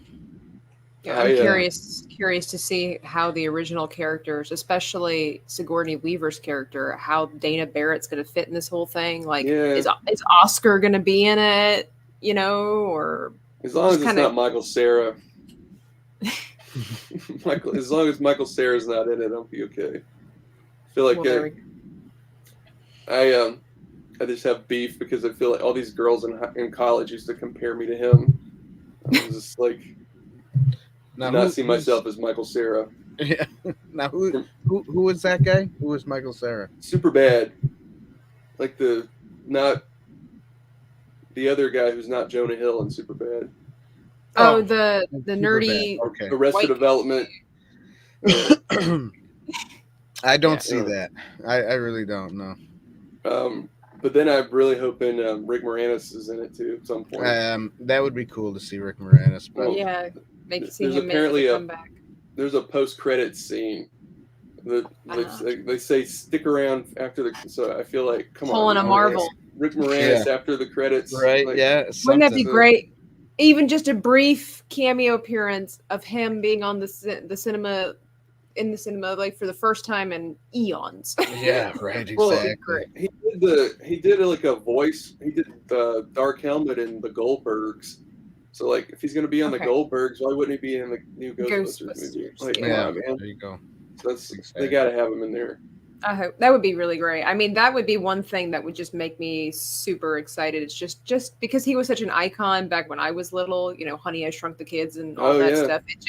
[SPEAKER 1] Yeah, I'm curious to see how the original characters, especially Sigourney Weaver's character, how Dana Barrett's going to fit in this whole thing. Like, is Oscar going to be in it? You know, or
[SPEAKER 3] as long as it's not Michael Cera. As long as Michael Cera's not in it, I'll be okay. I feel like I just have beef because I feel like all these girls in college used to compare me to him. I was just like. Not see myself as Michael Cera.
[SPEAKER 2] Yeah. Now who was that guy? Who was Michael Cera?
[SPEAKER 3] Super bad. Like the other guy who's not Jonah Hill in Super Bad.
[SPEAKER 1] Oh, the nerdy.
[SPEAKER 2] Okay.
[SPEAKER 3] Arrested Development.
[SPEAKER 2] I don't see that. I really don't know.
[SPEAKER 3] But then I'm really hoping Rick Moranis is in it too at some point.
[SPEAKER 2] That would be cool to see Rick Moranis. But
[SPEAKER 1] see him make a comeback.
[SPEAKER 3] there's a post-credits scene that they say stick around after the. So I feel like, come
[SPEAKER 1] Pulling
[SPEAKER 3] on,
[SPEAKER 1] a Marvel.
[SPEAKER 3] Rick Moranis after the credits,
[SPEAKER 2] right?
[SPEAKER 3] like,
[SPEAKER 2] Yeah,
[SPEAKER 1] Wouldn't that be
[SPEAKER 2] something.
[SPEAKER 1] great? Even just a brief cameo appearance of him being on the cinema, in the cinema, like for the first time in eons.
[SPEAKER 2] Yeah, right.
[SPEAKER 3] Well,
[SPEAKER 2] Exactly.
[SPEAKER 3] he did like a voice. He did the Dark Helmet in the Goldbergs. So like, if he's gonna be on the
[SPEAKER 1] Okay.
[SPEAKER 3] Goldbergs, why wouldn't he be in the new Ghostbusters movie?
[SPEAKER 1] Ghostbusters.
[SPEAKER 3] Like, come
[SPEAKER 2] Yeah,
[SPEAKER 3] on, man.
[SPEAKER 2] there you go.
[SPEAKER 3] So that's
[SPEAKER 2] Exactly.
[SPEAKER 3] they got to have him in there.
[SPEAKER 1] I hope that would be really great. I mean, that would be one thing that would just make me super excited. It's just because he was such an icon back when I was little, you know, Honey, I Shrunk the Kids and all that stuff. It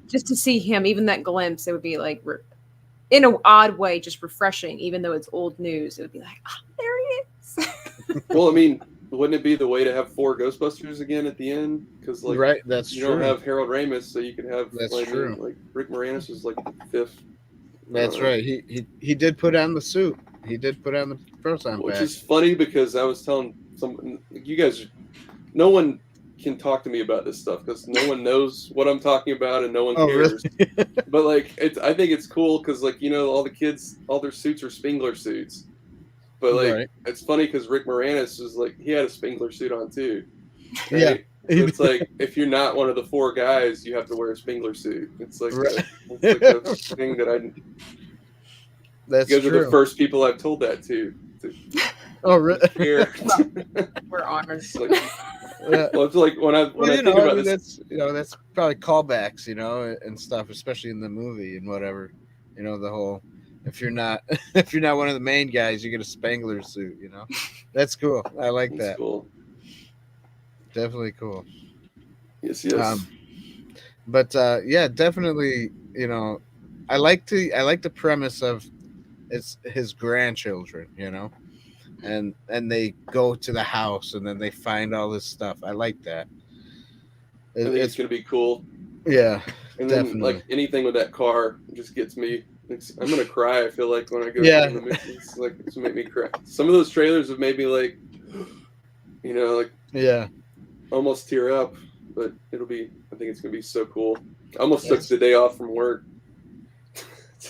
[SPEAKER 1] just to see him, even that glimpse, it would be like, in an odd way, just refreshing. Even though it's old news, it would be like, oh, there he is.
[SPEAKER 3] Well, I mean, wouldn't it be the way to have 4 Ghostbusters again at the end? Because like,
[SPEAKER 2] right, that's
[SPEAKER 3] you
[SPEAKER 2] true.
[SPEAKER 3] don't have Harold Ramis, so you could have.
[SPEAKER 2] That's
[SPEAKER 3] like,
[SPEAKER 2] true.
[SPEAKER 3] Like Rick Moranis was like the 5th.
[SPEAKER 2] That's right. He did put on the suit. He did put on the proton pack.
[SPEAKER 3] Which is funny because I was telling some you guys, no one can talk to me about this stuff because no one knows what I'm talking about and no one cares.
[SPEAKER 2] Really?
[SPEAKER 3] But like, I think it's cool because like, you know, all the kids, all their suits are Spengler suits. But like, It's funny because Rick Moranis was like, he had a Spengler suit on too. Right?
[SPEAKER 2] Yeah.
[SPEAKER 3] So it's like, if you're not one of the 4 guys, you have to wear a Spengler suit. It's like, it's like a thing that
[SPEAKER 2] That's
[SPEAKER 3] you guys
[SPEAKER 2] true.
[SPEAKER 3] are the first people I've told that to.
[SPEAKER 2] Oh, really?
[SPEAKER 1] We're honored.
[SPEAKER 3] Like, well, it's like when I think about this,
[SPEAKER 2] that's probably callbacks, and stuff, especially in the movie and whatever. The whole if you're not one of the main guys, you get a Spengler suit. That's cool. I like that.
[SPEAKER 3] Cool.
[SPEAKER 2] Definitely cool.
[SPEAKER 3] Yes.
[SPEAKER 2] But yeah, definitely. I like the premise of it's his grandchildren. And they go to the house and then they find all this stuff. I like that.
[SPEAKER 3] I think it's gonna be cool.
[SPEAKER 2] Yeah,
[SPEAKER 3] and then
[SPEAKER 2] definitely.
[SPEAKER 3] Like anything with that car just gets me. I'm gonna cry. I feel like when I go.
[SPEAKER 2] Yeah.
[SPEAKER 3] In the movie. It's like it's make me cry. Some of those trailers have made me like, like
[SPEAKER 2] yeah,
[SPEAKER 3] almost tear up. But I think it's gonna be so cool. I almost took the day off from work.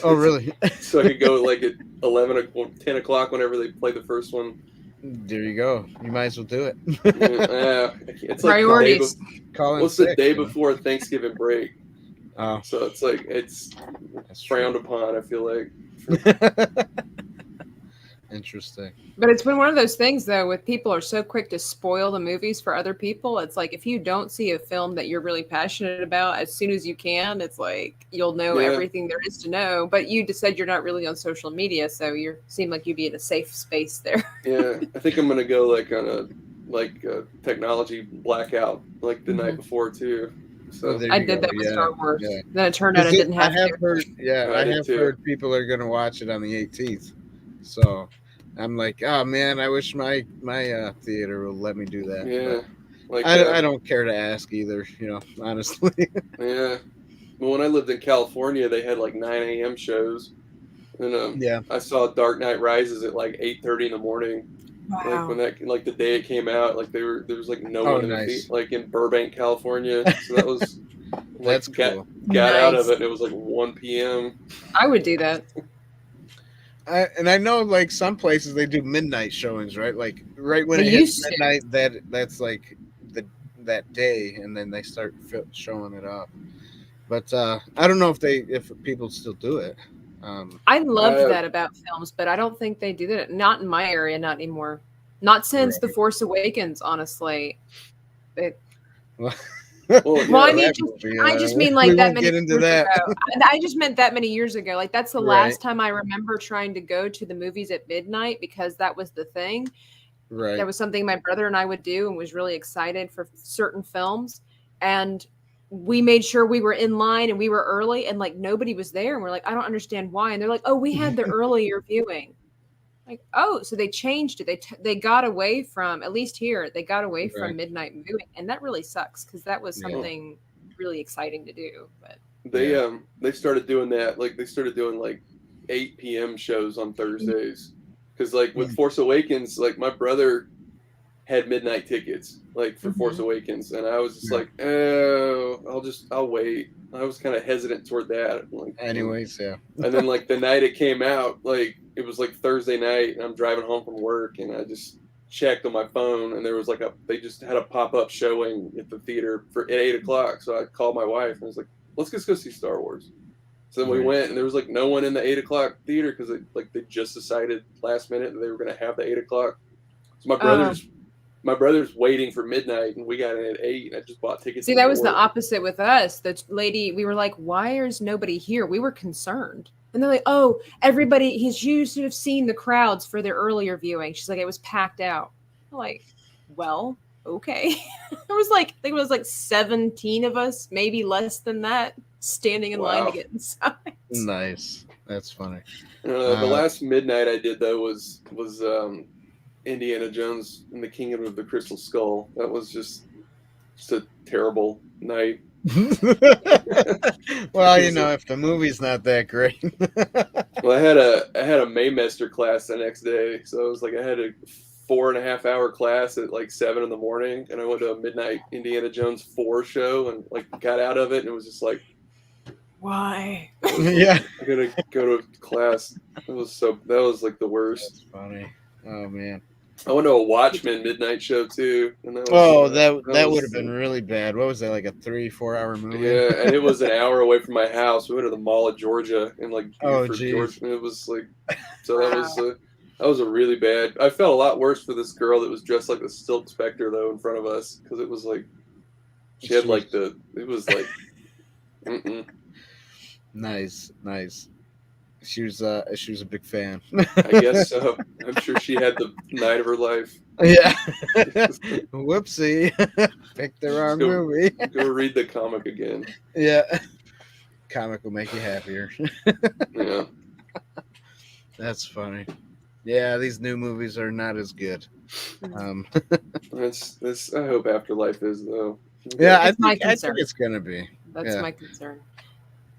[SPEAKER 2] Oh, really?
[SPEAKER 3] So I could go like at 11 or 10 o'clock whenever they play the first one.
[SPEAKER 2] There you go. You might as well do it.
[SPEAKER 3] It's like
[SPEAKER 1] priorities.
[SPEAKER 3] What's the day before Thanksgiving break?
[SPEAKER 2] Oh,
[SPEAKER 3] so it's like it's frowned upon. I feel like.
[SPEAKER 2] Interesting.
[SPEAKER 1] But it's been one of those things, though, with people are so quick to spoil the movies for other people. It's like if you don't see a film that you're really passionate about as soon as you can, it's like you'll know everything there is to know. But you just said you're not really on social media, so you seem like you'd be in a safe space there.
[SPEAKER 3] Yeah, I think I'm gonna go like on a technology blackout like the night before too. So
[SPEAKER 1] I did that with Star Wars. Yeah. Then it turned out I didn't have to.
[SPEAKER 2] I have heard people are gonna watch it on the 18th. So I'm like, oh man, I wish my theater will let me do that.
[SPEAKER 3] Yeah,
[SPEAKER 2] but I don't care to ask either, honestly.
[SPEAKER 3] Yeah, well, when I lived in California, they had like 9 a.m. shows, and I saw Dark Knight Rises at like 8:30 in the morning.
[SPEAKER 1] Wow.
[SPEAKER 3] Like when the day it came out, like there was like no one in the like in Burbank, California. So that was
[SPEAKER 2] that's cool.
[SPEAKER 3] Got out of it. And it was like 1 p.m.
[SPEAKER 1] I would do that.
[SPEAKER 2] I know like some places they do midnight showings, right? Like right when it hits midnight, that's like that day, and then they start showing it up. But I don't know if people still do it.
[SPEAKER 1] I loved that about films, but I don't think they do that. Not in my area, not anymore. Not since The Force Awakens, honestly. I just mean like that many years ago. I just meant that many years ago. Like that's the last time I remember trying to go to the movies at midnight because that was the thing.
[SPEAKER 2] Right.
[SPEAKER 1] That was something my brother and I would do and was really excited for certain films. And we made sure we were in line and we were early and like nobody was there. And we're like, I don't understand why. And they're like, oh, we had the earlier viewing. Like, oh, so they changed it. They got away from, at least here, they got away from midnight viewing. And that really sucks because that was something really exciting to do. But
[SPEAKER 3] they started doing that. Like they started doing like 8 p.m. shows on Thursdays. Because like with Force Awakens, like my brother, had midnight tickets, like for Force Awakens, and I was just
[SPEAKER 2] Yeah.
[SPEAKER 3] like, oh, I'll wait. I was kind of hesitant toward that. Like,
[SPEAKER 2] Anyways, yeah.
[SPEAKER 3] and then like the night it came out, like it was like Thursday night, and I'm driving home from work, and I just checked on my phone, and there was like they just had a pop-up showing at the theater at 8:00. So I called my wife and I was like, let's just go see Star Wars. So then we
[SPEAKER 2] Nice.
[SPEAKER 3] went, and there was like no one in the 8:00 theater because they just decided last minute that they were going to have the 8:00. So my brother's waiting for midnight, and we got in at 8. And I just bought tickets.
[SPEAKER 1] See, that was the opposite with us. The lady, we were like, why is nobody here? We were concerned. And they're like, oh, everybody, you should have seen the crowds for their earlier viewing. She's like, it was packed out. I'm like, well, okay. There was like, I think it was like 17 of us, maybe less than that, standing in line to get inside.
[SPEAKER 2] Nice. That's funny.
[SPEAKER 3] The last midnight I did, though, was Indiana Jones and the Kingdom of the Crystal Skull. That was just a terrible night.
[SPEAKER 2] Well, if the movie's not that great.
[SPEAKER 3] Well, I had a Maymester class the next day, so it was like I had a 4.5 hour class at like 7 a.m, and I went to a midnight Indiana Jones 4 show and like got out of it, and it was just like,
[SPEAKER 1] why?
[SPEAKER 2] Yeah,
[SPEAKER 3] I gotta go to class. That was like the worst.
[SPEAKER 2] That's funny. Oh man.
[SPEAKER 3] I went to a Watchmen midnight show too, and that was,
[SPEAKER 2] that would have been really bad. What was that, like a 3-4 hour movie?
[SPEAKER 3] Yeah, and it was an hour away from my house. We went to the Mall of Georgia in like Buford, Georgia, and it was like, so that was a really bad. I felt a lot worse for this girl that was dressed like the Silk Spectre though in front of us, because it was like she had like it was like,
[SPEAKER 2] Nice. She was a big fan.
[SPEAKER 3] I guess so. I'm sure she had the night of her life.
[SPEAKER 2] Yeah. Whoopsie. Picked the wrong movie.
[SPEAKER 3] Go read the comic again.
[SPEAKER 2] Yeah. Comic will make you happier.
[SPEAKER 3] Yeah.
[SPEAKER 2] That's funny. Yeah, these new movies are not as good.
[SPEAKER 3] That's I hope Afterlife is though.
[SPEAKER 2] Yeah, I think it's gonna be.
[SPEAKER 1] That's my concern.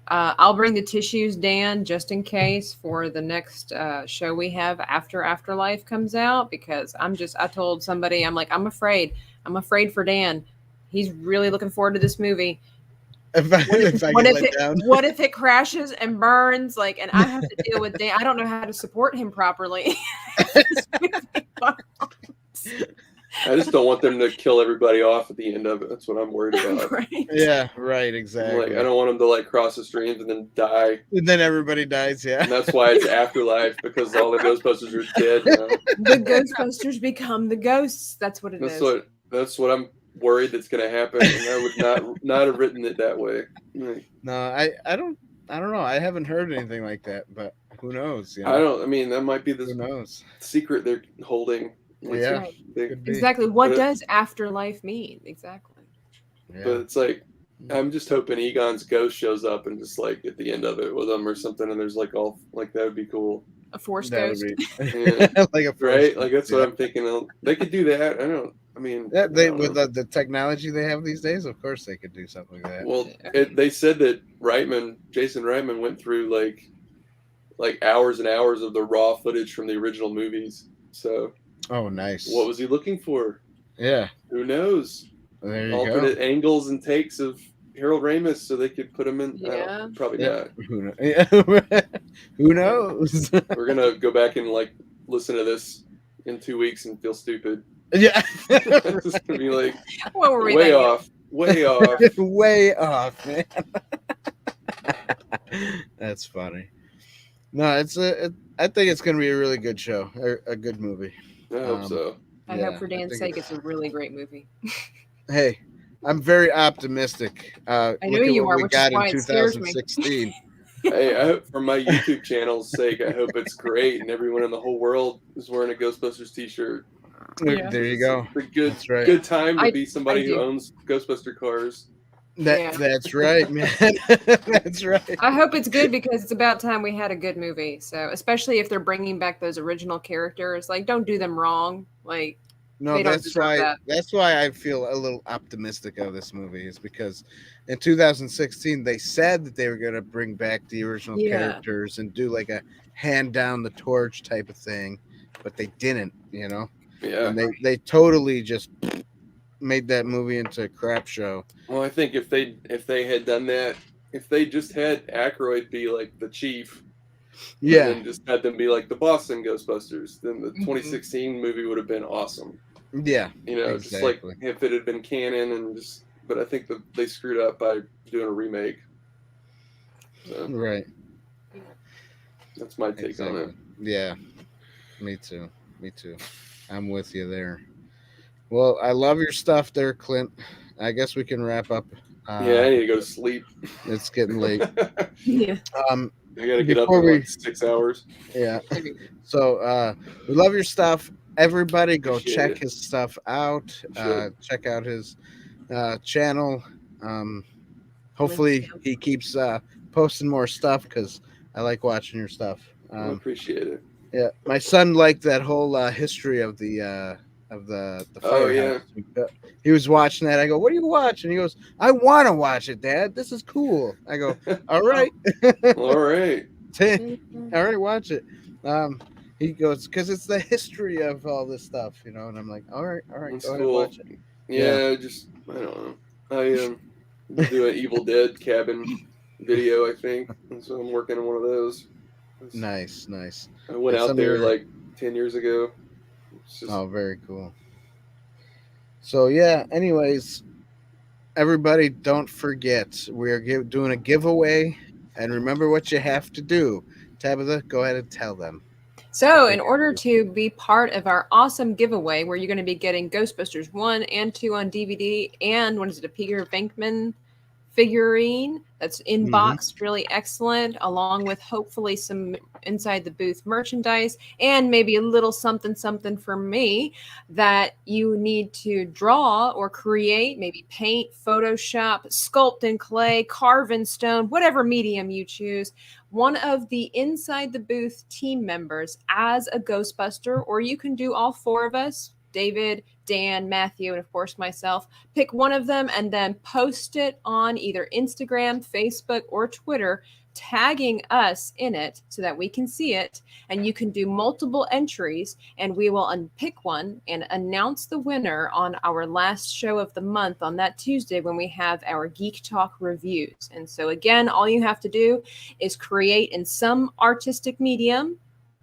[SPEAKER 1] I'll bring the tissues, Dan, just in case for the next show we have after Afterlife comes out, because I told somebody, I'm like, I'm afraid for Dan. He's really looking forward to this movie. What if it crashes and burns, like, and I have to deal with Dan? I don't know how to support him properly.
[SPEAKER 3] I just don't want them to kill everybody off at the end of it. That's what I'm worried about.
[SPEAKER 1] Right.
[SPEAKER 2] Yeah, right, exactly.
[SPEAKER 3] Like, I don't want them to like cross the streams and then die.
[SPEAKER 2] And then everybody dies, yeah.
[SPEAKER 3] And that's why it's Afterlife, because all the Ghostbusters are dead now.
[SPEAKER 1] The Ghostbusters become the ghosts. That's what it is.
[SPEAKER 3] That's what I'm worried that's going to happen. And I would not have written it that way. Like,
[SPEAKER 2] no, I don't know. I haven't heard anything like that, but who knows?
[SPEAKER 3] I mean, that might be the secret they're holding.
[SPEAKER 2] Yeah,
[SPEAKER 1] exactly. What does afterlife mean? Exactly.
[SPEAKER 2] Yeah.
[SPEAKER 3] But it's like, I'm just hoping Egon's ghost shows up and just like at the end of it with them or something, and there's like all like that would be cool.
[SPEAKER 1] A force ghost.
[SPEAKER 3] Yeah.
[SPEAKER 2] Like a force
[SPEAKER 3] right?
[SPEAKER 2] ghost,
[SPEAKER 3] like that's what I'm thinking. They could do that.
[SPEAKER 2] With the technology they have these days, of course they could do something like that.
[SPEAKER 3] Well, they said that Jason Reitman went through like hours and hours of the raw footage from the original movies. So.
[SPEAKER 2] Oh, nice.
[SPEAKER 3] What was he looking for?
[SPEAKER 2] Yeah.
[SPEAKER 3] Who knows?
[SPEAKER 2] There you
[SPEAKER 3] Alternate angles and takes of Harold Ramis so they could put him in.
[SPEAKER 1] Yeah.
[SPEAKER 3] Probably not.
[SPEAKER 2] Who knows?
[SPEAKER 3] We're going to go back and like listen to this in 2 weeks and feel stupid.
[SPEAKER 2] Yeah.
[SPEAKER 3] It's just going to be like
[SPEAKER 1] what were we
[SPEAKER 3] way off. Way off.
[SPEAKER 2] Way off, man. That's funny. No, I think it's going to be a really good show, a good movie.
[SPEAKER 3] I hope so.
[SPEAKER 1] I hope for Dan's sake it's a really great movie.
[SPEAKER 2] Hey, I'm very optimistic.
[SPEAKER 1] I know you are,
[SPEAKER 2] we
[SPEAKER 1] which
[SPEAKER 2] got
[SPEAKER 1] is why
[SPEAKER 2] in
[SPEAKER 1] it scares me.
[SPEAKER 2] 2016.
[SPEAKER 3] Hey, I hope for my YouTube channel's sake, I hope it's great and everyone in the whole world is wearing a Ghostbusters t-shirt.
[SPEAKER 2] Yeah. There you go.
[SPEAKER 3] It's a good time to be somebody who owns Ghostbuster cars.
[SPEAKER 2] That's right, man. That's right.
[SPEAKER 1] I hope it's good, because it's about time we had a good movie. So, especially if they're bringing back those original characters, like, don't do them wrong. Like,
[SPEAKER 2] no, that's why I feel a little optimistic of this movie, is because in 2016 they said that they were going to bring back the original characters and do like a hand down the torch type of thing, but they didn't.
[SPEAKER 3] Yeah.
[SPEAKER 2] And they totally just made that movie into a crap show.
[SPEAKER 3] Well, I think if they had done that, if they just had Aykroyd be like the chief, and
[SPEAKER 2] Yeah,
[SPEAKER 3] then just had them be like the Boston Ghostbusters, then the
[SPEAKER 1] Mhm.
[SPEAKER 3] 2016 movie would have been awesome.
[SPEAKER 2] yeah,
[SPEAKER 3] You know, just like
[SPEAKER 2] exactly.
[SPEAKER 3] if it had been canon and just. But I think that they screwed up by doing a remake. So
[SPEAKER 2] Right,
[SPEAKER 3] that's my take on
[SPEAKER 2] exactly.
[SPEAKER 3] it.
[SPEAKER 2] Yeah, me too. Me too. I'm with you there. Well, I love your stuff there, Clint. I guess we can wrap up.
[SPEAKER 3] Yeah, I need to go to sleep.
[SPEAKER 2] It's getting late.
[SPEAKER 1] Yeah.
[SPEAKER 2] Um,
[SPEAKER 3] I got to get up
[SPEAKER 2] before
[SPEAKER 3] in
[SPEAKER 2] we,
[SPEAKER 3] like 6 hours.
[SPEAKER 2] yeah. So we love your stuff. Everybody, go
[SPEAKER 3] Appreciate
[SPEAKER 2] check
[SPEAKER 3] it.
[SPEAKER 2] his stuff out.
[SPEAKER 3] Should.
[SPEAKER 2] Check out his channel. Hopefully, he keeps posting more stuff because I like watching your stuff.
[SPEAKER 3] I appreciate it.
[SPEAKER 2] Yeah, my son liked that whole history of the
[SPEAKER 3] Oh,
[SPEAKER 2] firehouse. He was watching that. I go, "What are you watching?" He goes, "I want to watch it, Dad. This is cool." I go, "All right,
[SPEAKER 3] All right.
[SPEAKER 2] all right, watch it." He goes, "Because it's the history of all this stuff, you know." And I'm like, "All right,
[SPEAKER 3] That's
[SPEAKER 2] go ahead,
[SPEAKER 3] cool.
[SPEAKER 2] watch it."
[SPEAKER 3] Yeah, just I don't know. I do an Evil Dead cabin video, I think, and so I'm working on one of those.
[SPEAKER 2] Nice.
[SPEAKER 3] I went
[SPEAKER 2] And
[SPEAKER 3] out
[SPEAKER 2] some of
[SPEAKER 3] there
[SPEAKER 2] your-
[SPEAKER 3] like 10 years ago. It's just,
[SPEAKER 2] Oh, very cool. So yeah. Anyways, everybody, don't forget we are doing a giveaway, and remember what you have to do. Tabitha, go ahead and tell them.
[SPEAKER 1] So, in order to be part of our awesome giveaway, where you're going to be getting Ghostbusters 1 and 2 on DVD, and what is it, a Peter Venkman figurine that's inboxed, really excellent, along with hopefully some inside the booth merchandise and maybe a little something for me that you need to draw or create, maybe paint, Photoshop, sculpt in clay, carve in stone, whatever medium you choose. One of the inside the booth team members as a Ghostbuster, or you can do all four of us, David, Dan, Matthew, and of course myself. Pick one of them and then post it on either Instagram, Facebook, or Twitter, tagging us in it so that we can see it. And you can do multiple entries, and we will unpick one and announce the winner on our last show of the month on that Tuesday when we have our Geek Talk reviews. And so again, all you have to do is create in some artistic medium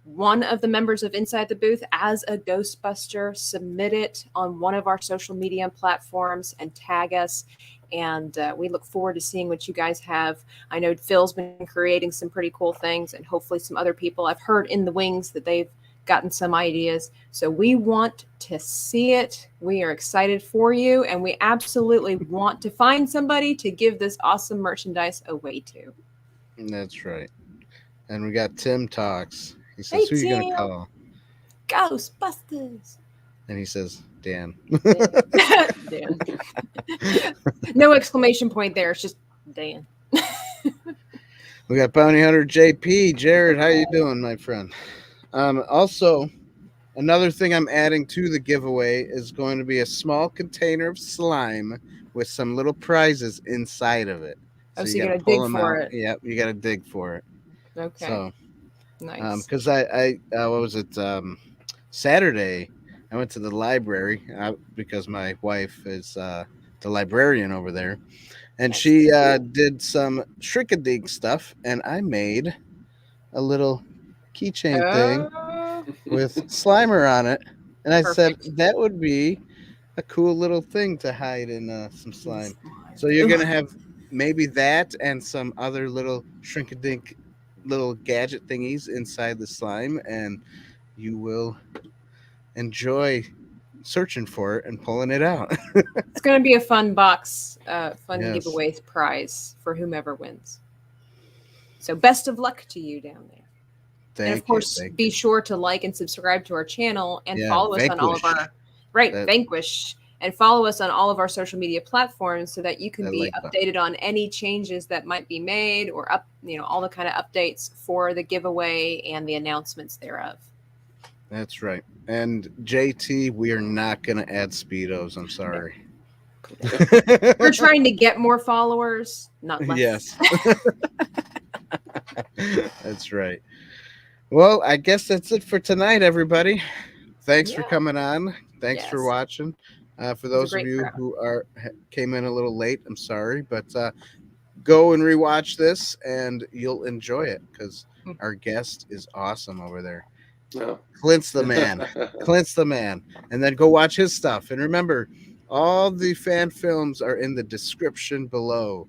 [SPEAKER 1] one of the members of Inside the Booth as a Ghostbuster, submit it on one of our social media platforms and tag us. And we look forward to seeing what you guys have. I know Phil's been creating some pretty cool things, and hopefully some other people. I've heard in the wings that they've gotten some ideas. So we want to see it. We are excited for you, and we absolutely want to find somebody to give this awesome merchandise away to.
[SPEAKER 2] That's right. And we got Tim Talks. He says,
[SPEAKER 1] Hey,
[SPEAKER 2] "Who are you going to
[SPEAKER 1] Tim.
[SPEAKER 2] call?"
[SPEAKER 1] Ghostbusters.
[SPEAKER 2] And he says, "Dan."
[SPEAKER 1] Dan. No exclamation point there. It's just Dan.
[SPEAKER 2] We got Bounty Hunter JP. Jared, how you doing, my friend? Also, another thing I'm adding to the giveaway is going to be a small container of slime with some little prizes inside of it.
[SPEAKER 1] So you
[SPEAKER 2] gotta
[SPEAKER 1] gotta dig for it.
[SPEAKER 2] Yep, you got to dig for it.
[SPEAKER 1] Okay.
[SPEAKER 2] So,
[SPEAKER 1] Nice.
[SPEAKER 2] because I what was it? Saturday, I went to the library because my wife is the librarian over there, and she did some shrink-a-dink stuff, and I made a little keychain thing with Slimer on it, and I
[SPEAKER 1] Perfect.
[SPEAKER 2] said that would be a cool little thing to hide in some slime. So you're gonna have maybe that and some other little shrink-a-dink little gadget thingies inside the slime, and you will enjoy searching for it and pulling it out.
[SPEAKER 1] It's going to be a fun box, fun
[SPEAKER 2] Yes.
[SPEAKER 1] giveaway prize for whomever wins. So best of luck to you down there. And of course, be sure to like and subscribe to our channel and follow us on all of our Vanquish, and follow us on all of our social media platforms so that you can be updated on any changes that might be made or all the kind of updates for the giveaway and the announcements thereof.
[SPEAKER 2] That's right. And JT, we are not going to add Speedos. I'm sorry.
[SPEAKER 1] We're trying to get more followers, not less.
[SPEAKER 2] Yes. That's right. Well, I guess that's it for tonight, everybody. thanks for coming on. Thanks for
[SPEAKER 1] Yes.
[SPEAKER 2] watching. For
[SPEAKER 1] a
[SPEAKER 2] those of
[SPEAKER 1] great
[SPEAKER 2] you
[SPEAKER 1] crowd.
[SPEAKER 2] who came in a little late, I'm sorry, but go and rewatch this, and you'll enjoy it because our guest is awesome over there.
[SPEAKER 3] No.
[SPEAKER 2] Clint's the man. Clint's the man. And then go watch his stuff. And remember, all the fan films are in the description below.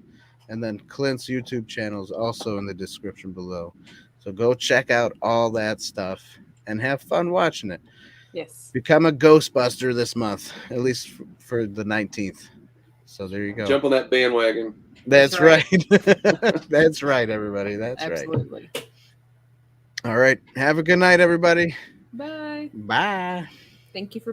[SPEAKER 2] And then Clint's YouTube channel is also in the description below. So go check out all that stuff and have fun watching it.
[SPEAKER 1] Yes.
[SPEAKER 2] Become a Ghostbuster this month, at least for the 19th. So there you go.
[SPEAKER 3] Jump on that bandwagon.
[SPEAKER 2] That's right. That's right, everybody. That's
[SPEAKER 1] Absolutely.
[SPEAKER 2] right. All right. Have a good night, everybody.
[SPEAKER 1] Bye.
[SPEAKER 2] Bye.
[SPEAKER 1] Thank you for